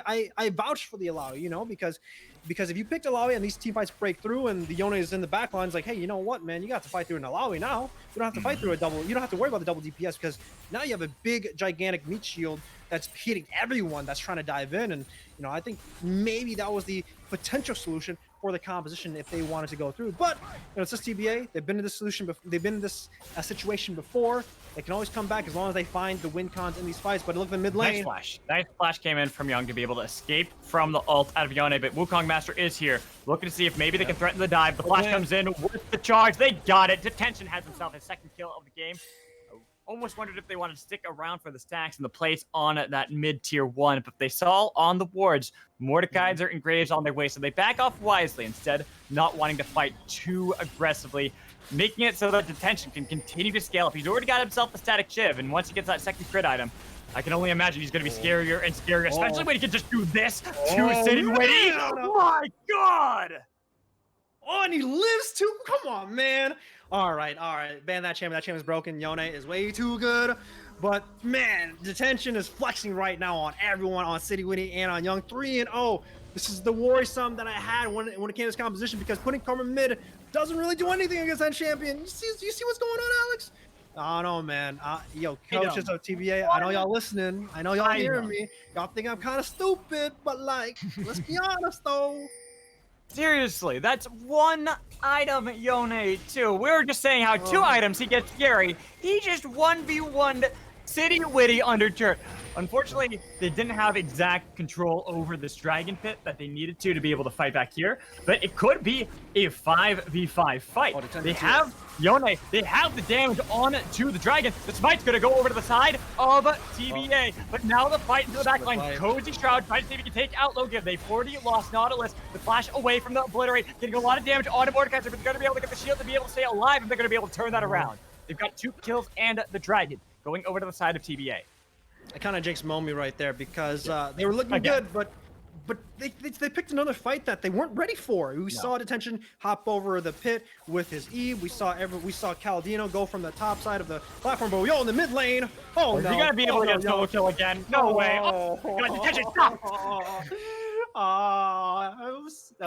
I vouch for the Alawi, because if you picked Alawi and these team fights break through and the Yone is in the back line, it's like, hey, you know what, man, you got to fight through an Alawi now. You don't have to fight through a double. You don't have to worry about the double DPS, because now you have a big, gigantic meat shield that's hitting everyone that's trying to dive in. And I think maybe that was the potential solution for the composition if they wanted to go through. But it's just TBA. They've been in this solution. They've been in this situation before. They can always come back as long as they find the win cons in these fights. But look at the mid lane. Nice flash came in from Young to be able to escape from the ult out of Yone, but Wukong Master is here, looking to see if maybe they can threaten the dive. The flash comes in with the charge. They got it. Detention has himself his 2nd kill of the game. Almost wondered if they wanted to stick around for the stacks and the plates on that mid-tier 1, but they saw on the wards Mordekaiser and Graves on their way, so they back off wisely, instead not wanting to fight too aggressively, making it so that Detention can continue to scale up. He's already got himself a static shiv, and once he gets that 2nd crit item, I can only imagine he's going to be scarier and scarier, especially when he can just do this to City Witty. Oh my god! Oh, and he lives too. Come on, man. All right. Ban that chamber. That chamber's broken. Yone is way too good. But, man, Detention is flexing right now on everyone, on City Witty and on Young. 3-0. This is the worrisome that I had when it came to this composition, because putting Karma mid doesn't really do anything against that champion. You see what's going on, Alex? I don't know, man. Yo, coaches of TBA, I know y'all listening. I know y'all hearing me. Y'all think I'm kind of stupid, but, like, let's be honest, though. Seriously, that's 1 item, Yone, too. We were just saying how 2 items he gets scary. He just 1v1'd City Witty under turret. Unfortunately, they didn't have exact control over this Dragon Pit that they needed to be able to fight back here, but it could be a 5v5 fight. They have Yone, they have the damage on to the Dragon. The smite's gonna go over to the side of TBA, but now the fight into the back line. Cozy Shroud trying to see if he can take out Logan. They've already lost Nautilus. The flash away from the Obliterate, getting a lot of damage on Mordekaiser, but they're gonna be able to get the shield to be able to stay alive, and they're gonna be able to turn that around. They've got 2 kills and the Dragon going over to the side of TBA. I kind of jinxed MOMI right there, because they were looking good, but they picked another fight that they weren't ready for. We saw Detention hop over the pit with his E. We saw Caladino go from the top side of the platform, but in the mid lane. Oh no! You're gonna be able to get solo kill again? No way! Oh, God, Detention, stop!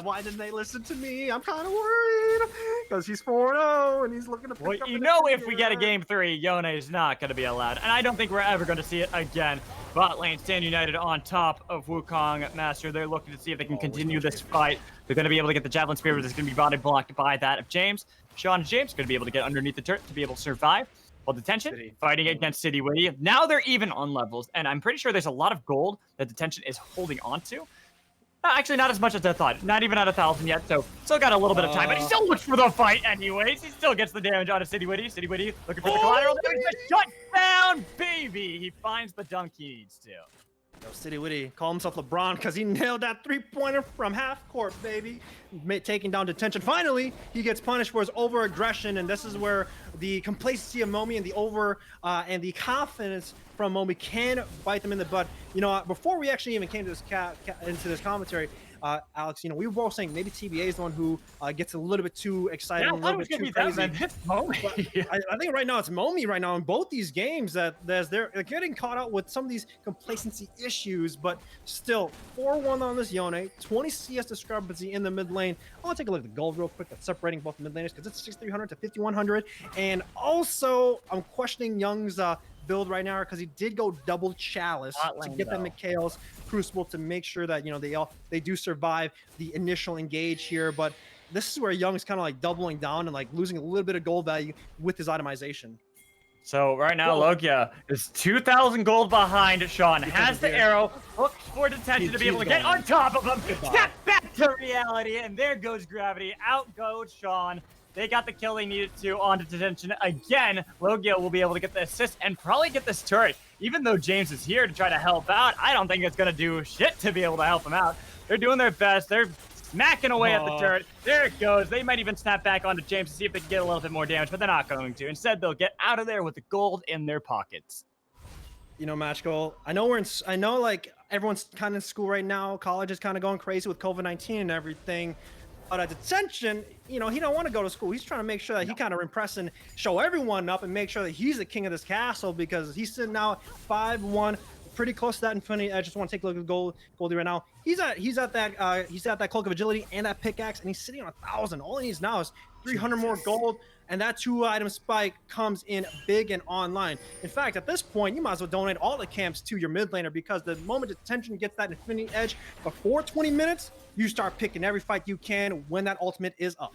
Why didn't they listen to me? I'm kind of worried, because he's 4-0 and he's looking to pick up. If we get a game 3, Yone is not going to be allowed, and I don't think we're ever going to see it again. Bot lane stand united on top of Wukong Master. They're looking to see if they can continue this fight. They're going to be able to get the Javelin Spear, but it's going to be body blocked by that of James. Sean and James going to be able to get underneath the turret to be able to survive. While Detention fighting against City Witty. Now they're even on levels, and I'm pretty sure there's a lot of gold that Detention is holding on to. Actually, not as much as I thought. Not even at 1,000 yet, so still got a little bit of time. But he still looks for the fight anyways. He still gets the damage out of City Witty. City Witty looking for the collateral damage. Shut down, baby! He finds the dunk he needs to. City Witty call himself LeBron because he nailed that three-pointer from half court, baby. Taking down detention. Finally, he gets punished for his over-aggression, and this is where the complacency of MOMI and the confidence from MOMI can bite them in the butt. You know, before we actually even came to this into this commentary, Alex, you know, we were both saying maybe TBA is the one who gets a little bit too excited, Yeah, a little bit too crazy. It's MOMI. I think right now it's MOMI right now in both these games that they're getting caught out with some of these complacency issues, but still 4-1 on this Yone, 20 CS discrepancy in the mid lane. I want to take a look at the gold real quick that's separating both mid laners because it's 6,300 to 5,100, and also I'm questioning Young's build right now because he did go double chalice to get the McHale's Crucible to make sure that, you know, they do survive the initial engage here. But this is where Young is kind of like doubling down and like losing a little bit of gold value with his itemization. So right now, Logia is 2,000 gold behind Sean. Has the arrow, hooks for detention to be able to get on top of him. Step back to reality, and there goes gravity. Out goes Sean. They got the kill they needed to on detention. Again, Logia will be able to get the assist and probably get this turret. Even though James is here to try to help out, I don't think it's going to do shit to be able to help him out. They're doing their best. They're smacking away at the turret. There it goes. They might even snap back onto James to see if they can get a little bit more damage, but they're not going to. Instead, they'll get out of there with the gold in their pockets. You know, Match Goal, I know like everyone's kind of in school right now. College is kind of going crazy with COVID-19 and everything. But at detention, you know, he don't want to go to school. He's trying to make sure that he kind of impress and show everyone up and make sure that he's the king of this castle because he's sitting now 5-1, pretty close to that Infinity Edge. Just want to take a look at Goldie right now. He's at that Cloak of Agility and that pickaxe, and he's sitting on 1,000. All he needs now is 300 more gold, and that 2-item spike comes in big and online. In fact, at this point, you might as well donate all the camps to your mid laner because the moment detention gets that Infinity Edge before 20 minutes, you start picking every fight you can when that ultimate is up.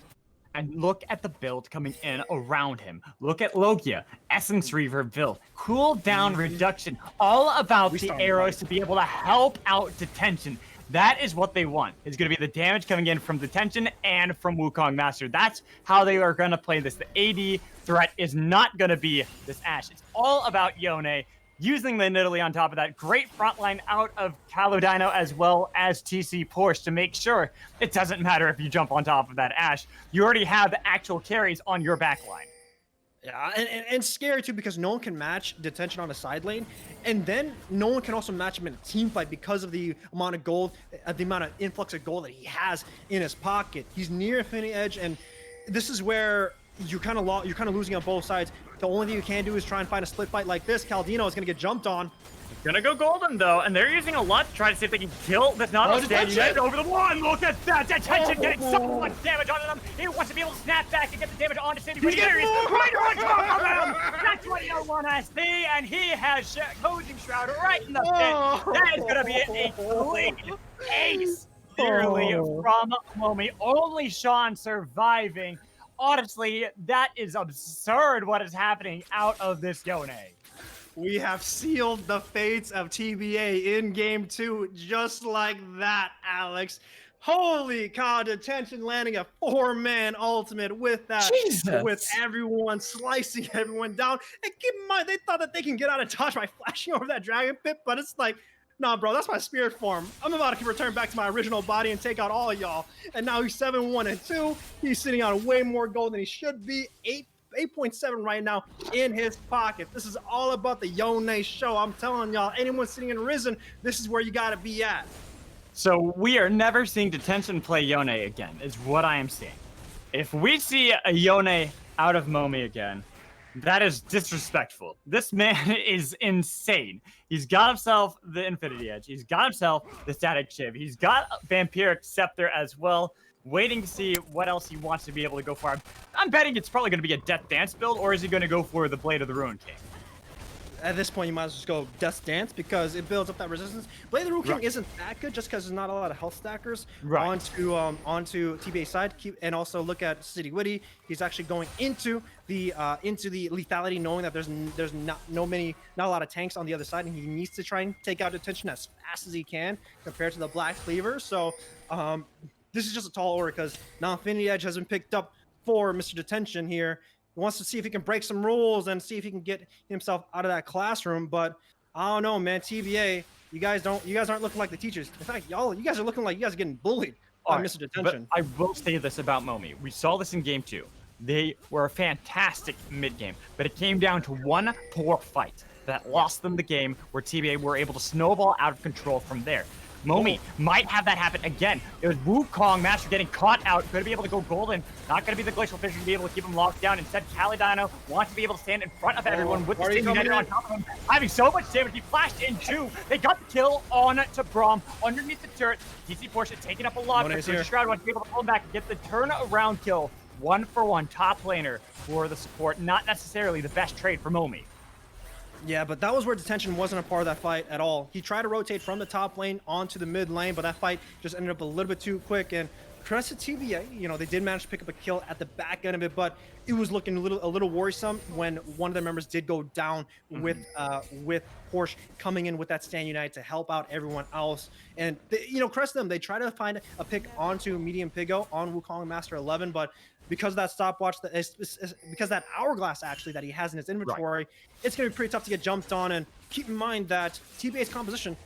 And look at the build coming in around him. Look at Logia, Essence Reaver build, cooldown reduction, all about the arrows to be able to help out detention. That is what they want. It's going to be the damage coming in from detention and from Wukong Master. That's how they are going to play this. The AD threat is not going to be this Ashe. It's all about Yone using the Nidalee on top of that. Great front line out of Calodino as well as TC Porsche to make sure it doesn't matter if you jump on top of that Ashe. You already have the actual carries on your back line. Yeah, and scary too because no one can match detention on a side lane, and then no one can also match him in a team fight because of the amount of gold, the amount of influx of gold that he has in his pocket. He's near Infinity Edge, and this is where you're kind of losing on both sides. The only thing you can do is try and find a split fight like this. Caldino is going to get jumped on. Gonna go golden though, and they're using a lot to try to see if they can kill this not dead over the one. Look at that detention getting so much damage onto them. He wants to be able to snap back and get the damage onto City, but here he is right on top of them. That's what you want to see, and he has Closing Shroud right in the pit. That is gonna be a clean ace, clearly from MOMI. Only Sean surviving. Honestly, that is absurd what is happening out of this Yone. We have sealed the fates of TBA in Game 2 just like that, Alex. Holy cow, detention landing a 4-man ultimate with that. Jesus. With everyone slicing everyone down. And keep in mind, they thought that they can get out of dodge by flashing over that dragon pit, but it's like, nah, bro, that's my spirit form. I'm about to return back to my original body and take out all of y'all. And now he's 7-1-2. He's sitting on way more gold than he should be. 8.7 right now in his pocket. This is all about the Yone show. I'm telling y'all, anyone sitting in Risen, this is where you gotta be at. So we are never seeing detention play Yone again, is what I am seeing. If we see a Yone out of MOMI again, that is disrespectful. This man is insane. He's got himself the Infinity Edge. He's got himself the Static Shiv. He's got Vampiric Scepter as well. Waiting to see what else he wants to be able to go for. I'm betting it's probably going to be a Death Dance build, or is he going to go for the Blade of the Ruined King? At this point, you might as well just go Death Dance because it builds up that resistance. Blade of the Ruined King isn't that good just because there's not a lot of health stackers onto TBA side. And also look at City Witty. He's actually going into the lethality, knowing that there's not a lot of tanks on the other side, and he needs to try and take out detention as fast as he can compared to the Black Cleaver. So this is just a tall order because now Infinity Edge has been picked up for Mr. Detention here. He wants to see if he can break some rules and see if he can get himself out of that classroom. But I don't know, man. TBA, You guys aren't looking like the teachers. In fact, you guys are looking like you guys are getting bullied by Mr. Detention. But I will say this about MOMI. We saw this in game 2. They were a fantastic mid-game, but it came down to one poor fight that lost them the game, where TBA were able to snowball out of control from there. MOMI might have that happen again. It was Wukong Master getting caught out, going to be able to go golden, not going to be the Glacial Fisher to be able to keep him locked down. Instead, Calidano wants to be able to stand in front of everyone with the Sting United on top of him, having so much damage. He flashed in 2. They got the kill on to Braum underneath the turret. DC Porsche taking up a lot, but Shroud wants to be able to pull him back and get the turn-around kill. 1-for-1 top laner for the support. Not necessarily the best trade for MOMI. Yeah, but that was where Detention wasn't a part of that fight at all. He tried to rotate from the top lane onto the mid lane, but that fight just ended up a little bit too quick. And credit to TBA, they did manage to pick up a kill at the back end of it, but it was looking a little worrisome when one of their members did go down with Porsche coming in with that Stand United to help out everyone else. And credit to them, they try to find a pick onto medium Pigo on Wukong Master 11, but because of that stopwatch, because that hourglass actually that he has in his inventory, it's going to be pretty tough to get jumped on. And keep in mind that TBA's composition,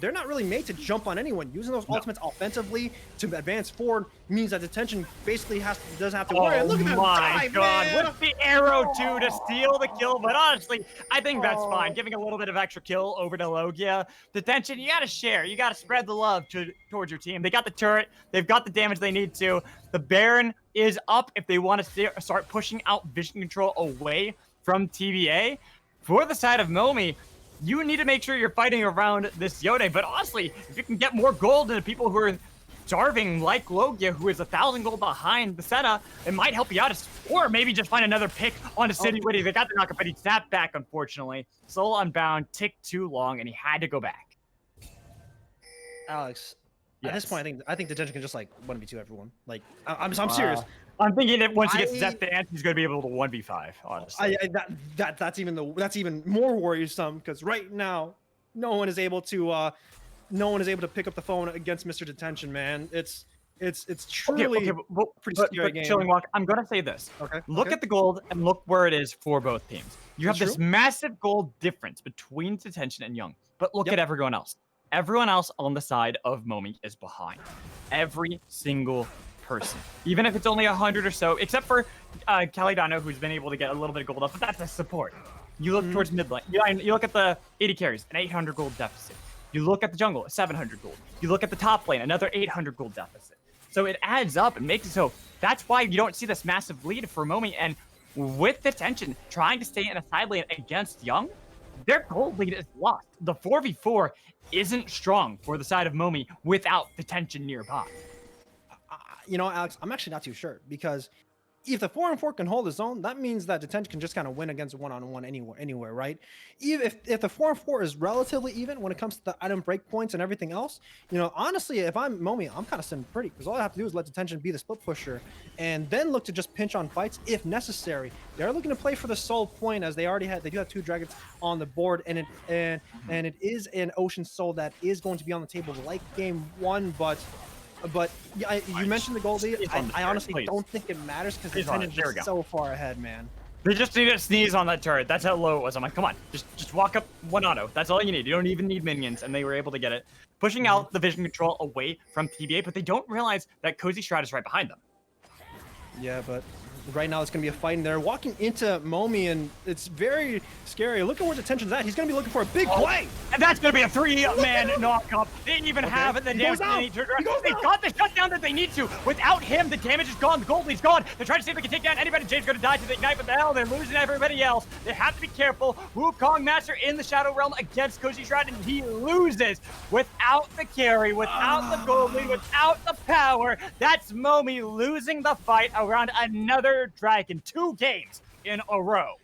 they're not really made to jump on anyone. Using those ultimates offensively to advance forward means that Detention basically doesn't have to worry. Look at that dive, man. With the arrow too to steal the kill, but honestly, I think that's fine. Giving a little bit of extra kill over to Logia. Detention, you got to share. You got to spread the love towards your team. They got the turret. They've got the damage they need to. The Baron is up if they want to start pushing out vision control away from TBA. For the side of MOMI, you need to make sure you're fighting around this Yone, but honestly, if you can get more gold into people who are starving like Logia, who is 1,000 gold behind the Senna, it might help you out. Or maybe just find another pick on a City Witty. They got the knockup, but he snapped back, unfortunately. Soul Unbound ticked too long, and he had to go back. Alex, yes. At this point, I think Detention can just 1v2 everyone. I'm serious. I'm thinking that once he gets Death Dance, he's going to be able to 1v5, honestly. That's even more worrisome, because right now, no one is able to pick up the phone against Mr. Detention, man. It's truly pretty scary game. Chilling Walk, I'm going to say this. Look at the gold and look where it is for both teams. You have this massive gold difference between Detention and Young, but look at everyone else. Everyone else on the side of MOMI is behind. Every single person, even if it's only 100 or so, except for Calidano, who's been able to get a little bit of gold up, but that's a support. You look towards mid lane. You look at the 80 carries, an 800 gold deficit. You look at the jungle, a 700 gold. You look at the top lane, another 800 gold deficit. So it adds up and makes it so that's why you don't see this massive lead for MOMI. And with Detention trying to stay in a side lane against Young, their gold lead is lost. The 4v4 isn't strong for the side of MOMI without Detention nearby. Alex, I'm actually not too sure, because if the 4-4 can hold his own, that means that Detention can just kind of win against one-on-one anywhere, right? Even if the 4-4 is relatively even when it comes to the item breakpoints and everything else, honestly, if I'm MOMI, I'm kind of sitting pretty, because all I have to do is let Detention be the split pusher and then look to just pinch on fights if necessary. They're looking to play for the soul point, as they do have 2 dragons on the board, and it is an Ocean Soul that is going to be on the table like game 1, but you mentioned the gold lead. I honestly don't think it matters, because the Detention is just so far ahead, man. They just need to sneeze on that turret. That's how low it was. I'm like, come on, just walk up one auto. That's all you need. You don't even need minions, and they were able to get it. Pushing out the vision control away from TBA, but they don't realize that Cozy Shroud is right behind them. Yeah, but right now it's going to be a fight, and they're walking into MOMI, and it's very scary. Look at where Detention's at. He's going to be looking for a big play. And that's going to be a 3-man knockup. They didn't even have the damage they need to. They got the shutdown that they need to. Without him, the damage is gone. The gold lead's gone. They're trying to see if they can take down anybody. James going to die to the ignite, but the hell, they're losing everybody else. They have to be careful. Wukong Master in the Shadow Realm against Cozy Shroud, and he loses without the carry, without the gold lead, without the power. That's MOMI losing the fight around another dragon. 2 games in a row.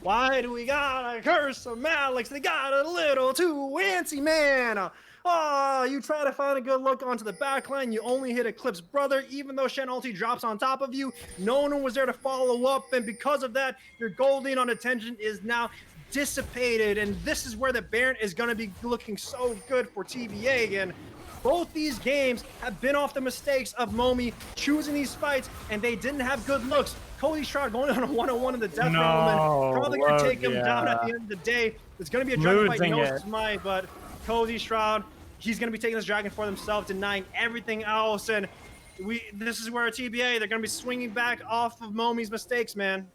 Why do we gotta curse some Alex? They got a little too antsy, man. Oh, you try to find a good look onto the backline. You only hit Eclipse Brother, even though Shen ulti drops on top of you. No one was there to follow up, and because of that, your gold lead on Attention is now dissipated, and this is where the Baron is going to be looking so good for TBA again. Both these games have been off the mistakes of MOMI choosing these fights, and they didn't have good looks. Cozy Shroud going on a 1-on-1 in the Death Realm, and probably going to take him down at the end of the day. It's going to be a dragon fight, no smite, but Cozy Shroud. He's going to be taking this dragon for themselves, denying everything else. And this is where a TBA, they're going to be swinging back off of MOMI's mistakes, man.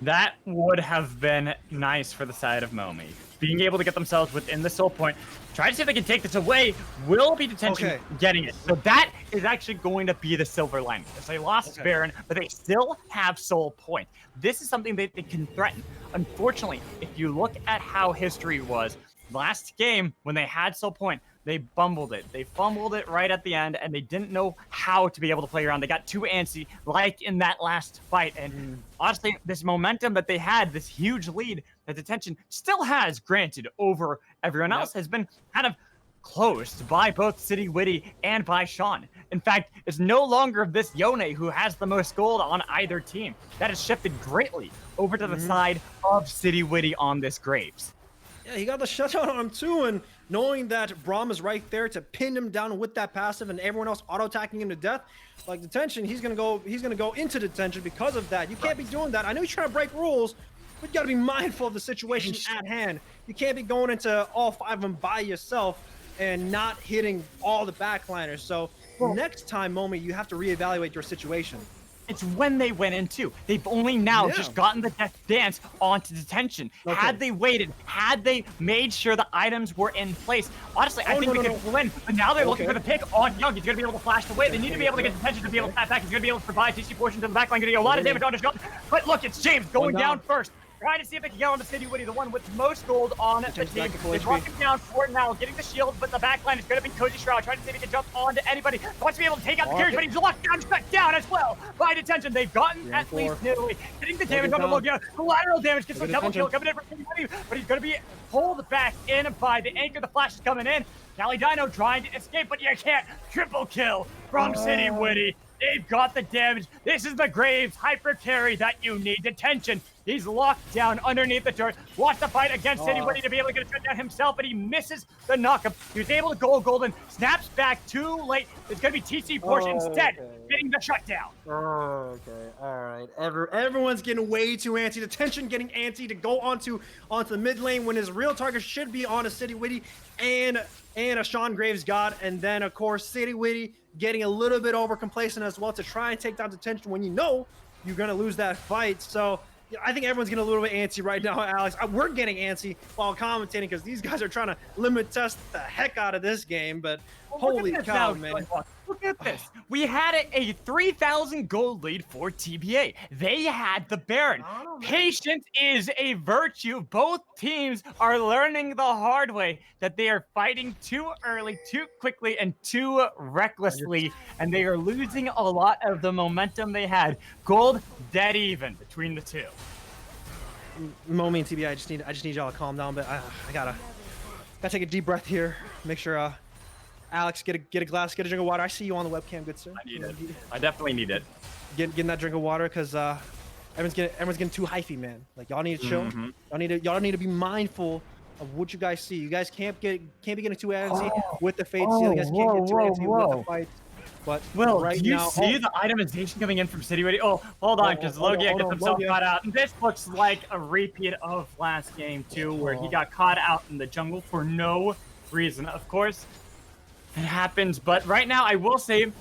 That would have been nice for the side of MOMI. Being able to get themselves within the soul point, try to see if they can take this away, will be detention getting it. So that is actually going to be the silver lining. Because they lost Baron, but they still have soul point. This is something that they can threaten. Unfortunately, if you look at how history was, last game, when they had soul point, they bumbled it. They fumbled it right at the end, and they didn't know how to be able to play around. They got too antsy, like in that last fight. And honestly, this momentum that they had, this huge lead that Detention still has, granted, over everyone else, has been kind of closed by both City Witty and by Sean. In fact, it's no longer this Yone who has the most gold on either team. That has shifted greatly over to the side of City Witty on this Graves. Yeah, he got the shutdown on him too, and knowing that Braum is right there to pin him down with that passive and everyone else auto-attacking him to death, like Detention, he's gonna go into Detention because of that. You can't be doing that. I know he's trying to break rules, but you gotta be mindful of the situation at hand. You can't be going into all 5 of them by yourself and not hitting all the backliners. So next time, MOMI, you have to reevaluate your situation. It's when they went in too. They've only now just gotten the Death Dance onto Detention. Had they waited, had they made sure the items were in place, honestly, I think they could win. But now they're looking for the pick on Young. He's going to be able to flash away. They need to be able to get Detention to be able to tap back. He's going to be able to provide TC portion to the backline. Going to get a lot of damage on his gun. But look, it's James going down first. Trying to see if they can get on the City Witty, the one with most gold on the team. They brought him down for now, getting the shield, but the backline is going to be Cozy Shroud, trying to see if he can jump onto anybody. Wants to be able to take out the carriage, but he's locked down, shut down as well by Detention. They've gotten at least nearly getting the damage on the look. Collateral damage gets a double kill coming in for City Witty, but he's going to be pulled back in by the anchor. The flash is coming in. Cali Dino trying to escape, but you can't. Triple kill from City Witty. They've got the damage. This is the Graves hyper carry that you need. Detention. He's locked down underneath the turret. Wants to fight against City Witty to be able to get a shutdown himself, but he misses the knockup. He was able to go golden. Snaps back too late. It's going to be TC portion instead, getting the shutdown. All right. Everyone's getting way too antsy. Detention getting antsy to go onto the mid lane when his real target should be on a City Witty and a Sean Graves god. And then, of course, City Witty getting a little bit over complacent as well to try and take down Detention when you know you're going to lose that fight. So I think everyone's getting a little bit antsy right now, Alex. We're getting antsy while commentating because these guys are trying to limit test the heck out of this game. But holy cow, man. Look at this. We had a 3,000 gold lead for TBA. They had the Baron. Patience is a virtue. Both teams are learning the hard way that they are fighting too early, too quickly, and too recklessly, and they are losing a lot of the momentum they had. Gold dead even between the two. MOMI and TBA, I just need y'all to calm down, but I gotta take a deep breath here. Make sure Alex, get a glass, get a drink of water. I see you on the webcam, good sir. I need it. I definitely need it. Getting that drink of water because everyone's getting too hyphy, man. Like y'all need to chill. Y'all need to be mindful of what you guys see. You guys can't be getting too antsy with the Fate Seal. You guys can't get too antsy with the fights. But Will, right do you now, see the itemization coming in from City Witty? Oh, hold on, because Logia gets himself caught out. And this looks like a repeat of last game, too, where he got caught out in the jungle for no reason. Of course, it happens, but right now, I will say,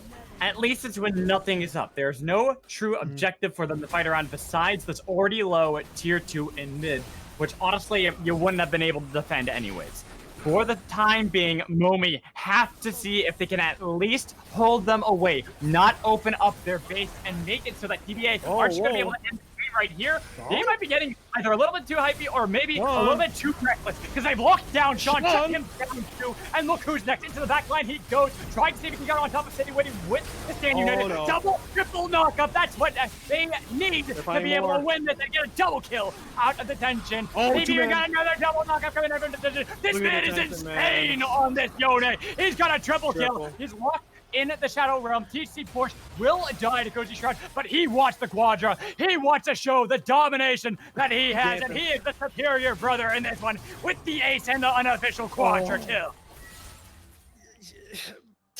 at least it's when nothing is up. There's no true objective for them to fight around besides this already low at tier 2 in mid, which honestly, you wouldn't have been able to defend anyways. For the time being, MOMI have to see if they can at least hold them away, not open up their base and make it so that TBA aren't going to be able to end the game right here. They might be getting either a little bit too hypey or maybe a little bit too reckless because they've locked down Sean, shut him down too, and look who's next. Into the backline he goes, trying to see if he can get on top of City Witty with the Stand United. Double, triple knockup. That's what they need to be able to win this and get a double kill out of Detention. Maybe we got another double knockup coming in from Detention. This man is insane on this Yone. He's got a triple kill. He's locked in the Shadow Realm. TC Porsche will die to Cozy Shroud, but he wants the Quadra. He wants to show the domination that he has, and he is the superior brother in this one with the ace and the unofficial Quadra kill.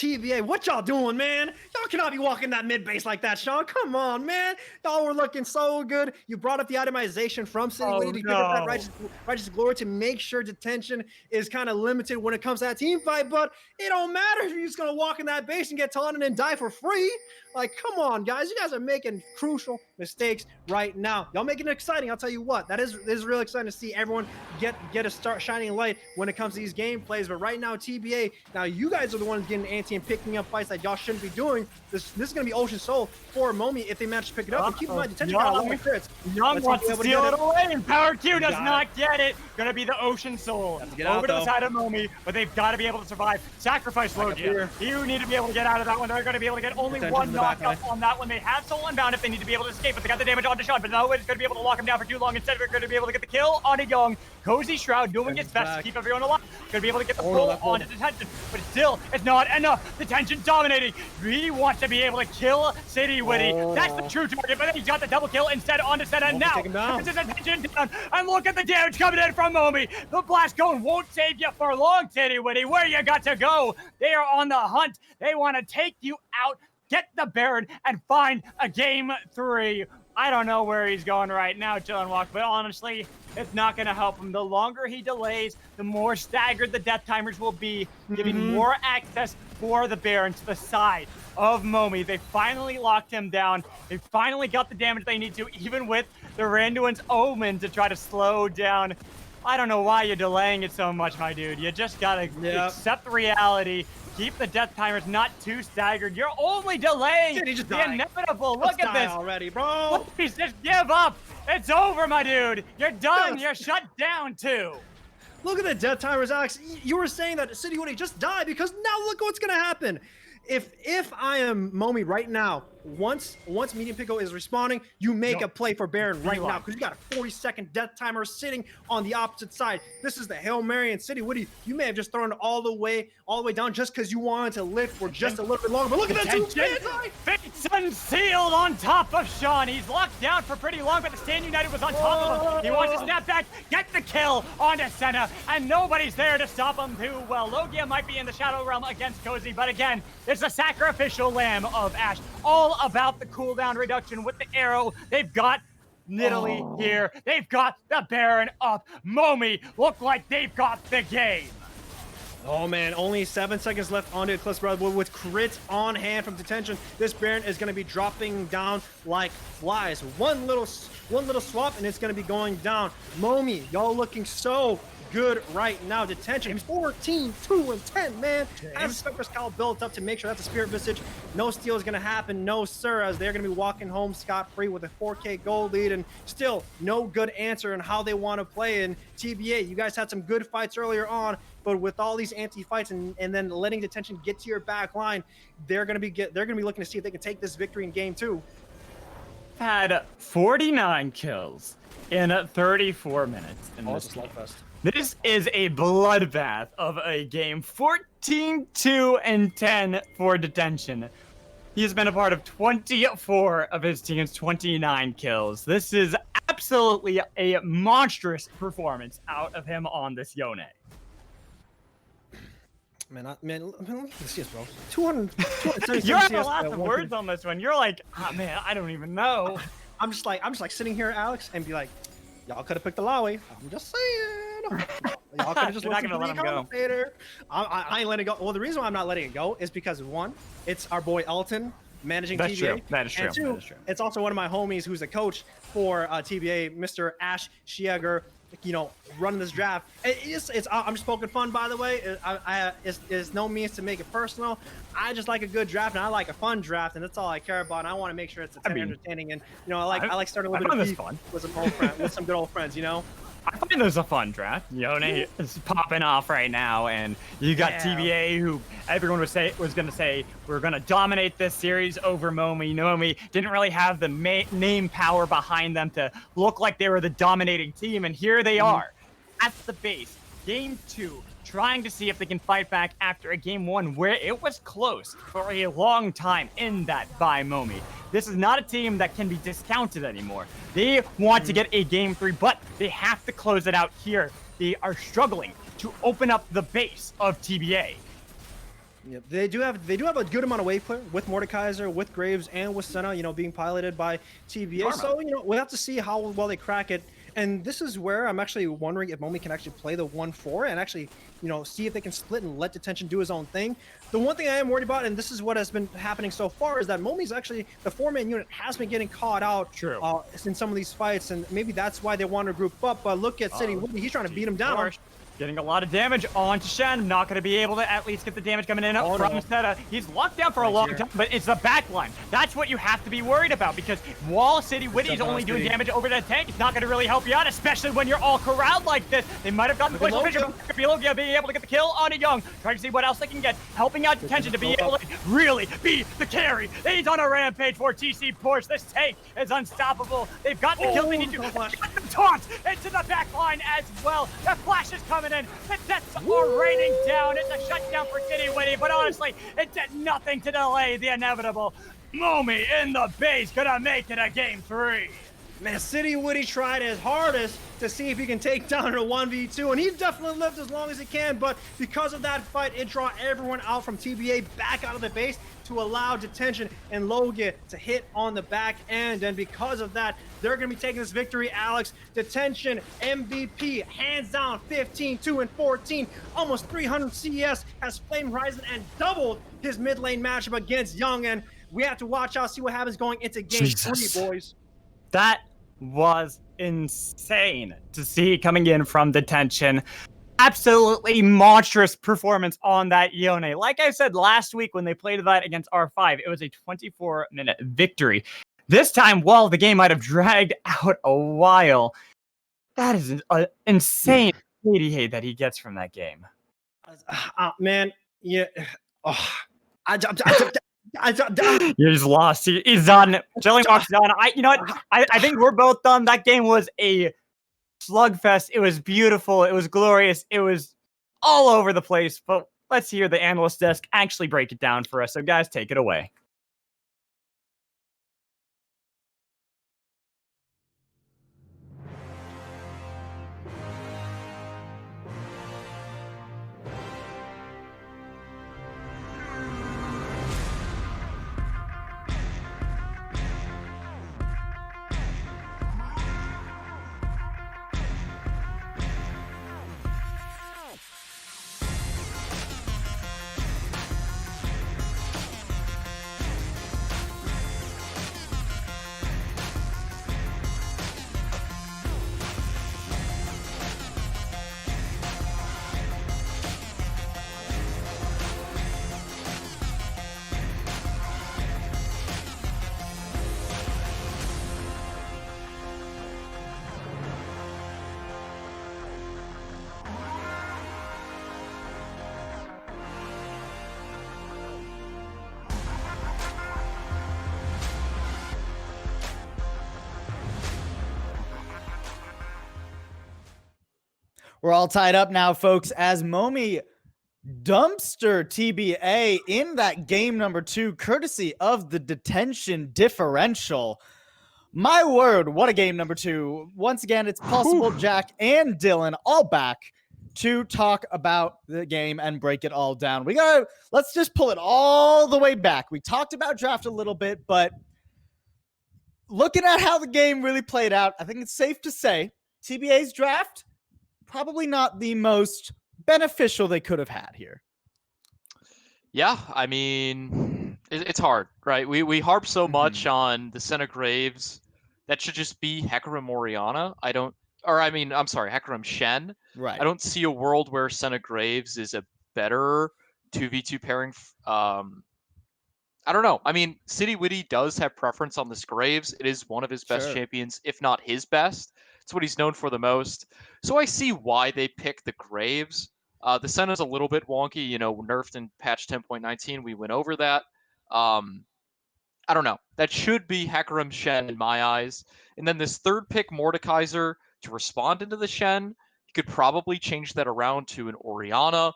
TBA, what y'all doing, man? Y'all cannot be walking that mid base like that, Sean. Come on, man. Y'all were looking so good. You brought up the itemization from City. We need to pick up that righteous glory to make sure detention is kind of limited when it comes to that team fight. But it don't matter if you're just gonna walk in that base and get taunted and die for free. Like, come on, guys. You guys are making crucial mistakes right now. Y'all making it exciting. I'll tell you what. That is really exciting to see everyone get a start shining light when it comes to these gameplays. But right now, TBA, now you guys are the ones getting antsy and picking up fights that y'all shouldn't be doing. This is going to be Ocean Soul for MOMI if they manage to pick it up. And keep in mind, detention got a lot of crits. Young wants to steal it away, and Power Q does not get it. Gonna be the Ocean Soul over to the side of MOMI, but they've got to be able to survive. Sacrifice Logia. You need to be able to get out of that one. They're going to be able to get only one knockup on that one. They have Soul Unbound if they need to be able to escape, but they got the damage onto Sean, but no one's going to be able to lock him down for too long. Instead, they're going to be able to get the kill on a Young. Cozy Shroud doing its best to keep everyone alive. Going to be able to get the pull onto detention, but still, it's not enough. Detention dominating. We want to be able to kill City Witty. That's the true target, but then he's got the double kill instead onto Senna. Now, this is attention down, and look at the damage coming in from MOMI. The blast cone won't save you for long, City Witty. Where you got to go? They are on the hunt. They want to take you out, get the Baron, and find a game 3. I don't know where he's going right now, Chillenwalk, but honestly, it's not going to help him. The longer he delays, the more staggered the death timers will be, giving more access for the Baron to the side of MOMI. They finally locked him down. They finally got the damage they need to, even with the Randuin's Omen to try to slow down. I don't know why you're delaying it so much, my dude. You just got to accept the reality. Keep the death timers not too staggered. You're only delaying the inevitable. Look at this already, bro. Please just give up. It's over, my dude. You're done. You're shut down too. Look at the death timers, Alex. You were saying that City Woody just died because now look what's gonna happen. If I am MOMI right now, once Medium Pico is responding, you make a play for Baron right now because you got a 40-second death timer sitting on the opposite side. This is the Hail Mary and City Woody. You may have just thrown it all the way down just because you wanted to live for just a little bit longer. But look at that two Fates unsealed on top of Sean. He's locked down for pretty long, but the Stand United was on top of him. He wants to snap back, get the kill onto Senna, and nobody's there to stop him too well. Logia might be in the Shadow Realm against Cozy, but again, it's a sacrificial lamb of Ash. All about the cooldown reduction with the arrow. They've got Nidalee here. They've got the Baron up. MOMI look like they've got the game. Oh man, only 7 seconds left on the Eclipse Brother with crits on hand from detention. This Baron is going to be dropping down like flies. One little swap and it's going to be going down. MOMI, y'all looking so good right now. Detention 14, 2, and 10, man. As Spectre's Cowl built up to make sure that's a Spirit Visage. No steal is going to happen, no sir, as they're going to be walking home scot-free with a 4K gold lead, and still no good answer on how they want to play. And TBA, you guys had some good fights earlier on, but with all these anti-fights and then letting detention get to your back line, they're going to be looking to see if they can take this victory in game 2. Had 49 kills in 34 minutes in this game. This is a bloodbath of a game. 14, 2, and 10 for detention. He has been a part of 24 of his team's 29 kills. This is absolutely a monstrous performance out of him on this Yone. Man, look at this CS, bro. 200 You're having lots of words on this one. You're like, oh man, I don't even know. I'm just like sitting here, Alex, and be like, y'all could have picked the Lawi. I'm just saying. Y'all could have just listened to the commentator. I ain't letting it go. Well, the reason why I'm not letting it go is because, one, it's our boy Elton managing That's TBA. True. That is true. And two, that is true. It's also one of my homies who's a coach for TBA, Mr. Ash Shieger, you know, running this draft. I'm just poking fun, by the way. It's no means to make it personal. I just like a good draft, and I like a fun draft, and that's all I care about. And I want to make sure it's entertaining. And you know, I like starting a little bit of beef with some old friends, with some good old friends. You know. I find this a fun draft. Yone is popping off right now, and you got TBA, who everyone was going to say we're going to dominate this series over MOMI. MOMI didn't really have the name power behind them to look like they were the dominating team, and here they are at the base. Game 2, trying to see if they can fight back after a game 1 where it was close for a long time in that by MOMI. This is not a team that can be discounted anymore. They want to get a game 3, but they have to close it out here. They are struggling to open up the base of TBA. Yep. They do have a good amount of wave clear with Mordekaiser, with Graves, and with Senna, being piloted by TBA. Karma. So, we'll have to see how well they crack it. And this is where I'm actually wondering if MOMI can actually play the 1-4 and actually, see if they can split and let Detention do his own thing. The one thing I am worried about, and this is what has been happening so far, is that MOMI's actually, the 4-man unit has been getting caught out in some of these fights, and maybe that's why they want to group up. But look at City Woody, he's trying to beat him down. Getting a lot of damage onto Shen. Not going to be able to at least get the damage coming in from Seta. He's locked down for a long time, but it's the backline. That's what you have to be worried about, because while City Witty is only doing damage over that tank, it's not going to really help you out, especially when you're all corralled like this. They might have gotten the place of vision from Bilogia being able to get the kill on a Young. Trying to see what else they can get. Helping out Detention to be able to really be the carry. He's on a rampage for TC Porsche. This tank is unstoppable. They've got the kill they need to. They've got the taunt into the backline as well. The flash is coming in. The deaths are raining down. It's a shutdown for Kitty Witty, but honestly, it did nothing to delay the inevitable. MOMI in the base, gonna make it a game 3. Man, City Woody tried his hardest to see if he can take down a 1v2, and he's definitely lived as long as he can, but because of that fight, it draw everyone out from TBA back out of the base to allow Detention and Logan to hit on the back end, and because of that, they're going to be taking this victory, Alex. Detention, MVP, hands down, 15, 2, and 14, almost 300 CS, has Flame Horizon and doubled his mid lane matchup against Young, and we have to watch out, see what happens going into game 3, boys. That was insane to see coming in from Detention. Absolutely monstrous performance on that Yone. Like I said last week when they played that against R5, it was a 24-minute victory. This time, while the game might have dragged out a while, that is an insane 88 that he gets from that game. Man, yeah. You're just lost. He's done. Chilling Walk's done. You know what? I think we're both done. That game was a slugfest. It was beautiful. It was glorious. It was all over the place. But let's hear the analyst desk actually break it down for us. So guys, take it away. We're all tied up now, folks, as MOMI dumpster TBA in that game number 2, courtesy of the Detention differential. My word, what a game number 2. Once again, it's possible Jack and Dylan all back to talk about the game and break it all down. Let's just pull it all the way back. We talked about draft a little bit, but looking at how the game really played out, I think it's safe to say TBA's draft, probably not the most beneficial they could have had here. Yeah, I mean, it's hard, right? We harp so much on the Senna Graves. That should just be Hecarim Orianna. I'm sorry, Hecarim Shen. Right. I don't see a world where Senna Graves is a better 2v2 pairing. I don't know. I mean, City Witty does have preference on this Graves. It is one of his best champions, if not his best. It's what he's known for the most. So I see why they pick the Graves. The Senna's a little bit wonky, nerfed in patch 10.19. We went over that. I don't know. That should be Hecarim Shen in my eyes. And then this third pick, Mordekaiser, to respond into the Shen, you could probably change that around to an Orianna.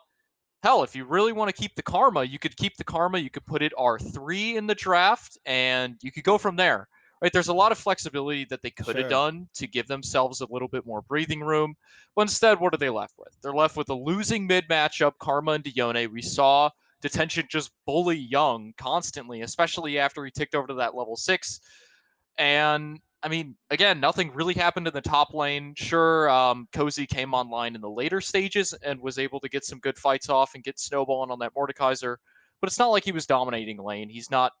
Hell, if you really want to keep the Karma, you could keep the Karma. You could put it R3 in the draft, and you could go from there. Right? There's a lot of flexibility that they could have done to give themselves a little bit more breathing room. But instead, what are they left with? They're left with a losing mid matchup, Karma and Dione. We saw Detention just bully Young constantly, especially after he ticked over to that level 6. And I mean, again, nothing really happened in the top lane. Sure, Cozy came online in the later stages and was able to get some good fights off and get snowballing on that Mordekaiser, but it's not like he was dominating lane. He's not,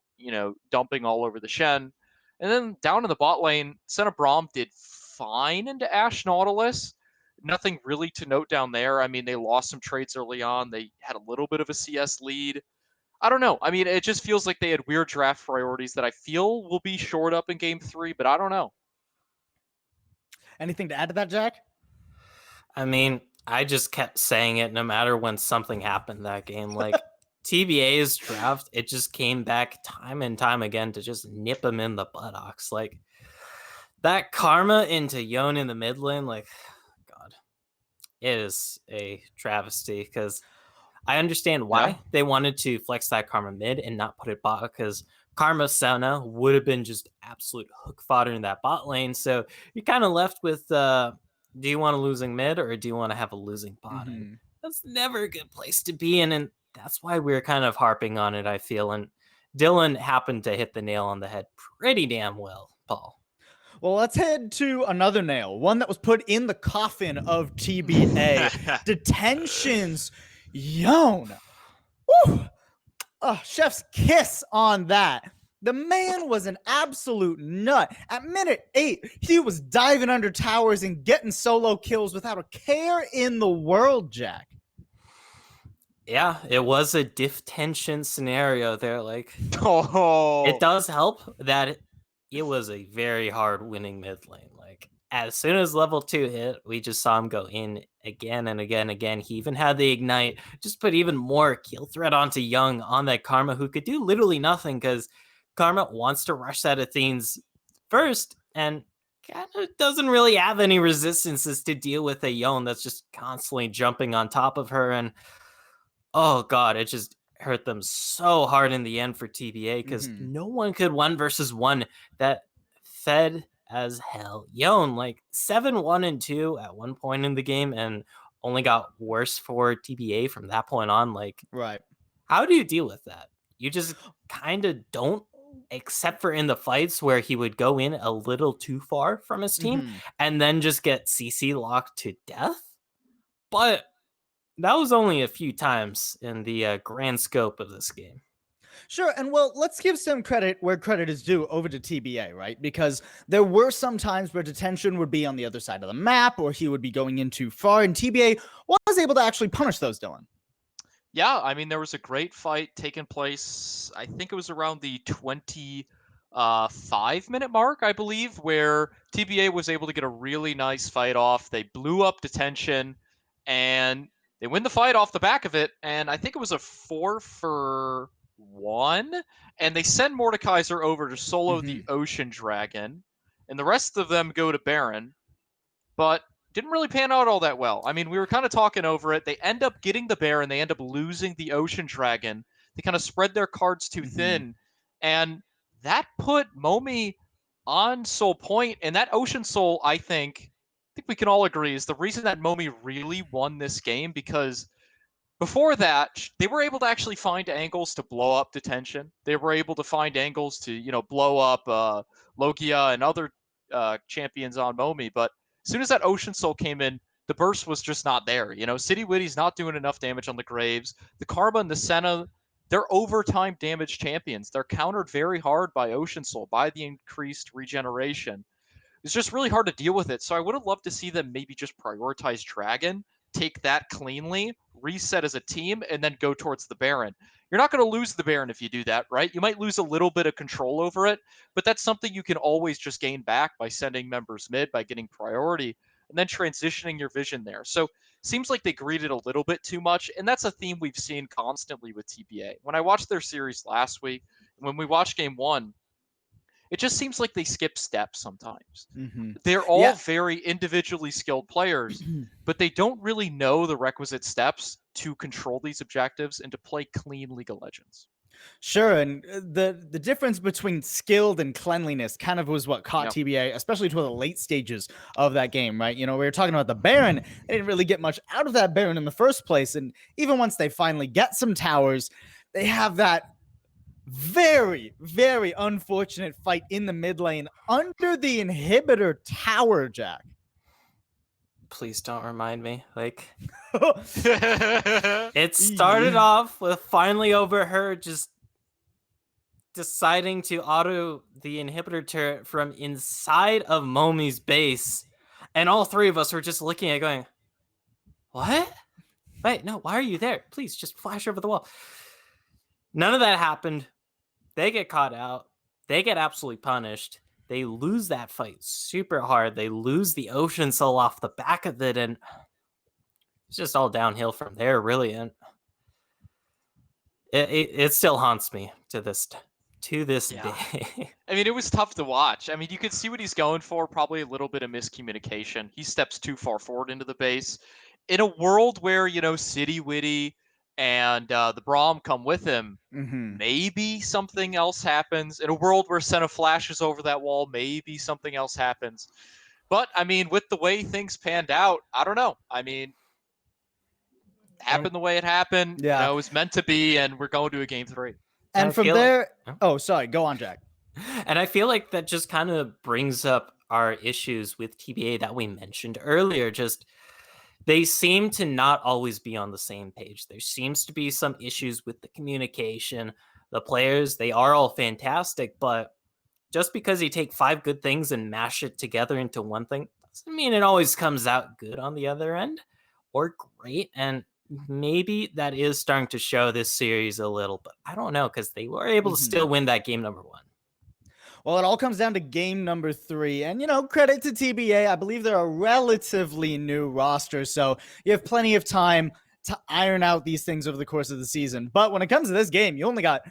dumping all over the Shen. And then down in the bot lane, Senna Braum did fine into Ashe Nautilus. Nothing really to note down there. I mean, they lost some trades early on. They had a little bit of a CS lead. I don't know. I mean, it just feels like they had weird draft priorities that I feel will be shored up in game 3, but I don't know. Anything to add to that, Jack? I mean, I just kept saying it no matter when something happened that game. Like, TBA's draft, it just came back time and time again to just nip him in the buttocks. Like, that karma into Yone in the mid lane, like, God, it is a travesty because I understand why they wanted to flex that karma mid and not put it bot, because Karma Senna would have been just absolute hook fodder in that bot lane. So you're kind of left with, do you want a losing mid or do you want to have a losing bot? And that's never a good place to be in. And that's why we're kind of harping on it, I feel. And Dylan happened to hit the nail on the head pretty damn well, Paul. Well, let's head to another nail, one that was put in the coffin of TBA. Detentions. Yone. Woo! Oh, chef's kiss on that. The man was an absolute nut. At minute 8, he was diving under towers and getting solo kills without a care in the world, Jack. Yeah, it was a diff tension scenario there. Like, Oh, it does help that it was a very hard winning mid lane. Like, as soon as level 2 hit, we just saw him go in again and again and again. He even had the ignite, just put even more kill threat onto Young on that Karma, who could do literally nothing because Karma wants to rush that Athene's first and kind of doesn't really have any resistances to deal with a Yone that's just constantly jumping on top of her. And oh God, it just hurt them so hard in the end for TBA because no one could 1 versus 1 that fed as hell. Yone, like 7-1-2 at one point in the game and only got worse for TBA from that point on. Like, right. How do you deal with that? You just kind of don't, except for in the fights where he would go in a little too far from his team and then just get CC locked to death. But that was only a few times in the grand scope of this game. Sure, and well, let's give some credit where credit is due over to TBA, right? Because there were some times where Detention would be on the other side of the map or he would be going in too far, and TBA was able to actually punish those, Dylan. Yeah, I mean, there was a great fight taking place, I think it was around the 25-minute mark, I believe, where TBA was able to get a really nice fight off. They blew up Detention, and they win the fight off the back of it, and I think it was a 4-for-1, and they send Mordekaiser over to solo the Ocean Dragon, and the rest of them go to Baron, but didn't really pan out all that well. I mean, we were kind of talking over it. They end up getting the Baron, they end up losing the Ocean Dragon. They kind of spread their cards too thin, and that put MOMI on Soul Point, and that Ocean Soul, I think we can all agree, is the reason that MOMI really won this game, because before that, they were able to actually find angles to blow up Detention. They were able to find angles to, blow up Logia and other champions on MOMI. But as soon as that Ocean Soul came in, the burst was just not there. City Witty's not doing enough damage on the Graves. The Karma and the Senna, they're overtime damage champions. They're countered very hard by Ocean Soul, by the increased regeneration. It's just really hard to deal with it. So I would have loved to see them maybe just prioritize Dragon, take that cleanly, reset as a team, and then go towards the Baron. You're not going to lose the Baron if you do that, right? You might lose a little bit of control over it, but that's something you can always just gain back by sending members mid, by getting priority, and then transitioning your vision there. So seems like they greeded a little bit too much, and that's a theme we've seen constantly with TBA. When I watched their series last week, when we watched game 1, it just seems like they skip steps sometimes. They're all very individually skilled players, but they don't really know the requisite steps to control these objectives and to play clean League of Legends. Sure, and the difference between skilled and cleanliness kind of was what caught TBA, especially toward the late stages of that game, right? We were talking about the Baron. They didn't really get much out of that Baron in the first place, and even once they finally get some towers, they have that very, very unfortunate fight in the mid lane under the inhibitor tower, Jack. Please don't remind me. Like, Yeah. it started off with finally over her just deciding to auto the inhibitor turret from inside of MOMI's base. And all three of us were just looking at it going, what? Wait, no, why are you there? Please just flash over the wall. None of that happened. They get caught out. They get absolutely punished. They lose that fight super hard. They lose the Ocean Soul off the back of it. And it's just all downhill from there, really. And it still haunts me to this Yeah. day. I mean, it was tough to watch. I mean, you could see what he's going for, probably a little bit of miscommunication. He steps too far forward into the base. In a world where, City Witty and the Braum come with him, maybe something else happens. In a world where Senna flashes over that wall, maybe something else happens. But, I mean, with the way things panned out, I don't know. I mean, happened the way it happened. Yeah. It was meant to be, and we're going to a game 3. And I from feel there, like- oh, sorry, go on, Jack. And I feel like that just kind of brings up our issues with TBA that we mentioned earlier. Just they seem to not always be on the same page. There seems to be some issues with the communication. The players, they are all fantastic, but just because you take 5 good things and mash it together into one thing doesn't mean it always comes out good on the other end or great. And maybe that is starting to show this series a little, but I don't know, because they were able to still win that game number 1. Well, it all comes down to game number 3. And, credit to TBA. I believe they're a relatively new roster, so you have plenty of time to iron out these things over the course of the season. But when it comes to this game, you only got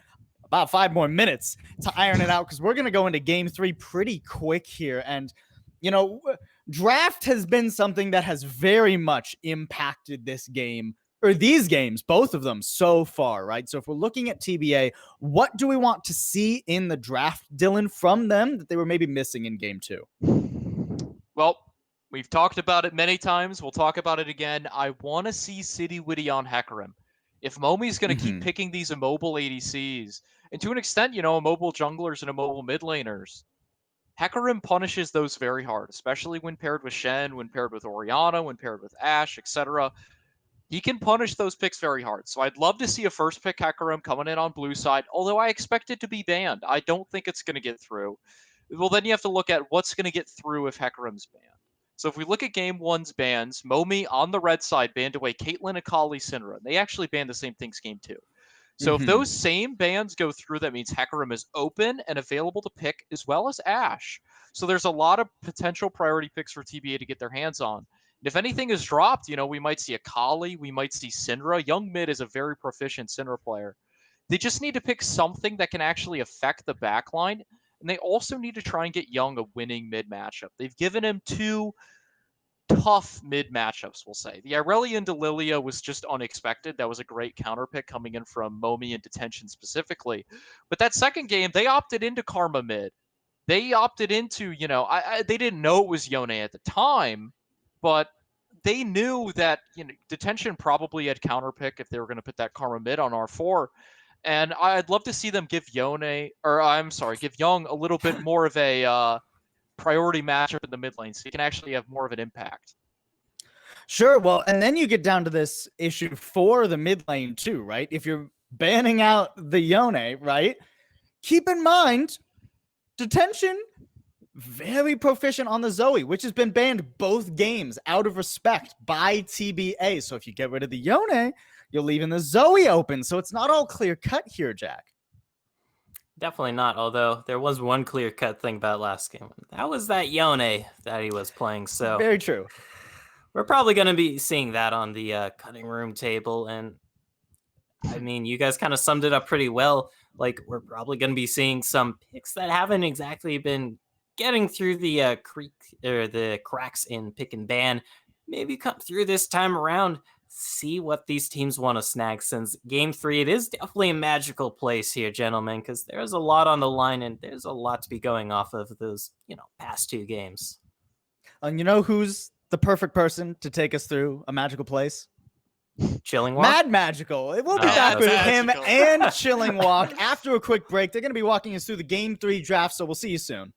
about 5 more minutes to iron it out, because we're going to go into game 3 pretty quick here. And, draft has been something that has very much impacted this game, or these games, both of them so far, right? So if we're looking at TBA, what do we want to see in the draft, Dylan, from them that they were maybe missing in game 2? Well, we've talked about it many times. We'll talk about it again. I want to see City Witty on Hecarim. If MOMI's going to keep picking these immobile ADCs, and to an extent, immobile junglers and immobile mid laners, Hecarim punishes those very hard, especially when paired with Shen, when paired with Orianna, when paired with Ashe, etc. He can punish those picks very hard. So I'd love to see a first pick Hecarim coming in on blue side, although I expect it to be banned. I don't think it's going to get through. Well, then you have to look at what's going to get through if Hecarim's banned. So if we look at game 1's bans, MOMI on the red side banned away Caitlyn, Akali, Syndra. They actually banned the same things game 2. So if those same bans go through, that means Hecarim is open and available to pick, as well as Ashe. So there's a lot of potential priority picks for TBA to get their hands on. And if anything is dropped, we might see Akali, we might see Syndra. Young Mid is a very proficient Syndra player. They just need to pick something that can actually affect the backline, and they also need to try and get Young a winning mid matchup. They've given him 2 tough mid matchups, we'll say. The Irelia Delilia was just unexpected. That was a great counter pick coming in from MOMI and Detention specifically. But that second game, they opted into Karma mid. They opted into, they didn't know it was Yone at the time, but they knew that, Detention probably had counter pick if they were going to put that Karma mid on R4. And I'd love to see them give give Young a little bit more of a priority matchup in the mid lane, so he can actually have more of an impact. Sure. Well, and then you get down to this issue for the mid lane too, right? If you're banning out the Yone, right? Keep in mind, Detention, very proficient on the Zoe, which has been banned both games out of respect by TBA. So if you get rid of the Yone, you're leaving the Zoe open. So it's not all clear cut here, Jack. Definitely not, although there was one clear-cut thing about last game. That was that Yone that he was playing, so... Very true. We're probably going to be seeing that on the cutting room table, and I mean, you guys kind of summed it up pretty well. Like, we're probably going to be seeing some picks that haven't exactly been getting through the the cracks in pick and ban. Maybe come through this time around, see what these teams want to snag, since game 3, it is definitely a magical place here, gentlemen, because there's a lot on the line and there's a lot to be going off of those, past 2 games. And you know who's the perfect person to take us through a magical place? Chilling Walk. Mad Magical. We'll be Oh, back with that's him Magical. and Chilling Walk after a quick break. They're going to be walking us through the Game 3 draft, so we'll see you soon.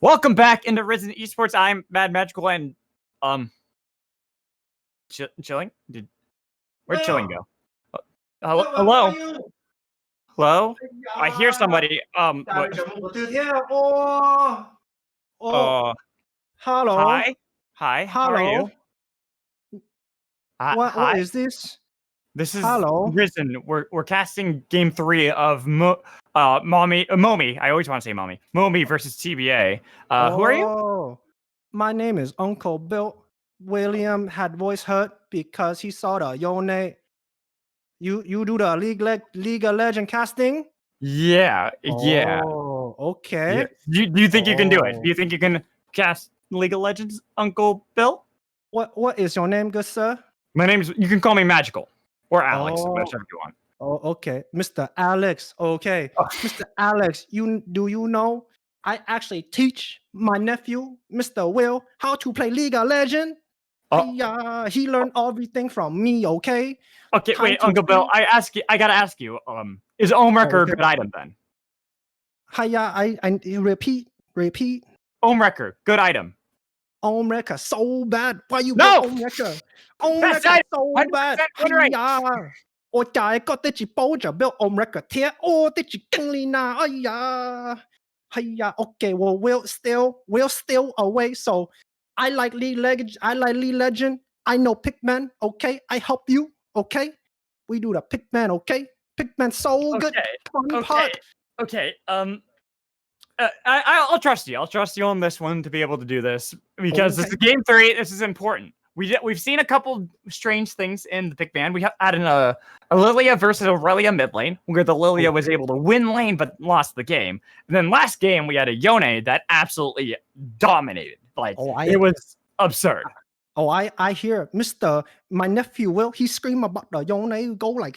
Welcome back into Risen Esports. I'm Mad Magical and Chilling. Where'd Chilling go? Hello. I hear somebody. Hello. Hi. How are you? What is this? This is Hello. Risen. We're casting game 3 of MOMI. I always want to say MOMI versus TBA. Who are you? Oh, my name is Uncle Bill. William had voice hurt because he saw the Yone. You do the League of Legend casting? Yeah. Yeah. Oh, Yeah. okay. Do you think you can do it? Oh. Do you think you can cast League of Legends, Uncle Bill? What is your name, good sir? My name's. You can call me Magical or Alex, Oh. whichever you want. Oh, okay. Mr. Alex. Okay. Oh. Mr. Alex, you know I actually teach my nephew, Mr. Will, how to play League of Legends. Oh. He learned everything from me, okay? Okay, Time wait, to Uncle Bill. see. I gotta ask you. Is Omrecker a Okay. good item then? Hiya, I repeat. Omrecker, good item. Omrecker, so bad. Why you No! build Omrecker? Best Omrecker, item! so 100% bad. win rate. 哎呀，我大個的住煲就 build Omrecker 貼，我的住經練啊，哎呀，係呀，okay, well, we'll still away. So I like League Legend. I know Pigman, okay? I help you, okay? We do the Pigman, okay? Pigman so good. Fun part. Okay. I'll trust you. I'll trust you on this one to be able to do this because this is Okay. game 3. This is important. We've seen a couple strange things in the pick ban. We had a Lilia versus Aurelia mid lane where the Lilia was able to win lane but lost the game. And then last game we had a Yone that absolutely dominated. Like it was absurd. Oh, I hear my nephew Will, he scream about the Yone go like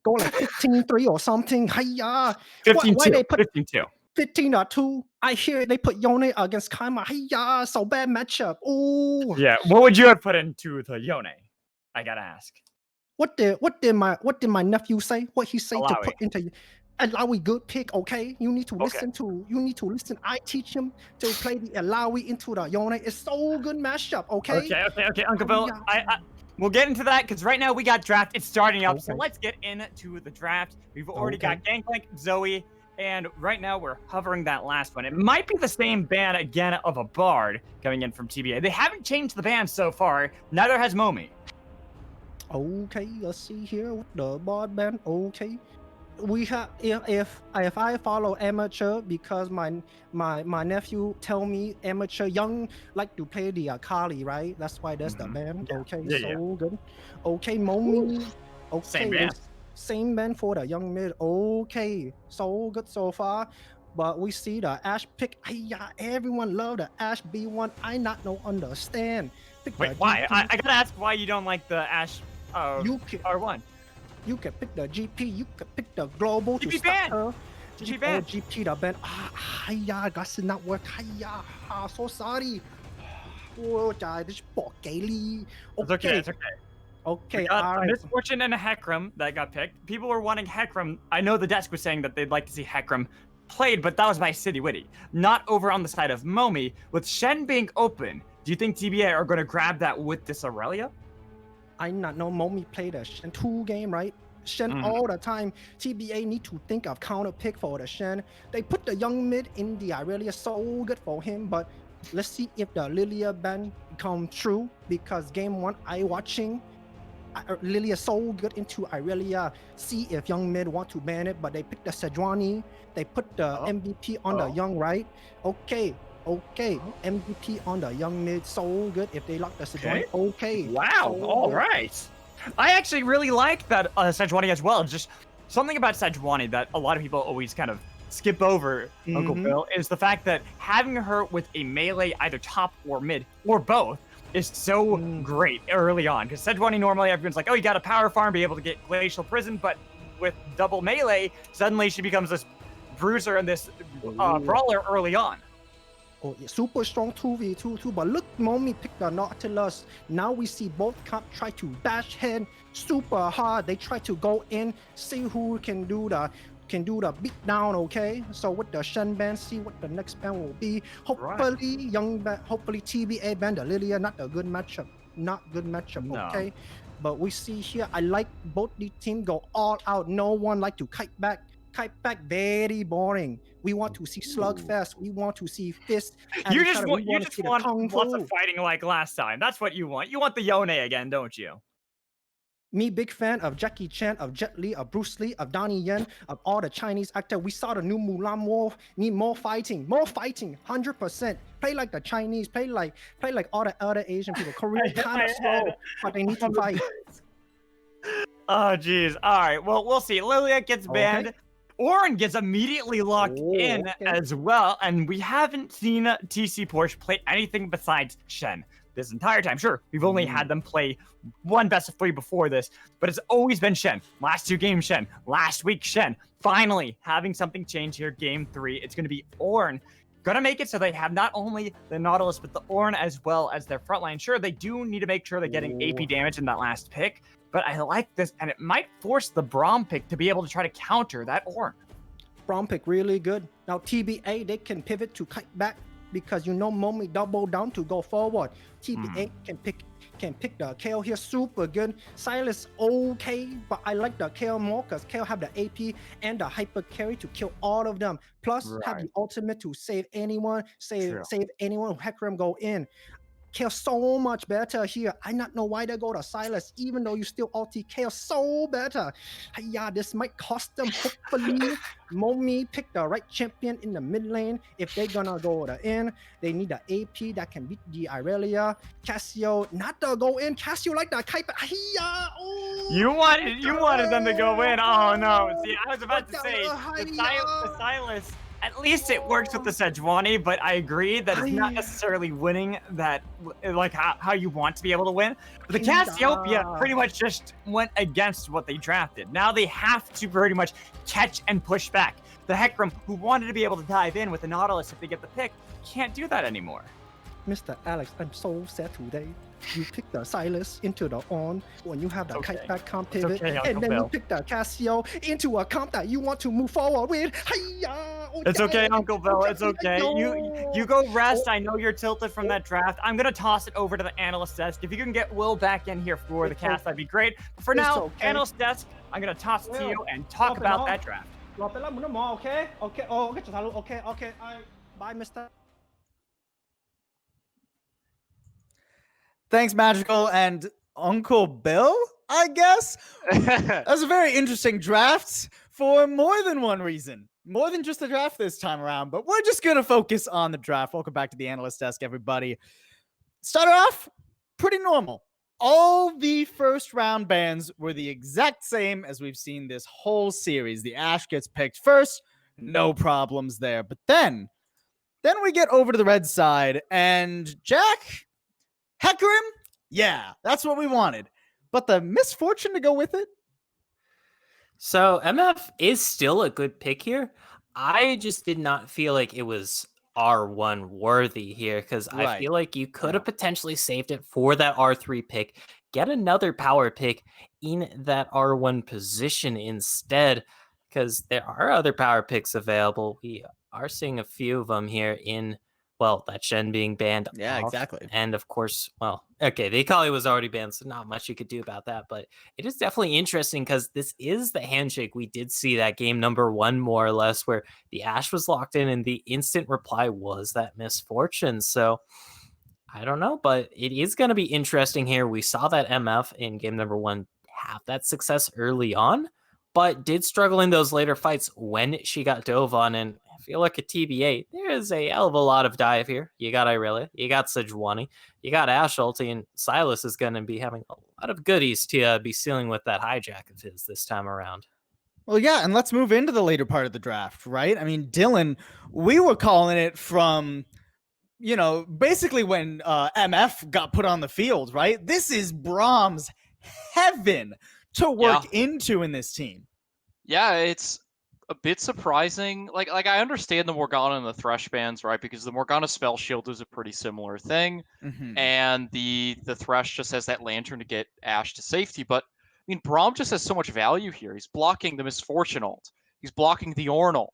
15-3 or something. Hiya. 15-2. Why they put 15-2. 15-2? I hear they put Yone against Kaima. Hiya, so bad matchup. Oh. Yeah, what would you have put into the Yone? I gotta ask. What did my nephew say? What he say to Alawi. put into Alawi good pick, okay? You need to Okay. listen. I teach him to play the Alawi into the Yone. It's so good mashup, okay? Okay, Uncle Bill. We'll get into that because right now we got draft. It's starting up, so Okay. let's get into the draft. We've already got Gangplank, Zoe, and right now we're hovering that last one. It might be the same ban again of a Bard coming in from TBA. They haven't changed the ban so far. Neither has MOMI. Okay, let's see here with the board band. Okay, we have if I follow amateur because my nephew tell me amateur young like to play the Akali, right? That's why that's the band. Yeah. Okay, Yeah, so good. Okay, Momi. Okay, Same band. Same band for the young mid. Okay, so good so far. But we see the Ash pick. Yeah, everyone love the Ash B1. I not no understand. Pick Wait, the why? GP. I gotta ask why you don't like the Ash You can, R1. you can pick the GP, you can pick the global to GP start ban. her. GP ban. GP the ban. Hiya, that's not work. Hiya, so sorry. Oh, this bot Gaily. It's okay. It's okay. Okay, We got all a right. Misfortune and a Hecarim that got picked. People were wanting Hecarim. I know the desk was saying that they'd like to see Hecarim played, but that was by City Witty, not over on the side of MOMI. With Shen being open, do you think TBA are going to grab that with this Aurelia? I not know Momi played the Shen 2 game, right? Shen all the time. TBA need to think of counter pick for the Shen. They put the young mid in the Irelia, so good for him, but let's see if the Lilia ban come true because game 1 I watching Lilia so good into Irelia. See if young mid want to ban it, but they picked the Sejuani. They put the MVP on the young, right? Okay. MVP on the young mid, so good. If they lock the Sejuani, okay. Wow. So All good. right. I actually really like that Sejuani as well. Just something about Sejuani that a lot of people always kind of skip over, Uncle Bill, is the fact that having her with a melee either top or mid or both is so great early on. Because Sejuani normally everyone's like, oh, you got a power farm, be able to get Glacial Prison, but with double melee, suddenly she becomes this bruiser and this brawler early on. Oh, yeah, super strong 2v2 too, but look, Momi picked the Nautilus. Now we see both Cup try to dash head super hard. They try to go in, see who can do the beat down, okay? So with the Shen band, see what the next band will be. Hopefully, hopefully TBA band the Lilia, not a good matchup. Okay? But we see here, I like both the team go all out. No one like to kite back. Very boring. We want to see slugfest. We want to see fist. You just want lots of fighting like last time. That's what you want. You want the Yone again, don't you? Me, big fan of Jackie Chan, of Jet Li, of Bruce Lee, of Donnie Yen, of all the Chinese actors. We saw the new Mulan War. Need more fighting, 100%. Play like the Chinese. Play like all the other Asian people. Korean kind of slow, but they need to fight. Oh, geez. All right. Well, we'll see. Lilia gets banned. Orin gets immediately locked in okay. as well, and we haven't seen TC Porsche play anything besides Shen this entire time. Sure, we've only had them play one best of 3 before this, but it's always been Shen. Last 2 games, Shen. Last week, Shen. Finally, having something change here, game 3. It's going to be Ornn. Gonna make it so they have not only the Nautilus, but the Ornn as well as their front line. Sure, they do need to make sure they're getting AP damage in that last pick, but I like this, and it might force the Braum pick to be able to try to counter that Ornn. Braum pick really good. Now TBA, they can pivot to kite back because MOMI double down to go forward. TBA can pick the KO here super good. Silas okay, but I like the KO more because KO have the AP and the hyper carry to kill all of them. Plus have the ultimate to save anyone, save anyone who Hecarim go in. KO so much better here. I not know why they go to Silas, even though you still ulti KO so better. Yeah, this might cost them. Hopefully, MOMI pick the right champion in the mid lane. If they're gonna go to in, they need the AP that can beat the Irelia. Cassio, not to go in. Cassio like the kite. Oh, You wanted them to go in. Oh no! See, I was about to say the Silas. At least it works with the Sejuani, but I agree that it's not necessarily winning that, like how you want to be able to win. But the Cassiopeia pretty much just went against what they drafted. Now they have to pretty much catch and push back. The Hecarim, who wanted to be able to dive in with the Nautilus if they get the pick, can't do that anymore. Mr. Alex, I'm so sad today. You pick the Silas into the Ornn when you have the kite back comp pivot, and then you pick the Cassio into a comp that you want to move forward with. It's okay, Uncle Bill. It's okay. You go rest. I know you're tilted from that draft. I'm gonna toss it over to the analyst desk. If you can get Will back in here for the cast, that'd be great. But for now, analyst desk, I'm gonna toss it to you and talk about that draft. Okay. Okay. Bye, Mr. Thanks, Magical and Uncle Bill, I guess. That was a very interesting draft for more than one reason. More than just the draft this time around, but we're just going to focus on the draft. Welcome back to the Analyst Desk, everybody. Started off pretty normal. All the first round bans were the exact same as we've seen this whole series. The Ashe gets picked first, no problems there. But then we get over to the red side, and Jack... Hecarim? Yeah, that's what we wanted. But the misfortune to go with it? So MF is still a good pick here. I just did not feel like it was R1 worthy here because I feel like you could have potentially saved it for that R3 pick, get another power pick in that R1 position instead, because there are other power picks available. We are seeing a few of them here in... Well, that Shen being banned. Yeah, exactly. And of course, well, okay, the Akali was already banned, so not much you could do about that. But it is definitely interesting because this is the handshake. We did see that game number 1, more or less, where the Ashe was locked in and the instant reply was that misfortune. So I don't know, but it is going to be interesting here. We saw that MF in game number 1 have that success early on, but did struggle in those later fights when she got dove on. And if you look at TBA, there is a hell of a lot of dive here. You got Irelia, you got Sejuani, you got Ashe ulti, and Silas is going to be having a lot of goodies to be sealing with that hijack of his this time around. Well, yeah, and let's move into the later part of the draft, right? I mean, Dylan, we were calling it from, basically when MF got put on the field, right? This is Braum's heaven to work into in this team. Yeah, it's a bit surprising. Like I understand the Morgana and the Thresh bans, right? Because the Morgana spell shield is a pretty similar thing, and the Thresh just has that lantern to get Ashe to safety. But I mean, Braum just has so much value here. He's blocking the Misfortune ult. He's blocking the Ornn ult.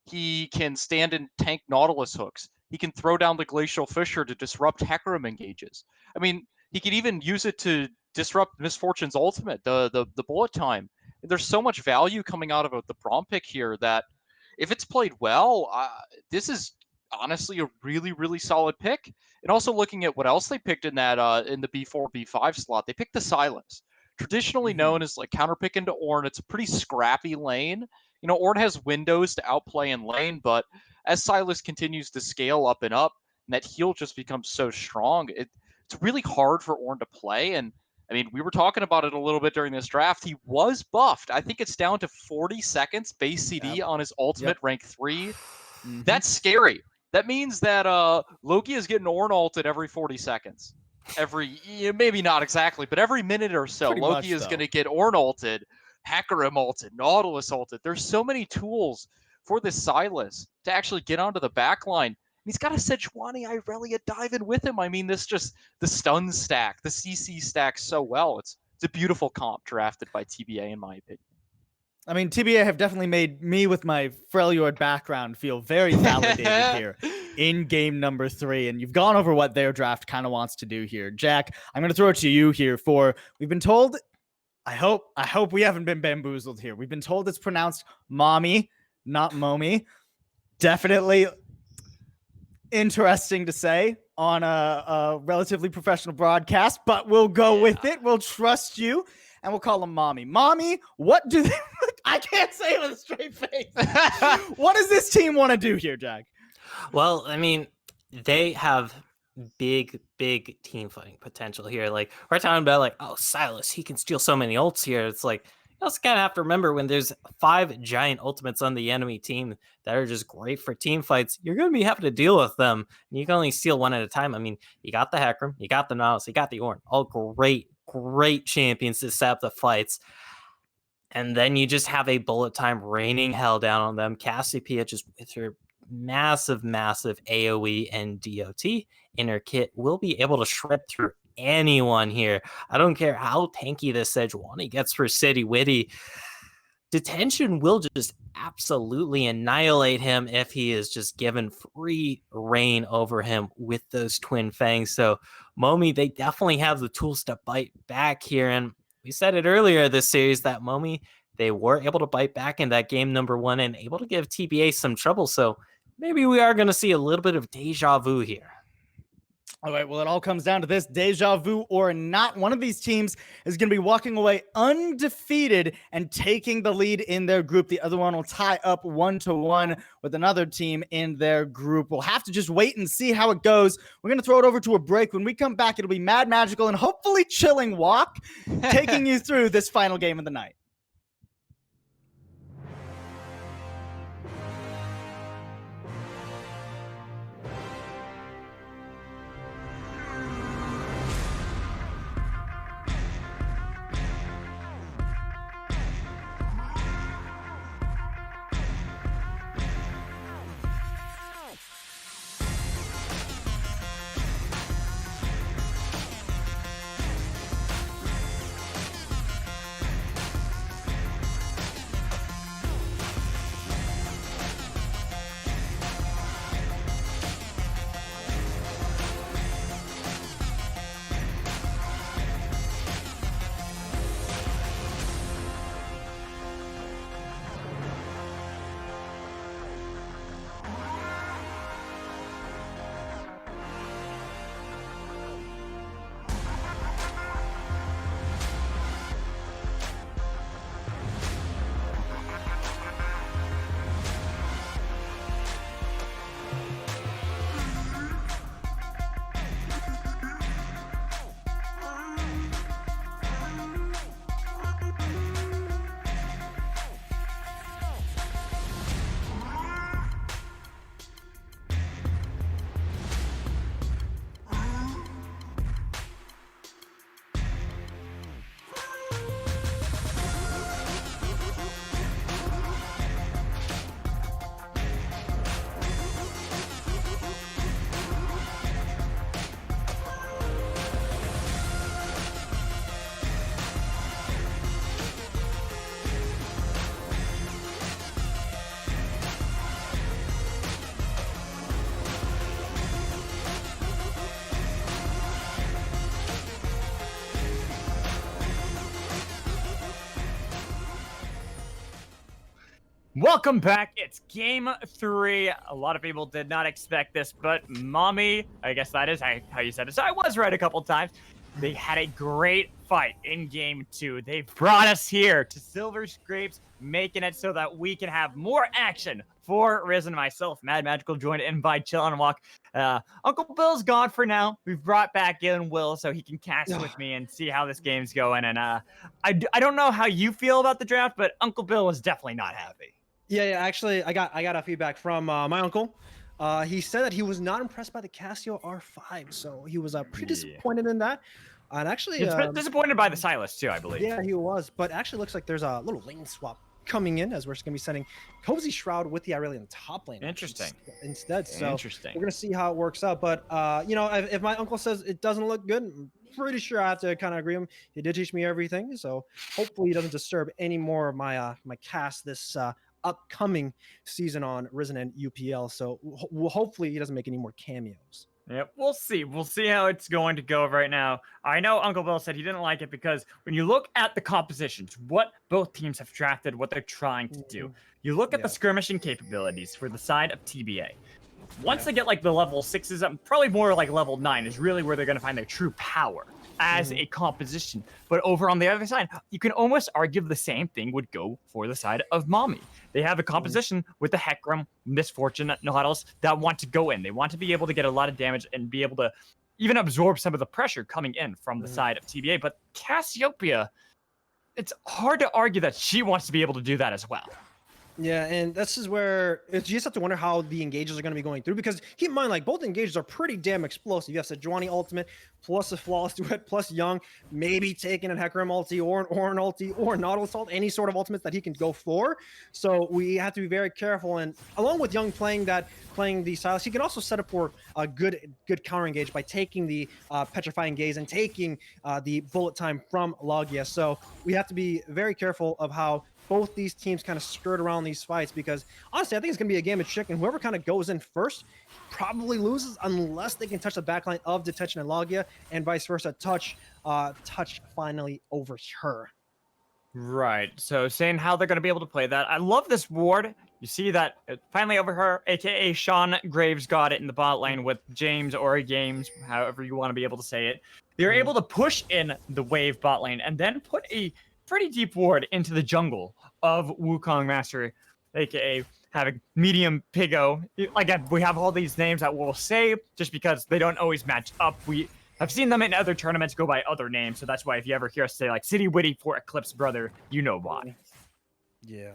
He can stand and tank Nautilus hooks. He can throw down the Glacial Fissure to disrupt Hecarim engages. I mean, he could even use it to disrupt Misfortune's ultimate, the bullet time. There's so much value coming out of the Braum pick here that if it's played well, this is honestly a really, really solid pick. And also looking at what else they picked in that in the B4, B5 slot, they picked the Silas. Traditionally known as like counterpick into Ornn. It's a pretty scrappy lane. Ornn has windows to outplay in lane, but as Silas continues to scale up, and that heal just becomes so strong, it's really hard for Ornn to play. And I mean, we were talking about it a little bit during this draft. He was buffed. I think it's down to 40 seconds base CD on his ultimate rank 3. That's scary. That means that Loki is getting Ornn-ulted every 40 seconds. Maybe not exactly, but every minute or so, Pretty Loki much, is going to get Ornn-ulted, Hecarim-ulted, Nautilus-ulted. There's so many tools for this Silas to actually get onto the back line. He's got a Sejuani Irelia diving with him. I mean, the stun stack, the CC stack so well. It's a beautiful comp drafted by TBA, in my opinion. I mean, TBA have definitely made me, with my Freljord background, feel very validated here in game number 3. And you've gone over what their draft kind of wants to do here. Jack, I'm going to throw it to you here we've been told, I hope we haven't been bamboozled here. We've been told it's pronounced MOMI, not MOMI. Definitely interesting to say on a relatively professional broadcast, but we'll go with it. We'll trust you. And we'll call them Mommy. Mommy, what do they... I can't say it with a straight face. What does this team want to do here, Jack? Well, I mean, they have big team fighting potential here. Like, we're talking about, like, oh, Silas, he can steal so many ults here. It's like, you also kind of have to remember when there's 5 giant ultimates on the enemy team that are just great for team fights, you're going to be having to deal with them. And you can only steal one at a time. I mean, you got the Hecarim, you got the Nautilus, you got the Ornn. All great champions to set up the fights. And then you just have a bullet time raining hell down on them. Cassiopeia just with her massive AoE and DOT in her kit will be able to shred through anyone here. I don't care how tanky this Sejuani gets for City Witty. Detention will just absolutely annihilate him if he is just given free reign over him with those twin fangs. So MOMI, they definitely have the tools to bite back here. And we said it earlier this series that MOMI, they were able to bite back in that game number 1 and able to give TBA some trouble. So maybe we are going to see a little bit of deja vu here. All right, well, it all comes down to this, deja vu or not. One of these teams is going to be walking away undefeated and taking the lead in their group. The other one will tie up 1-1 with another team in their group. We'll have to just wait and see how it goes. We're going to throw it over to a break. When we come back, it'll be Mad Magical and hopefully Chilling Walk taking you through this final game of the night. Welcome back. It's game 3. A lot of people did not expect this, but MOMI, I guess that is how you said it. So I was right a couple times. They had a great fight in game 2. They brought us here to Silver Scrapes making it so that we can have more action for Risen and myself. Mad Magical joined in by Chill on Walk. Uncle Bill's gone for now. We've brought back in Will so he can cast with me and see how this game's going. And I don't know how you feel about the draft, but Uncle Bill was definitely not happy. Yeah, actually, I got a feedback from my uncle. He said that he was not impressed by the Casio R5, so he was pretty disappointed in that. And actually, He's disappointed by the Silas too, I believe. Yeah, he was. But actually, looks like there's a little lane swap coming in, as we're just gonna be sending Cozy Shroud with the Aurelion top lane. Interesting. Instead, so Interesting. we're gonna see how it works out. But you know, if my uncle says it doesn't look good, I'm pretty sure I have to kind of agree with him. He did teach me everything, so hopefully he doesn't disturb any more of my my cast this upcoming season on Risen and UPL. So hopefully he doesn't make any more cameos. Yep, we'll see. We'll see how it's going to go right now. I know Uncle Bill said he didn't like it because when you look at the compositions, what both teams have drafted, what they're trying to do, you look at the skirmishing capabilities for the side of TBA. Once they get like the level 6s up, probably more like level 9 is really where they're going to find their true power as a composition. But over on the other side, you can almost argue the same thing would go for the side of MOMI. They have a composition with the Hecarim, Misfortune, Nautilus that want to go in. They want to be able to get a lot of damage and be able to even absorb some of the pressure coming in from the side of TBA. But Cassiopeia, it's hard to argue that she wants to be able to do that as well. Yeah, and this is where you just have to wonder how the engages are going to be going through, because keep in mind, like, both engages are pretty damn explosive. You have Sejuani ultimate plus a flawless duet plus Young, maybe taking an Hecarim ulti or an Orin ulti or Nautilus ult, any sort of ultimates that he can go for. So we have to be very careful. And along with Young playing the Silas, he can also set up for a good counter engage by taking the Petrifying Gaze and taking the bullet time from Logia. So we have to be very careful of how both these teams kind of skirt around these fights, because honestly, I think it's going to be a game of chicken. Whoever kind of goes in first probably loses unless they can touch the backline of Detention and Logia, and vice versa, touch finally over her. Right. So saying how they're going to be able to play that. I love this ward. You see that finally over her, aka Sean Graves, got it in the bot lane with James or Games, however you want to be able to say it. They're able to push in the wave bot lane and then put a pretty deep ward into the jungle of Wukong Master, aka having medium Pigo. Again, we have all these names that we'll say just because they don't always match up. We have seen them in other tournaments go by other names, so that's why if you ever hear us say like City Witty for Eclipse Brother, you know why. Yeah.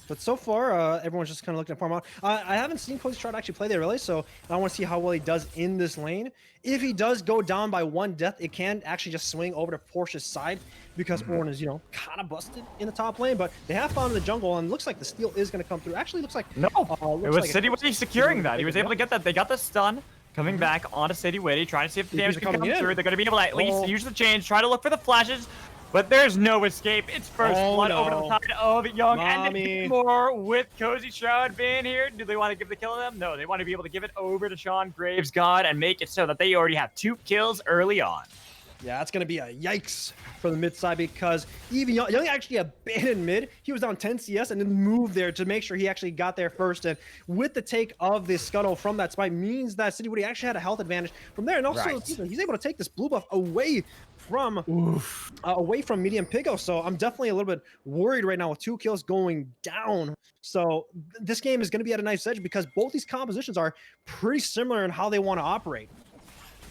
But so far, everyone's just kind of looking at Parma. I haven't seen Cozy Shroud actually play there really, so I want to see how well he does in this lane. If he does go down by one death, it can actually just swing over to Porsche's side, because Orin is, you know, kind of busted in the top lane. But they have found the jungle, and looks like the steal is going to come through. Actually, looks like no, it was City Witty securing that. He was able to get that. They got the stun. Coming back onto City Witty, trying to see if the damage can come through. They're going to be able to at least use the change, try to look for the flashes. But there's no escape. It's first blood over to the side of Young and more with Cozy Shroud being here. Do they want to give the kill to them? No, they want to be able to give it over to Sean Graves God and make it so that they already have 2 kills early on. Yeah, that's going to be a yikes for the mid side, because even Young actually abandoned mid. He was down 10 CS and then moved there to make sure he actually got there first. And with the take of this scuttle from that spike means that City Witty actually had a health advantage from there. And also, he's able to take this blue buff away from medium Pigo. So I'm definitely a little bit worried right now with 2 kills going down. So this game is going to be at a nice edge, because both these compositions are pretty similar in how they want to operate.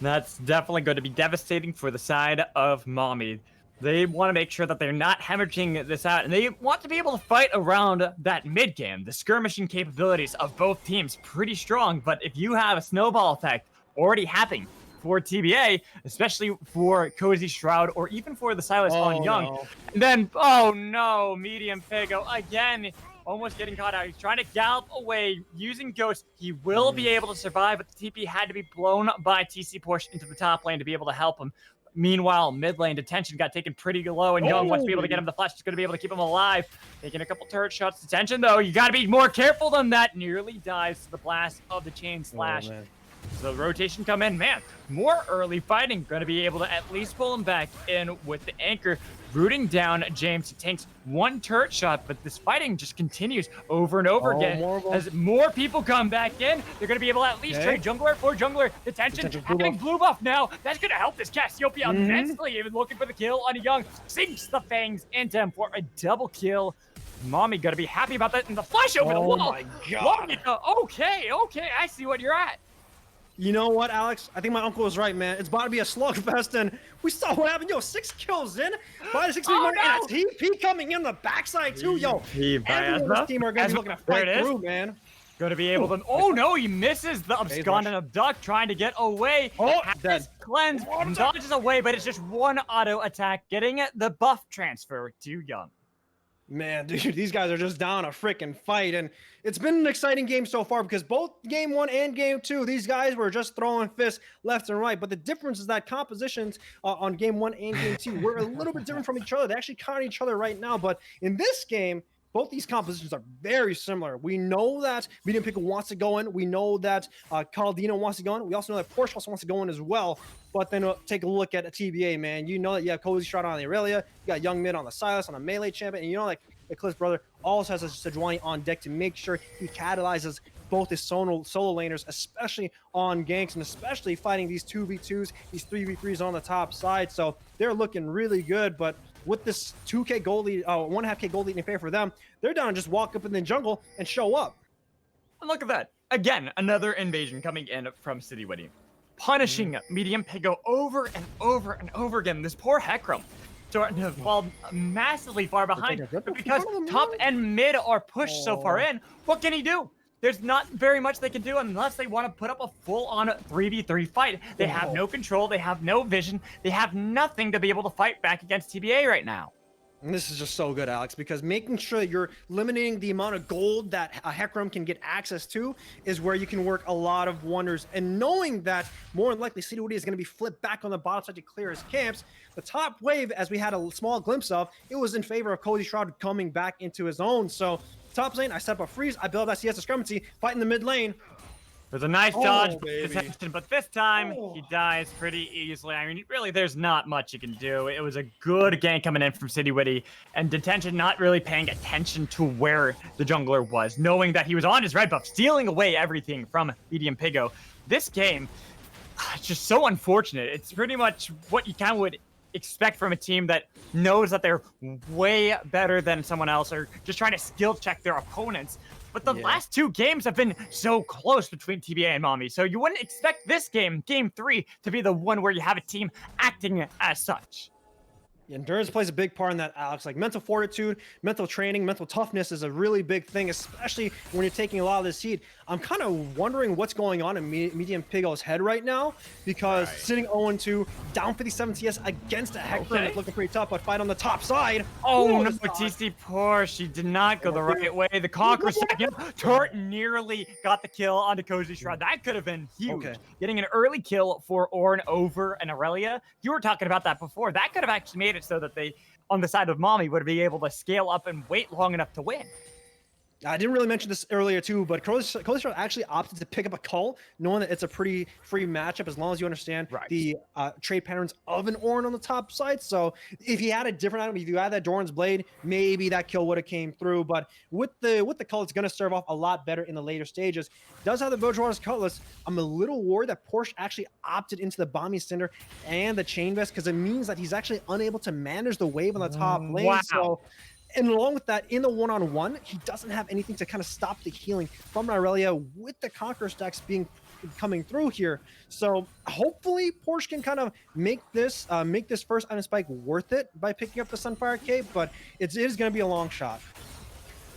That's definitely going to be devastating for the side of MOMI. They want to make sure that they're not hemorrhaging this out, and they want to be able to fight around that mid game. The skirmishing capabilities of both teams pretty strong, but if you have a snowball effect already happening for TBA, especially for Cozy Shroud or even for the Silas on Young, then medium Pigo again. Almost getting caught out. He's trying to gallop away using Ghost. He will be able to survive, but the TP had to be blown by TC Porsche into the top lane to be able to help him. Meanwhile, mid lane Detention got taken pretty low, and Young wants to be able to get him the flash. He's going to be able to keep him alive. Taking a couple turret shots. Detention, though, you got to be more careful than that. Nearly dies to the blast of the chain slash. So the rotation come in. Man, more early fighting. Going to be able to at least pull him back in with the anchor. Rooting down James. He takes 1 turret shot, but this fighting just continues over and over again. As more people come back in, they're going to be able to at least trade jungler for jungler. Detention having blue buff now. That's going to help this Cassiopeia immensely. Even looking for the kill on Young. Sinks the fangs into him for a double kill. MOMI gonna be happy about that. And the flash over the wall. Oh my God. MOMI, okay, I see what you're at. You know what, Alex? I think my uncle was right, man. It's about to be a slugfest, and we saw what happened. Yo, 6 kills in, 5 to 6 Oh, and a TP coming in the backside too. Yo, everyone on this team are gonna be looking to fight through, man. Gonna be able to. Oh no, he misses the abscond and abduct, trying to get away. Oh, Has dead. Cleanse dodges away, but it's just one auto attack, getting the buff transfer to Young. Man, dude, these guys are just down a freaking fight, and it's been an exciting game so far because both game 1 and game 2, these guys were just throwing fists left and right. But the difference is that compositions on game 1 and game 2 were a little bit different from each other. They actually counter each other right now, but in this game, both these compositions are very similar. We know that Medium Pickle wants to go in. We know that Caldino wants to go in. We also know that Porsche also wants to go in as well. But then take a look at a TBA, man. You know that you have Cozy Shroud on the Aurelia. You got Young Mid on the Silas on the melee champion. And you know, like Eclipse Brother also has a Sejuani on deck to make sure he catalyzes both his solo laners, especially on ganks and especially fighting these 2v2s, these 3v3s on the top side. So they're looking really good. But with this 2k gold lead, 1.5k gold lead in favor for them, they're down to just walk up in the jungle and show up. And look at that. Again, another invasion coming in from City Witty, punishing Medium Pigo over and over and over again. This poor Hecarim starting to fall massively far behind. But because top and mid are pushed so far in, what can he do? There's not very much they can do unless they want to put up a full-on 3v3 fight. They have no control, they have no vision, they have nothing to be able to fight back against TBA right now. And this is just so good, Alex, because making sure that you're limiting the amount of gold that a Hecarim can get access to is where you can work a lot of wonders. And knowing that more than likely City Woody is going to be flipped back on the bottom side to clear his camps, the top wave, as we had a small glimpse of, it was in favor of Cozy Shroud coming back into his own. So top lane, I set up a freeze, I build that CS discrepancy, fight in the mid lane. There's a nice dodge, baby. but this time he dies pretty easily. I mean, really, there's not much you can do. It was a good gank coming in from City Witty, and Detention not really paying attention to where the jungler was, knowing that he was on his red buff, stealing away everything from Medium Pigo. This game, it's just so unfortunate. It's pretty much what you kind of would expect from a team that knows that they're way better than someone else, or just trying to skill check their opponents. But the last 2 games have been so close between TBA and MOMI, so you wouldn't expect this game, game 3, to be the one where you have a team acting as such. Endurance plays a big part in that, Alex. Like mental fortitude, mental training, mental toughness is a really big thing, especially when you're taking a lot of this heat. I'm kind of wondering what's going on in Medium Pigo's head right now, because sitting 0-2, down 57 CS against a Hecarim that's looking pretty tough, but fight on the top side. Oh no, TC Porsche, she did not go the right way. The Conqueror second, Tort nearly got the kill onto Cozy Shroud. That could have been huge. Getting an early kill for Ornn over an Aurelia. You were talking about that before. That could have actually made it so that they, on the side of MOMI, would be able to scale up and wait long enough to win. I didn't really mention this earlier too, but Cozy Shroud actually opted to pick up a cull, knowing that it's a pretty free matchup as long as you understand the trade patterns of an Ornn on the top side. So if he had a different item, if you had that Doran's Blade, maybe that kill would have came through. But with the cull, it's going to serve off a lot better in the later stages. Does have the Bojor's Cutlass. I'm a little worried that Porsche actually opted into the Bombing Cinder and the Chain Vest, because it means that he's actually unable to manage the wave on the top lane. So, and along with that, in the one-on-one, he doesn't have anything to kind of stop the healing from Aurelia with the Conqueror stacks coming through here. So hopefully Porsche can kind of make this first item spike worth it by picking up the Sunfire Cape, but it is going to be a long shot.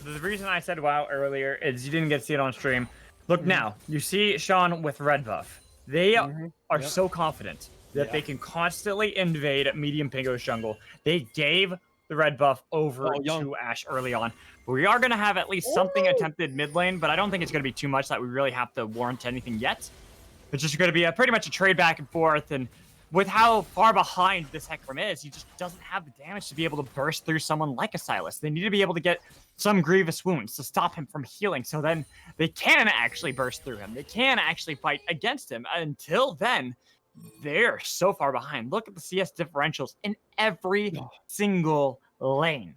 The reason I said WoW earlier is you didn't get to see it on stream. Look now, you see Sean with red buff. They are so confident that they can constantly invade Medium Pigo's jungle. They gave the red buff over to Ashe early on. We are going to have at least something attempted mid lane, but I don't think it's going to be too much that we really have to warrant anything yet. It's just going to be pretty much a trade back and forth, and with how far behind this Hecarim is, he just doesn't have the damage to be able to burst through someone like a Silas. They need to be able to get some grievous wounds to stop him from healing, so then they can actually burst through him. They can actually fight against him. Until then, they're so far behind. Look at the CS differentials in every single lane.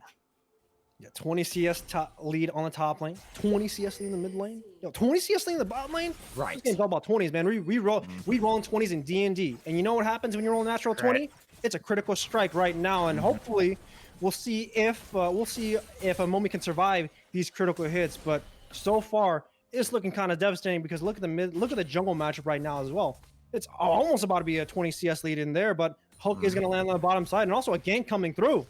Yeah, 20 CS lead on the top lane, 20 CS lead in the mid lane, 20 CS lead in the bottom lane. Right. This game's all about 20s, man. We roll in 20s in D&D, and you know what happens when you roll a natural 20? It's a critical strike right now, and hopefully We'll see if MOMI can survive these critical hits. But so far, it's looking kind of devastating because look at the jungle matchup right now as well. It's almost about to be a 20 CS lead in there, but Hulk is going to land on the bottom side, and also a gank coming through.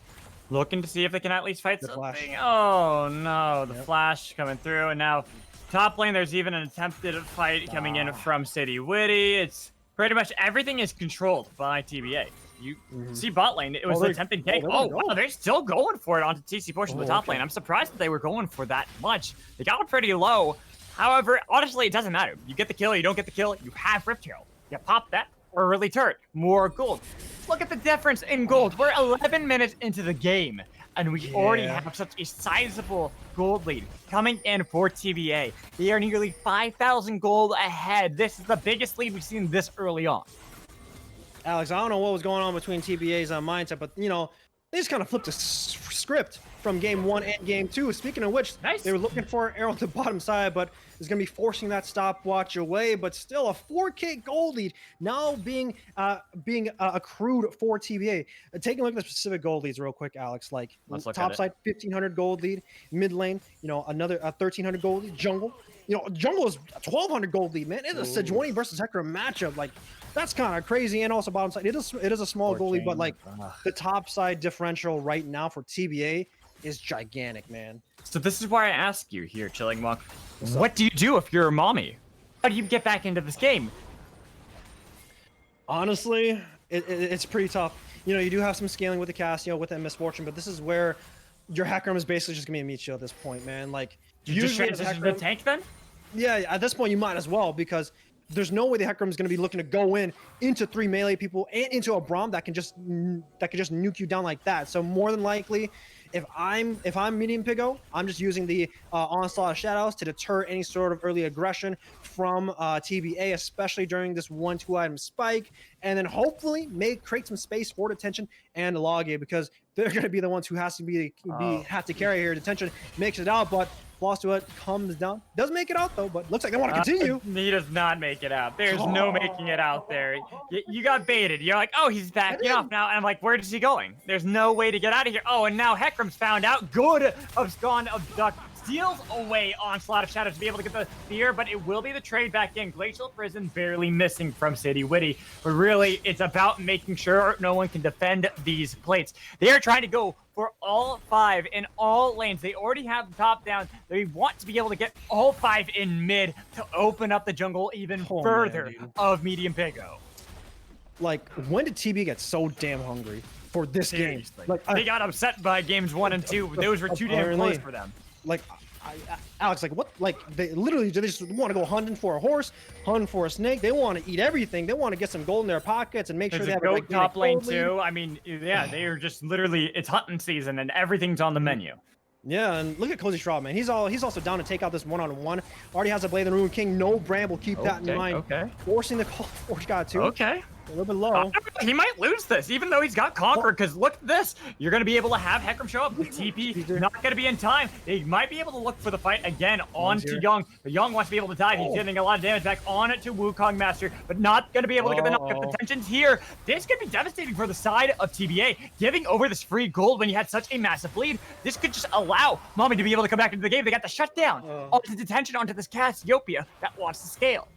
Looking to see if they can at least fight The flash. something. Oh no, the flash coming through, and now top lane. There's even an attempted fight coming in from City Witty. It's pretty much everything is controlled by TBA. You see bot lane, it was an attempted gank. Oh, wow, they're still going for it onto TC portion of the top lane. I'm surprised that they were going for that much. They got it pretty low. However, honestly, it doesn't matter. You get the kill, you don't get the kill, you have Rift Herald. You pop that, early turret, more gold. Look at the difference in gold. We're 11 minutes into the game, and we already have such a sizable gold lead coming in for TBA. They are nearly 5,000 gold ahead. This is the biggest lead we've seen this early on. Alex, I don't know what was going on between TBA's mindset, but you know, they just kind of flipped the script from game 1 and game 2. Speaking of which, they were looking for an arrow to the bottom side, but is going to be forcing that stopwatch away. But still, a 4K gold lead now being accrued for TBA. Taking a look at the specific gold leads real quick, Alex. Like top side, 1,500 gold lead. Mid lane, you know, another 1,300 gold lead. Jungle, you know, jungle is a 1,200 gold lead, man. It's a Sejuani versus Hector matchup. Like, that's kind of crazy. And also bottom side, it is a small goalie, but like the top side differential right now for TBA is gigantic, man. So this is why I ask you here, Chilling Monk. What do you do if you're a mommy? How do you get back into this game? Honestly, it's pretty tough. You know, you do have some scaling with the cast, you know, with that misfortune, but this is where your Hecarim is basically just gonna be a meat shield at this point, man. Like, you just transition to the tank then? Yeah, at this point you might as well, because there's no way the Hecarim is going to be looking to go into 3 melee people and into a Braum that can just nuke you down like that. So more than likely, if I'm medium Pigo, I'm just using the Onslaught of Shadows to deter any sort of early aggression from TBA, especially during this 1-2 item spike, and then hopefully create some space for detention and Loggy, because they're going to be the ones who have to carry here. Detention makes it out, but lost to it, comes down. Does make it out though, but looks like they want to continue. He does not make it out. There's no making it out there. You got baited. You're like, oh, he's backing off now. And I'm like, where is he going? There's no way to get out of here. Oh, and now Hecarim's found out. Good abscond abduct. Steals away Onslaught of Shadows to be able to get the fear, but it will be the trade back in. Glacial Prison barely missing from City Witty. But really, it's about making sure no one can defend these plates. They are trying to go for all 5 in all lanes. They already have the top down. They want to be able to get all 5 in mid to open up the jungle even further of medium Pigo. Like, when did TB get so damn hungry for this game? Like, they got upset by games 1 and 2. Those were too damn close for them. Like, Alex, like, what? Like, they just want to go hunting for a horse, hunting for a snake. They want to eat everything. They want to get some gold in their pockets and make sure they have a top lane too. I mean, yeah, they are just literally, it's hunting season and everything's on the menu. Yeah, and look at Cozy Shroud, man. He's also down to take out this one-on-one. Already has a Blade of the Rune King. No Bramble. Keep that in mind. Forcing the call. Force got too. A little bit low. He might lose this, even though he's got Conquer, because look at this. You're going to be able to have Hecarim show up. TP not going to be in time. They might be able to look for the fight again onto Young. But Young wants to be able to dive. He's getting a lot of damage back on it to Wukong Master, but not going to be able to get the knock-up. The tensions here. This could be devastating for the side of TBA. Giving over this free gold when you had such a massive lead, this could just allow MOMI to be able to come back into the game. They got the shutdown onto detention onto this Cassiopeia that wants to scale.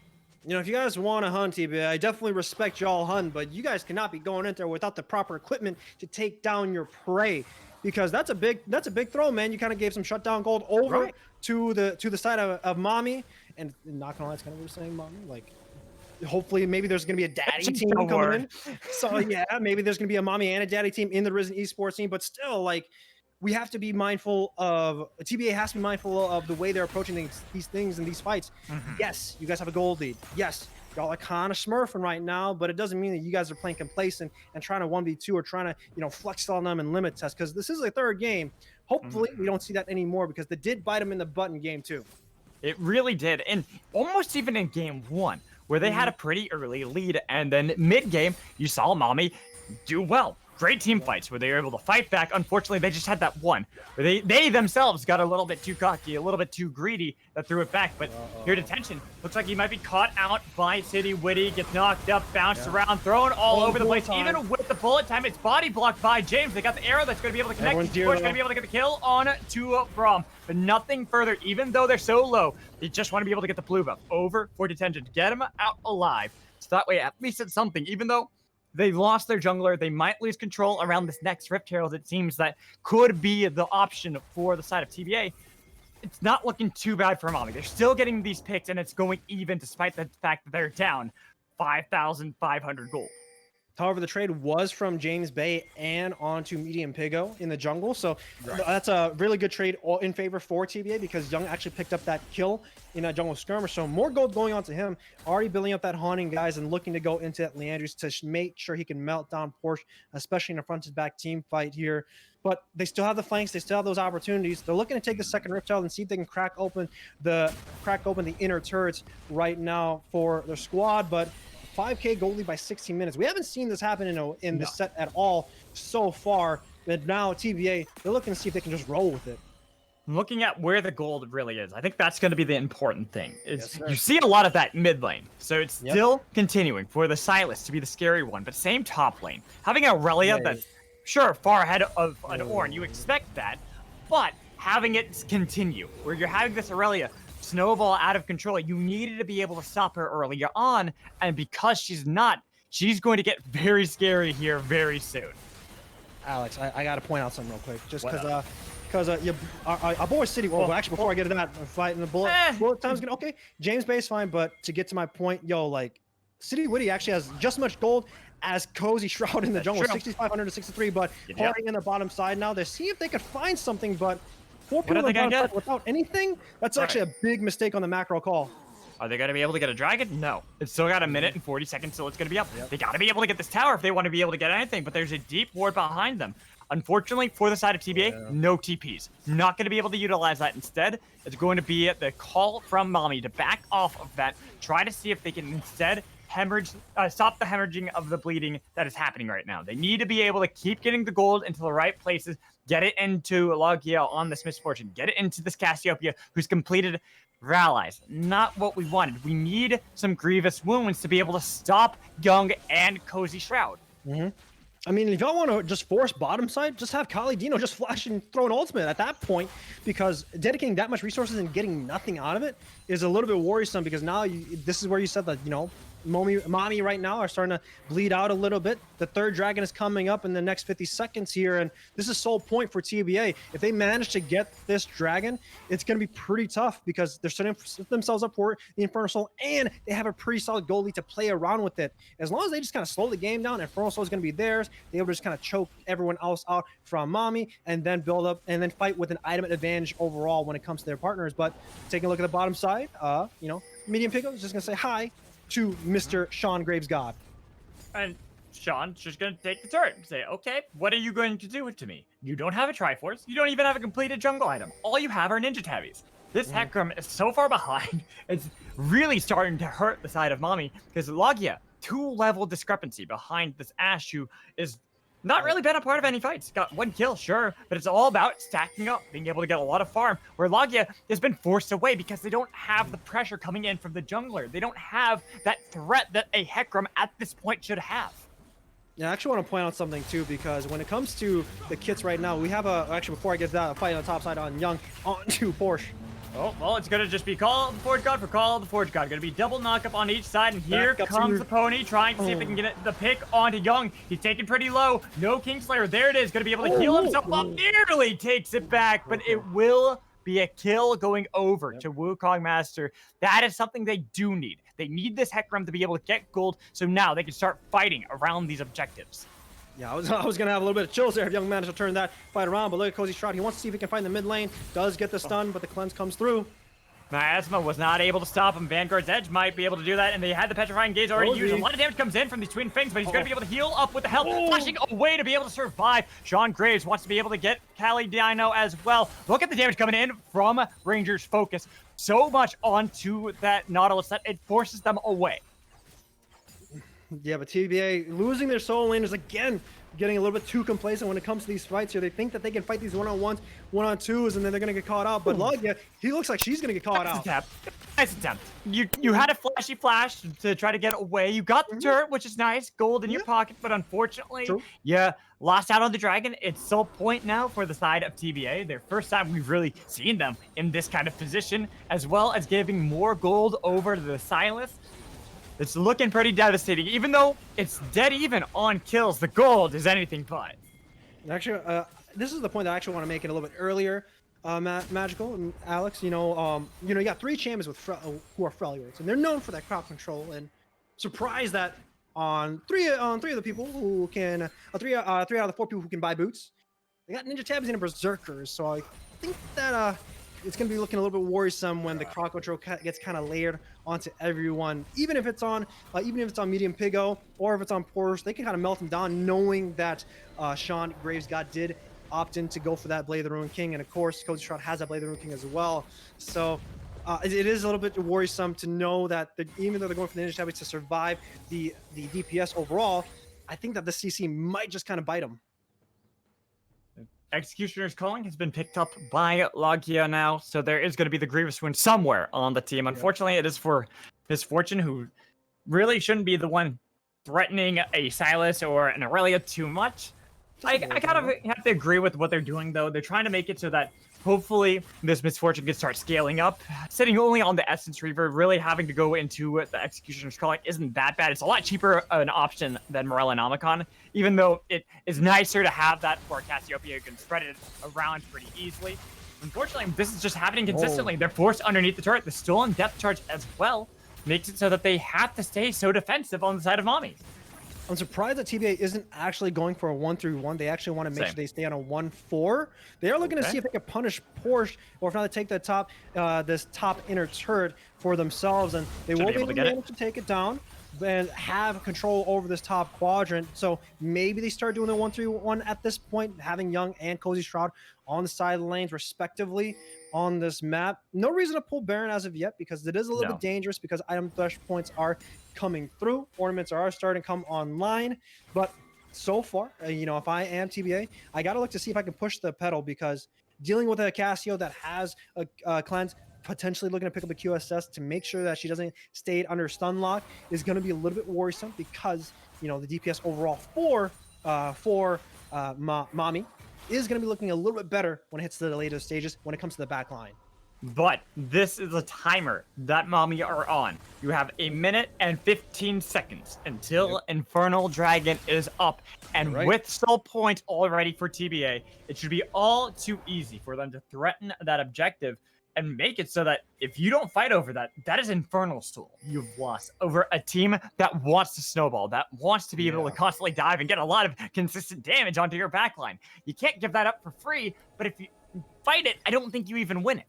You know, if you guys want to hunt TBA, I definitely respect y'all hunt, but you guys cannot be going in there without the proper equipment to take down your prey, because that's a big throw, man. You kind of gave some shutdown gold over to the side of MOMI, and not gonna lie, it's kind of weird saying MOMI. Like, hopefully, maybe there's gonna be a daddy team coming in. So yeah, maybe there's gonna be a MOMI and a daddy team in the Risen Esports team, but still, like, we have to be mindful of, TBA has to be mindful of the way they're approaching these things and these fights. Yes, you guys have a gold lead. Yes, y'all are kind of smurfing right now, but it doesn't mean that you guys are playing complacent and trying to 1v2 or trying to, you know, flex on them and limit test, because this is a 3rd game. Hopefully we don't see that anymore, because they did bite them in the butt in game 2. It really did, and almost even in game 1, where they had a pretty early lead, and then mid-game, you saw MOMI do well. great team fights where they were able to fight back. Unfortunately, they just had that one where they themselves got a little bit too cocky, a little bit too greedy that threw it back. But here detention looks like he might be caught out by City Witty, gets knocked up, bounced around, thrown all over the place. Even with the bullet time, it's body blocked by James. They got the arrow that's going to be able to connect. Push going to be able to get the kill on to Braum, but nothing further. Even though they're so low, they just want to be able to get the blue buff over for detention to get him out alive. So that way, at least it's something. Even though they lost their jungler, they might lose control around this next Rift Herald. It seems that could be the option for the side of TBA. It's not looking too bad for MOMI. They're still getting these picks, and it's going even despite the fact that they're down 5,500 gold. However, the trade was from James Bay and onto Medium Pigo in the jungle. So that's a really good trade in favor for TBA because Young actually picked up that kill in that jungle skirmish. So more gold going on to him, already building up that haunting, guys, and looking to go into that Leandris to make sure he can melt down Porsche, especially in a front-to-back team fight here. But they still have the flanks. They still have those opportunities. They're looking to take the second Rift Child and see if they can crack open the inner turrets right now for their squad. But 5K gold lead by 16 minutes. We haven't seen this happen in this set at all so far. But now TBA, they're looking to see if they can just roll with it. Looking at where the gold really is, I think that's going to be the important thing. You see a lot of that mid lane, so it's still continuing for the Silas to be the scary one, but same top lane. Having Aurelia that's sure far ahead of an Ornn, you expect that, but having it continue, where you're having this Aurelia snowball out of control, you needed to be able to stop her earlier on, and because she's not, she's going to get very scary here very soon. Alex, I got to point out something real quick, just because our boy City. Well, actually, before I get to that, I'm fighting the bullet time's gonna okay. James Bay's fine, but to get to my point, like City Witty actually has just as much gold as Cozy Shroud in the jungle, 6,500 to 63, but partying in the bottom side now. They see if they could find something, but 4 people without anything. That's actually a big mistake on the macro call. Are they going to be able to get a dragon? No. It's still got a minute and 40 seconds till it's going to be up. They got to be able to get this tower if they want to be able to get anything, but there's a deep ward behind them. Unfortunately, for the side of TBA, no TPs. Not going to be able to utilize that. Instead, it's going to be the call from MOMI to back off of that, try to see if they can instead stop the hemorrhaging of the bleeding that is happening right now. They need to be able to keep getting the gold into the right places, get it into Logia on this Misfortune, get it into this Cassiopeia, who's completed Rallies. Not what we wanted. We need some grievous wounds to be able to stop Young and Cozy Shroud. I mean, if y'all want to just force bottom side, just have Kali Dino just flash and throw an ultimate at that point, because dedicating that much resources and getting nothing out of it is a little bit worrisome, because now this is where you said that, MOMI right now are starting to bleed out a little bit. The third dragon is coming up in the next 50 seconds here, and this is sole point for TBA. If they manage to get this dragon, it's going to be pretty tough, because they're setting themselves up for the Infernal Soul, and they have a pretty solid goal lead to play around with it. As long as they just kind of slow the game down, Infernal Soul is going to be theirs. They able to just kind of choke everyone else out from MOMI, and then build up and then fight with an item advantage overall when it comes to their partners. But taking a look at the bottom side, Medium Pickle is just going to say hi to Mr. Sean Graves God. And Sean's just going to take the turret and say, okay, what are you going to do to me? You don't have a Triforce. You don't even have a completed jungle item. All you have are Ninja Tabbies. This Hecarim is so far behind, it's really starting to hurt the side of MOMI, because Logia, 2-level discrepancy behind this Ashe, who is not really been a part of any fights. Got 1 kill, sure, but it's all about stacking up, being able to get a lot of farm, where Logia has been forced away because they don't have the pressure coming in from the jungler. They don't have that threat that a Hecarim at this point should have. Yeah, I actually want to point out something too, because when it comes to the kits right now, we have actually before I get to that, a fight on the top side on Young onto Porsche. Oh, well, it's going to just be Call of the Forge God for Call of the Forge God. Going to be double knock-up on each side, and here comes the pony trying to see if he can get the pick onto Young. He's taken pretty low. No Kingslayer. There it is. Going to be able to heal himself up. Nearly takes it back, but it will be a kill going over to Wukong Master. That is something they do need. They need this Hecarim to be able to get gold, so now they can start fighting around these objectives. Yeah, I was going to have a little bit of chills there if Young managed to turn that fight around, but look at Cozy Shroud. He wants to see if he can find the mid lane. Does get the stun, but the cleanse comes through. Miasma was not able to stop him. Vanguard's Edge might be able to do that, and they had the Petrifying Gaze already used. A lot of damage comes in from these Twin Fangs, but he's going to be able to heal up with the health, flashing away to be able to survive. Sean Graves wants to be able to get Kali Dino as well. Look at the damage coming in from Ranger's focus. So much onto that Nautilus that it forces them away. Yeah, but TBA losing their solo laners again. getting a little bit too complacent when it comes to these fights here. They think that they can fight these one-on-ones, one-on-twos, and then they're gonna get caught out. But Logia, he looks like she's gonna get caught out. Nice attempt. You had a flashy flash to try to get away. You got the turret, which is nice, gold in your pocket, but unfortunately, yeah, lost out on the dragon. It's sole point now for the side of TBA. Their first time we've really seen them in this kind of position, as well as giving more gold over to the Silas. It's looking pretty devastating. Even though it's dead even on kills, the gold is anything but. Actually, this is the point that I actually want to make it a little bit earlier. Magical and Alex, you got 3 champions with who are Freljords, and they're known for that crowd control. And surprised that on three of the people who can, 3 out of the 4 people who can buy boots, they got Ninja Tabs and Berserkers. So I think that it's going to be looking a little bit worrisome when the crowd control gets kind of layered onto everyone. Even if it's on medium Pigo or if it's on Porsche, they can kind of melt them down, knowing that Sean Graves did opt in to go for that Blade of the Ruin King, and of course Cozy Shroud has that Blade of the Ruin King as well. So it is a little bit worrisome to know that even though they're going for the Ninja Tabs to survive the DPS overall, I think that the CC might just kind of bite them. Executioner's Calling has been picked up by Logia now, so there is going to be the Grievous Wound somewhere on the team. Unfortunately, it is for Misfortune, who really shouldn't be the one threatening a Silas or an Aurelia too much. I kind of have to agree with what they're doing, though. They're trying to make it so that hopefully this Misfortune can start scaling up. Sitting only on the Essence Reaver, really having to go into the Executioner's Calling isn't that bad. It's a lot cheaper an option than Morella Nomicon, even though it is nicer to have that for Cassiopeia. You can spread it around pretty easily. Unfortunately, this is just happening consistently. They're forced underneath the turret. The stolen depth charge as well makes it so that they have to stay so defensive on the side of MOMI. I'm surprised that TBA isn't actually going for a 1-3-1. They actually want to make sure they stay on a 1-4. They are looking to see if they can punish Porsche, or if not, they take the top, this top inner turret for themselves, and they will be able to take it down and have control over this top quadrant. So maybe they start doing the 1-3-1 at this point, having Young and Cozy Shroud on the side lanes respectively on this map. No reason to pull Baron as of yet, because it is a little bit dangerous, because item thresh points are coming through, ornaments are starting to come online. But so far, if I am TBA, I gotta look to see if I can push the pedal, because dealing with a Cassio that has a cleanse, potentially looking to pick up a QSS to make sure that she doesn't stay under stun lock, is going to be a little bit worrisome, because the DPS overall for MOMI is going to be looking a little bit better when it hits the later stages when it comes to the back line. But this is a timer that MOMI are on. You have 1 minute and 15 seconds until Infernal Dragon is up. And with soul point already for TBA, it should be all too easy for them to threaten that objective and make it so that if you don't fight over that, that is Infernal Soul you've lost over a team that wants to snowball, that wants to be able to constantly dive and get a lot of consistent damage onto your backline. You can't give that up for free, but if you fight it, I don't think you even win it.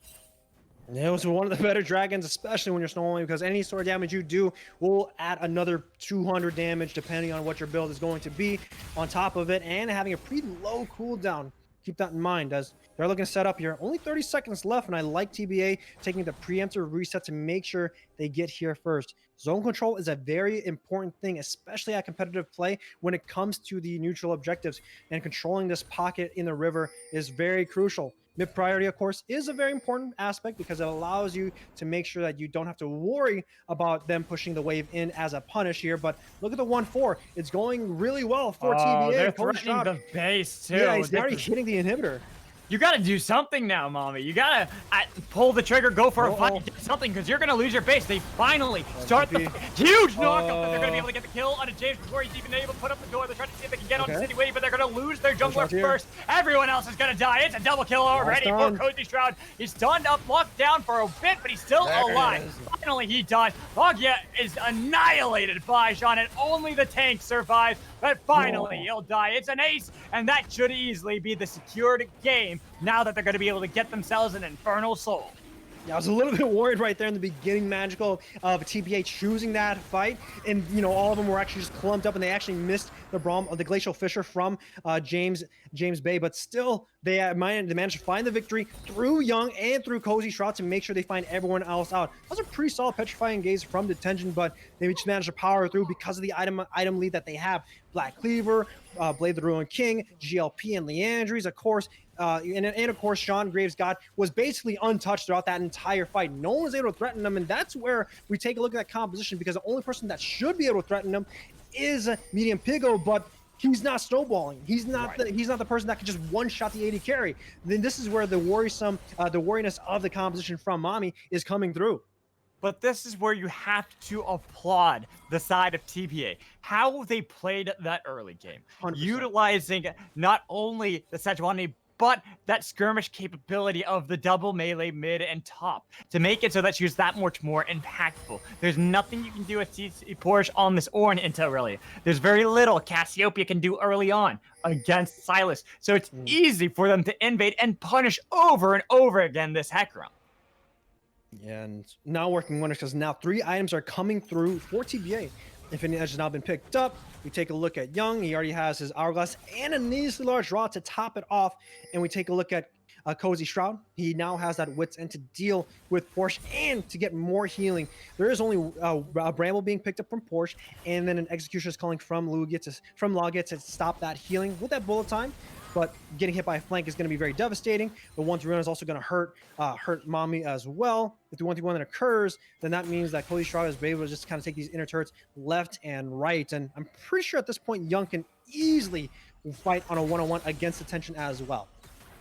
It was one of the better dragons, especially when you're snowballing, because any sort of damage you do will add another 200 damage depending on what your build is going to be on top of it, and having a pretty low cooldown. Keep that in mind as they're looking to set up here. Only 30 seconds left, and I like TBA taking the preemptive reset to make sure they get here first. Zone control is a very important thing, especially at competitive play when it comes to the neutral objectives, and controlling this pocket in the river is very crucial. Mid priority, of course, is a very important aspect, because it allows you to make sure that you don't have to worry about them pushing the wave in as a punish here. But look at the 1-4. It's going really well for TBA. They're threatening the base, too. Yeah, he's already hitting the inhibitor. You got to do something now, MOMI. You got to pull the trigger, go for a fight, get something, because you're going to lose your base. They finally start the huge knockup that they're going to be able to get the kill on a James before he's even able to put up the door. They're trying to see if they can get on the City Wave, but they're going to lose their jungler first. Everyone else is going to die. It's a double kill already for Cozy Shroud. He's stunned up, locked down for a bit, but he's still alive. Finally, he dies. Logia is annihilated by Sean, and only the tank survives. But finally, he'll die. It's an ace, and that should easily be the secured game now that they're going to be able to get themselves an Infernal Soul. Yeah, I was a little bit worried right there in the beginning, Magical, of TBA choosing that fight, and all of them were actually just clumped up, and they actually missed the Glacial Fissure from James Bay, but still they managed to find the victory through Young and through Cozy Shroud to make sure they find everyone else out. That was a pretty solid Petrifying Gaze from Detention, but they just managed to power through because of the item lead that they have. Black Cleaver, Blade the Ruined King, GLP, and Leandries, of course. And of course, Sean Graves God was basically untouched throughout that entire fight. No one was able to threaten him, and that's where we take a look at that composition, because the only person that should be able to threaten him is Medium Pigo, but he's not snowballing. He's not the person that can just one-shot the AD carry. Then this is where the wariness of the composition from MOMI is coming through. But this is where you have to applaud the side of TBA. How they played that early game. 100%. Utilizing not only the Sejuani, but that skirmish capability of the double melee mid and top to make it so that she was that much more impactful. There's nothing you can do with Porsche on this Ornn until really. There's very little Cassiopeia can do early on against Sylas. So it's easy for them to invade and punish over and over again this Hecarim. Yeah, and now working wonders, because now 3 items are coming through for TBA. Infinity Edge has now been picked up. We take a look at Young. He already has his Hourglass and a needlessly large draw to top it off. And we take a look at Cozy Shroud. He now has that Wits End to deal with Porsche and to get more healing. There is only a Bramble being picked up from Porsche, and then an Executioner is calling from Logia to stop that healing with that bullet time. But getting hit by a flank is going to be very devastating. The 1-3-1 is also going to hurt MOMI as well. If the 1-3-1 that occurs, then that means that Cozy Shroud is able to just kind of take these inner turrets left and right. And I'm pretty sure at this point, Young can easily fight on a 1-on-1 against Attention as well.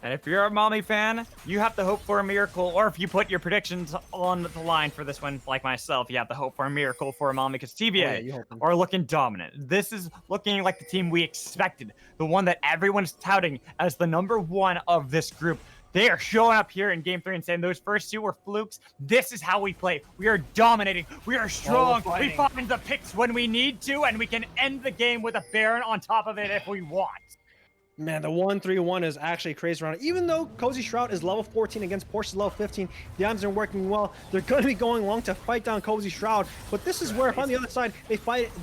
And if you're a MOMI fan, you have to hope for a miracle, or if you put your predictions on the line for this one, like myself, you have to hope for a miracle for a MOMI, because TBA are looking dominant. This is looking like the team we expected, the one that everyone's touting as the #1 of this group. They are showing up here in Game 3 and saying those first 2 were flukes. This is how we play. We are dominating. We are strong. We find the picks when we need to, and we can end the game with a Baron on top of it if we want. Man, the 1-3-1 is actually crazy around it. Even though Cozy Shroud is level 14 against Porsche's level 15, the items are working well. They're going to be going long to fight down Cozy Shroud. But this is where, if on the other side,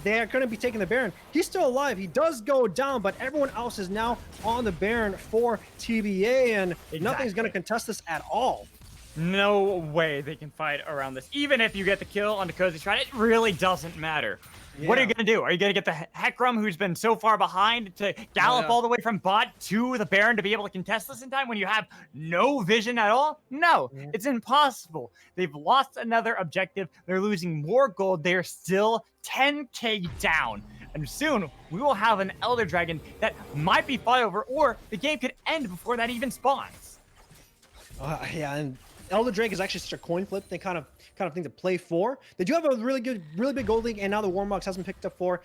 they're going to be taking the Baron. He's still alive. He does go down, but everyone else is now on the Baron for TBA, and nothing's going to contest this at all. No way they can fight around this. Even if you get the kill on the Cozy Shroud, it really doesn't matter. Yeah. What are you going to do? Are you going to get the Hecarim, who's been so far behind, to gallop all the way from bot to the Baron to be able to contest this in time when you have no vision at all? No, it's impossible. They've lost another objective. They're losing more gold. They're still 10k down. And soon, we will have an Elder Dragon that might be fought over, or the game could end before that even spawns. Yeah, and Elder Drake is actually such a coin flip. They kind of thing to play for. They do have a really big gold league, and now the Warmox has been picked up for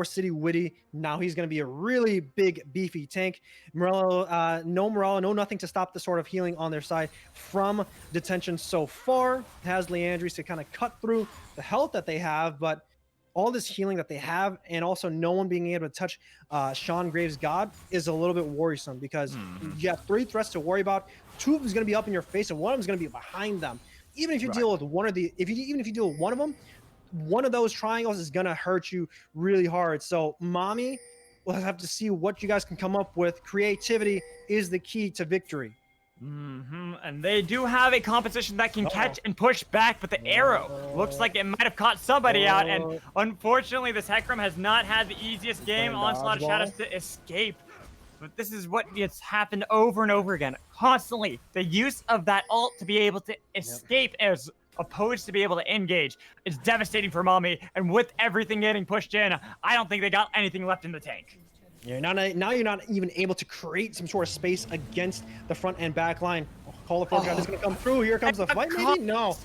City Witty. Now he's going to be a really big, beefy tank. Morello, no nothing to stop the sort of healing on their side from detention so far. Has Leandries to kind of cut through the health that they have, but all this healing that they have, and also no one being able to touch Sean Graves' God is a little bit worrisome, because you have 3 threats to worry about. 2 of them is going to be up in your face, and 1 of them is going to be behind them. Even if you deal with one of the, even if you deal with one of them, one of those triangles is going to hurt you really hard. So MOMI will have to see what you guys can come up with. Creativity is the key to victory. And they do have a composition that can catch and push back, but the arrow looks like it might have caught somebody out, and unfortunately this Hecarim has not had the easiest game. Onslaught of Shadows to escape. But this is what gets happened over and over again. Constantly, the use of that ult to be able to escape as opposed to be able to engage is devastating for MOMI, and with everything getting pushed in, I don't think they got anything left in the tank. Now you're not even able to create some sort of space against the front and back line. Call of Forge God is going to come through. Here comes the fight, maybe? No.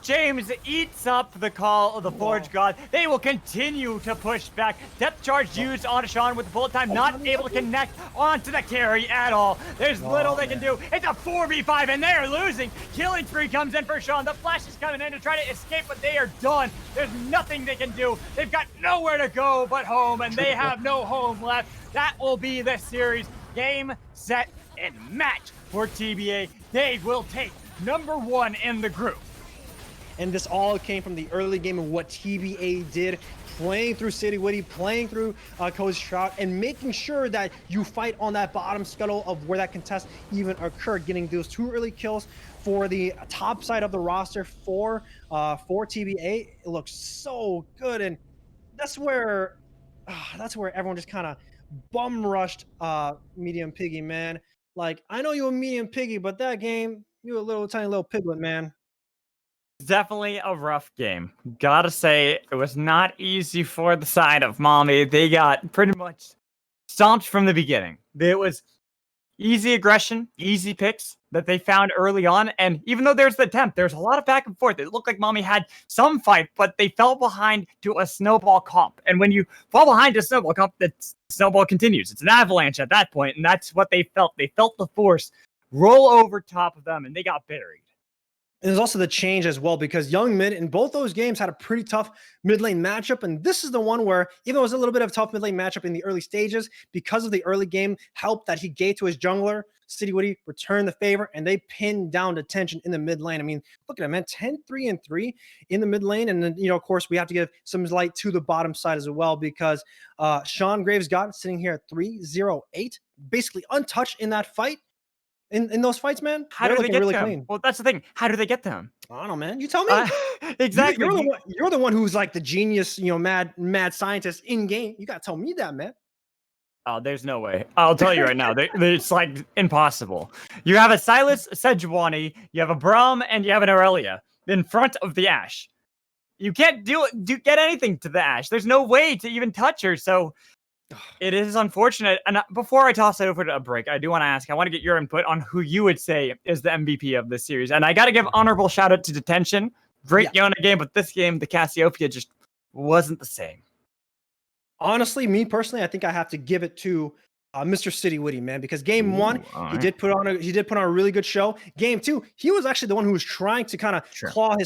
James eats up the call of the Forge God. They will continue to push back. Depth charge used onto Sean with the bullet time, not able to connect onto the carry at all. There's little they can do. It's a 4v5, and they're losing. Killing spree comes in for Sean. The flash is coming in to try to escape, but they are done. There's nothing they can do. They've got nowhere to go but home, and they have no home left. That will be the series. Game, set, and match for TBA. They will take #1 in the group. And this all came from the early game of what TBA did, playing through City Witty, playing through Cozy Shroud, and making sure that you fight on that bottom scuttle of where that contest even occurred, getting those 2 early kills for the top side of the roster for TBA. It looks so good, and that's where that's where everyone just kind of bum rushed Medium Piggy, man. Like, I know you're a Medium Piggy, but that game, you a little tiny little piglet, man. Definitely a rough game. Gotta say, it was not easy for the side of Mommy. They got pretty much stomped from the beginning. It was easy aggression, easy picks that they found early on. And even though there's the attempt, there's a lot of back and forth. It looked like Mommy had some fight, but they fell behind to a snowball comp. And when you fall behind a snowball comp, the snowball continues. It's an avalanche at that point, and that's what they felt. They felt the force roll over top of them, and they got buried. And there's also the change as well, because Young Mid in both those games had a pretty tough mid lane matchup. And this is the one where, even though it was a little bit of a tough mid lane matchup in the early stages, because of the early game help that he gave to his jungler, City Woody returned the favor and they pinned down the tension in the mid lane. I mean, look at him, man, 10-3-3 in the mid lane. And then, of course, we have to give some light to the bottom side as well, because Sean Graves got sitting here at 3-0-8, basically untouched in that fight. In those fights, man, How do they get really them? clean. Well, that's the thing. How do they get them? I don't know, man. You tell me. Exactly. You're the one who's like the genius, mad scientist in game. You gotta tell me that, man. Oh, there's no way. I'll tell you right now. It's like impossible. You have a Silas Sejuani, you have a Braum, and you have an Aurelia in front of the Ashe. You can't get anything to the Ashe. There's no way to even touch her. So it is unfortunate. And before I toss it over to a break, I do want to ask, I want to get your input on who you would say is the MVP of this series. And I got to give honorable shout out to Detention. Great Yona game, but this game, the Cassiopeia just wasn't the same. Honestly, me personally, I think I have to give it to Mr. City Woody, man, because game one, he did put on a really good show. Game two, he was actually the one who was trying to kind of claw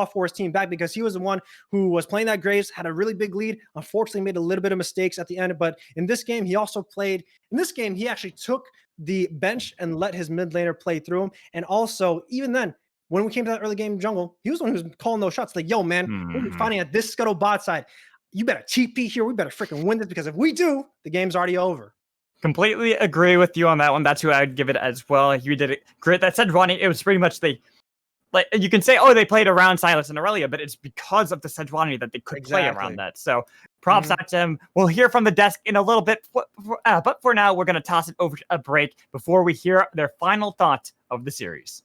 for his team back, because he was the one who was playing that Graves, had a really big lead, unfortunately made a little bit of mistakes at the end. But in this game, he actually took the bench and let his mid laner play through him. And also, even then, when we came to that early game jungle, he was the one who was calling those shots. Like, yo, man, we're finding at this Scuttle bot side. You better TP here. We better freaking win this, because if we do, the game's already over. Completely agree with you on that one. That's who I'd give it as well. You did it great. That said, Ronnie, it was pretty much you can say, oh, they played around Silas and Aurelia, but it's because of the Sejuani that they could play around that. So props out to him. We'll hear from the desk in a little bit, but for now, we're going to toss it over to a break before we hear their final thought of the series.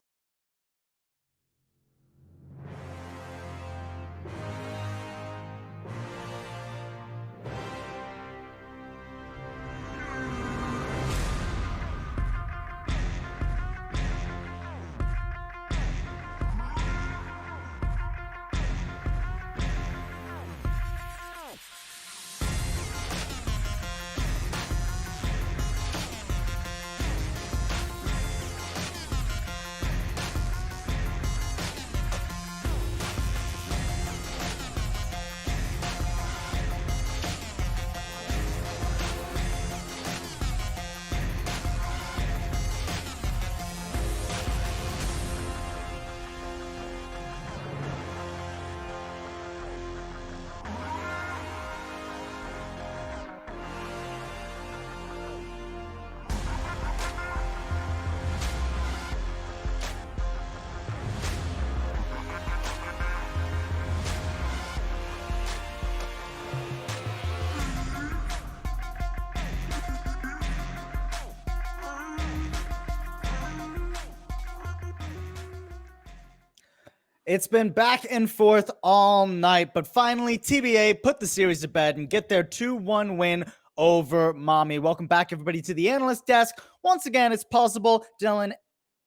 It's been back and forth all night, but finally TBA put the series to bed and get their 2-1 win over MOMI. Welcome back, everybody, to the analyst desk. Once again, it's possible Dylan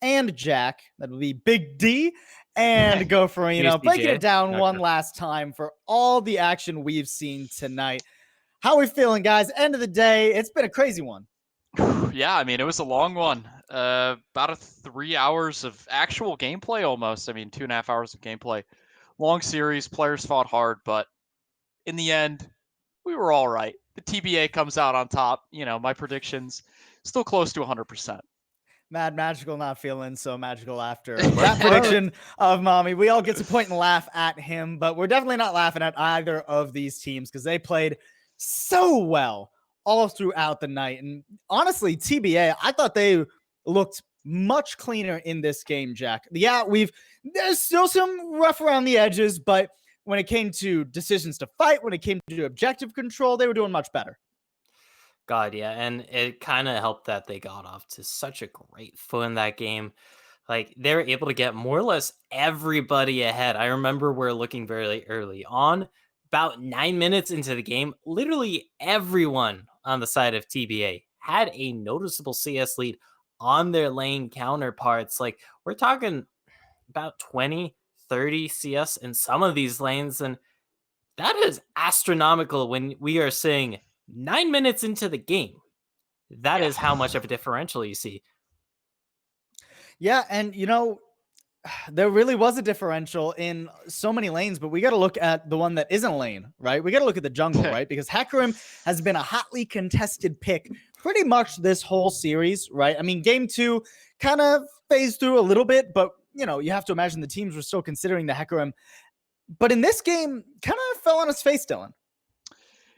and Jack, that will be Big D, and Gopherino, breaking it down one last time for all the action we've seen tonight. How are we feeling, guys? End of the day, it's been a crazy one. Yeah, I mean, it was a long one. About 3 hours of actual gameplay almost. I mean, 2.5 hours of gameplay. Long series, players fought hard, but in the end, we were all right. The TBA comes out on top. My predictions still close to 100%. Mad Magical not feeling so magical after that prediction of MOMI. We all get to point and laugh at him, but we're definitely not laughing at either of these teams because they played so well all throughout the night. And honestly, TBA, I thought they looked much cleaner in this game, Jack. Yeah, there's still some rough around the edges, but when it came to decisions to fight, when it came to objective control, they were doing much better. God, yeah, and it kind of helped that they got off to such a great foot in that game. Like they were able to get more or less everybody ahead. I remember we're looking very early on, about 9 minutes into the game, literally everyone on the side of TBA had a noticeable CS lead on their lane counterparts. Like we're talking about 20, 30 CS in some of these lanes, and that is astronomical when we are seeing 9 minutes into the game. That is how much of a differential you see. Yeah, and there really was a differential in so many lanes, but we got to look at the one that isn't lane, right? We got to look at the jungle, right? Because Hecarim has been a hotly contested pick pretty much this whole series, right? I mean, game 2 kind of phased through a little bit, but you have to imagine the teams were still considering the Hecarim. But in this game, kind of fell on his face, Dylan.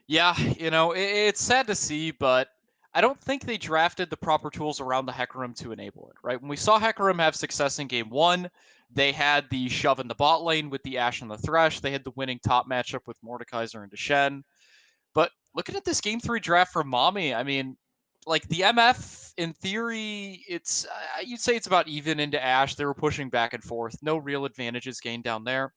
Yeah, it's sad to see, but I don't think they drafted the proper tools around the Hecarim to enable it, right? When we saw Hecarim have success in game 1, they had the shove in the bot lane with the Ashe and the Thresh. They had the winning top matchup with Mordekaiser and Deshen. But looking at this game 3 draft for MOMI, I mean, like the MF, in theory, it's you'd say it's about even into Ashe. They were pushing back and forth. No real advantages gained down there.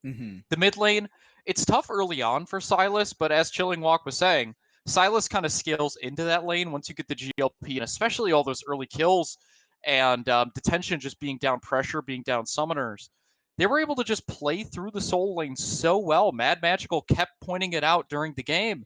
Mm-hmm. The mid lane, it's tough early on for Sylas, but as Chilling Walk was saying, Sylas kind of scales into that lane once you get the GLP, and especially all those early kills and detention, just being down pressure, being down summoners. They were able to just play through the soul lane so well. Mad Magical kept pointing it out during the game.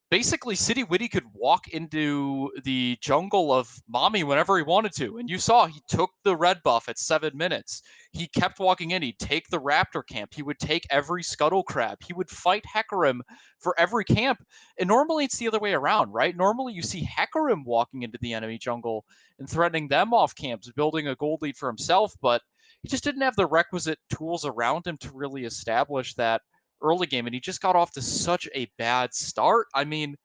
Basically, City Witty could walk into the jungle of MOMI whenever he wanted to. And you saw he took the red buff at 7 minutes. He kept walking in. He'd take the Raptor camp. He would take every Scuttle Crab. He would fight Hecarim for every camp. And normally it's the other way around, right? Normally you see Hecarim walking into the enemy jungle and threatening them off camps, building a gold lead for himself. But he just didn't have the requisite tools around him to really establish that early game, and he just got off to such a bad start. I mean,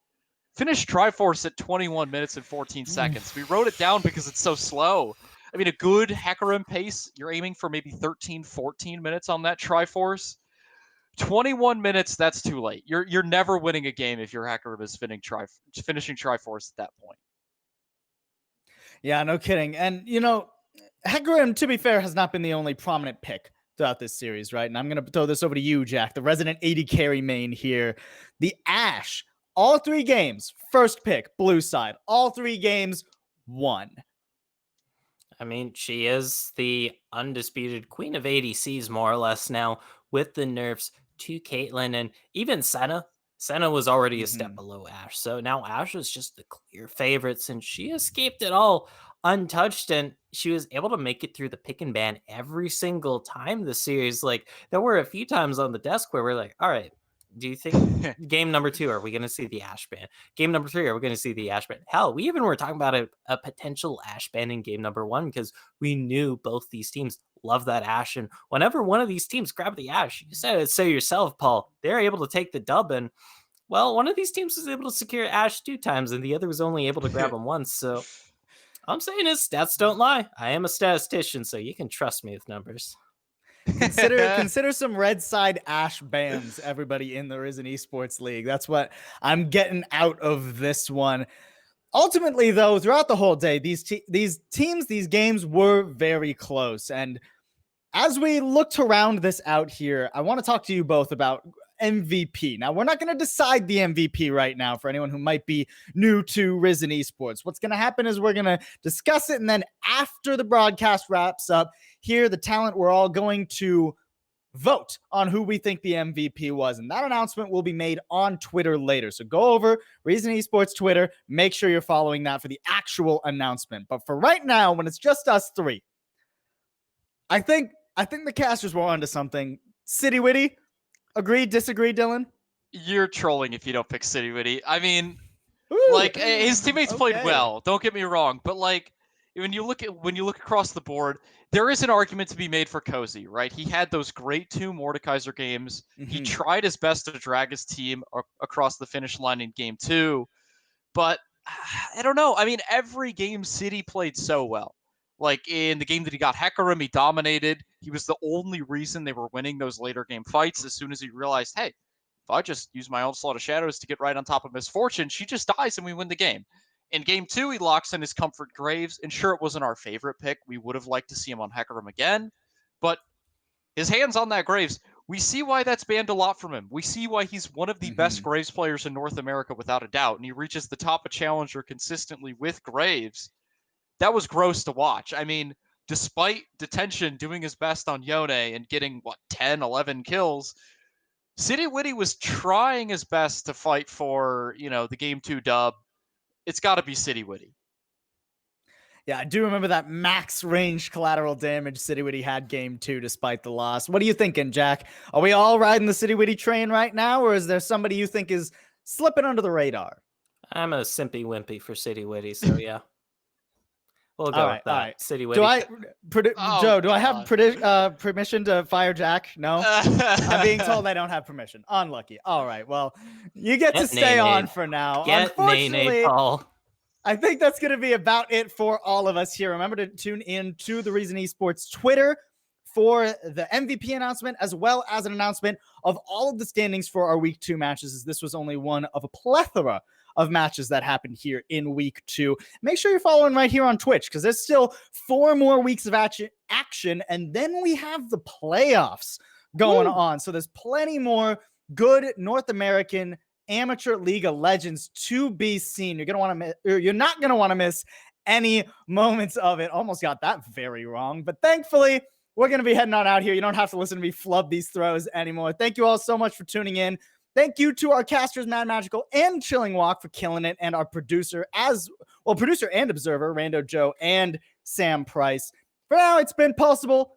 finished Triforce at 21 minutes and 14 seconds. We wrote it down because it's so slow. I mean, a good Hecarim pace, you're aiming for maybe 13, 14 minutes on that Triforce. 21 minutes, that's too late. You're never winning a game if your Hecarim is finishing Triforce at that point. Yeah, no kidding. And, Hecarim, to be fair, has not been the only prominent pick throughout this series, right? And I'm going to throw this over to you, Jack, the resident 80 carry main here. The Ashe, all 3 games, first pick, blue side. All 3 games, won. I mean, she is the undisputed queen of ADCs, more or less now, with the nerfs to Caitlyn and even Senna. Senna was already a step below Ashe, so now Ashe is just the clear favorite since she escaped it all untouched, and she was able to make it through the pick and ban every single time this series. Like, there were a few times on the desk where we're like, all right, do you think game number 2, are we going to see the Ashe ban? Game number 3, are we going to see the Ashe ban? Hell, we even were talking about a potential Ashe ban in game number 1 because we knew both these teams love that Ashe. And whenever one of these teams grabbed the Ashe, you said it so yourself, Paul, they're able to take the dub. And, well, one of these teams was able to secure Ashe 2 times and the other was only able to grab him once. So all I'm saying is stats don't lie. I am a statistician, so you can trust me with numbers. Consider some red side Ashe bans, everybody in the Risen Esports League. That's what I'm getting out of this one. Ultimately, though, throughout the whole day, these games were very close. And as we look to round this out here, I want to talk to you both about MVP. Now, we're not going to decide the MVP right now for anyone who might be new to Risen Esports. What's going to happen is we're going to discuss it, and then after the broadcast wraps up, here, the talent, we're all going to vote on who we think the MVP was, and that announcement will be made on Twitter later. So go over Risen Esports Twitter, make sure you're following that for the actual announcement. But for right now, when it's just us 3, I think the casters were onto something. City Witty, agree, disagree, Dylan? You're trolling if you don't pick City Witty. I mean, Ooh, like his teammates played okay. well. Don't get me wrong, but like when you look across the board, there is an argument to be made for Cozy, right? He had those great 2 Mordekaiser games. He tried his best to drag his team across the finish line in game 2, but I don't know. I mean, every game City played so well. Like in the game that he got Hecarim, he dominated. He was the only reason they were winning those later game fights. As soon as he realized, hey, if I just use my Onslaught of Shadows to get right on top of Misfortune, she just dies and we win the game. In game 2, he locks in his Comfort Graves, and sure, it wasn't our favorite pick. We would have liked to see him on Hecarim again, but his hands on that Graves, we see why that's banned a lot from him. We see why he's one of the best Graves players in North America without a doubt, and he reaches the top of Challenger consistently with Graves. That was gross to watch. I mean, despite Detention doing his best on Yone and getting, 10, 11 kills, City Witty was trying his best to fight for, the game 2 dub. It's got to be City Witty. Yeah, I do remember that max range collateral damage City Witty had game 2 despite the loss. What are you thinking, Jack? Are we all riding the City Witty train right now, or is there somebody you think is slipping under the radar? I'm a simpy wimpy for City Witty, so yeah. We'll go All right, with that. all right. City Witty. Joe, do I have permission to fire Jack? No? I'm being told I don't have permission. Unlucky. All right, well, you get to stay on for now. Unfortunately, Paul. I think that's going to be about it for all of us here. Remember to tune in to the Reason Esports Twitter for the MVP announcement, as well as an announcement of all of the standings for our week 2 matches, as this was only one of a plethora of matches that happened here in week 2. Make sure you're following right here on Twitch, because there's still 4 more weeks of action, and then we have the playoffs going on. So there's plenty more good North American Amateur League of Legends to be seen. You're not going to want to miss any moments of it. Almost got that very wrong, but thankfully we're going to be heading on out here. You don't have to listen to me flub these throws anymore. Thank you all so much for tuning in. Thank you to our casters, Mad Magical and Chilling Walk, for killing it, and our producer and observer, Rando Joe and Sam Price. For now, it's been Pulsable,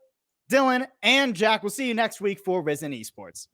Dylan, and Jack. We'll see you next week for Risen Esports.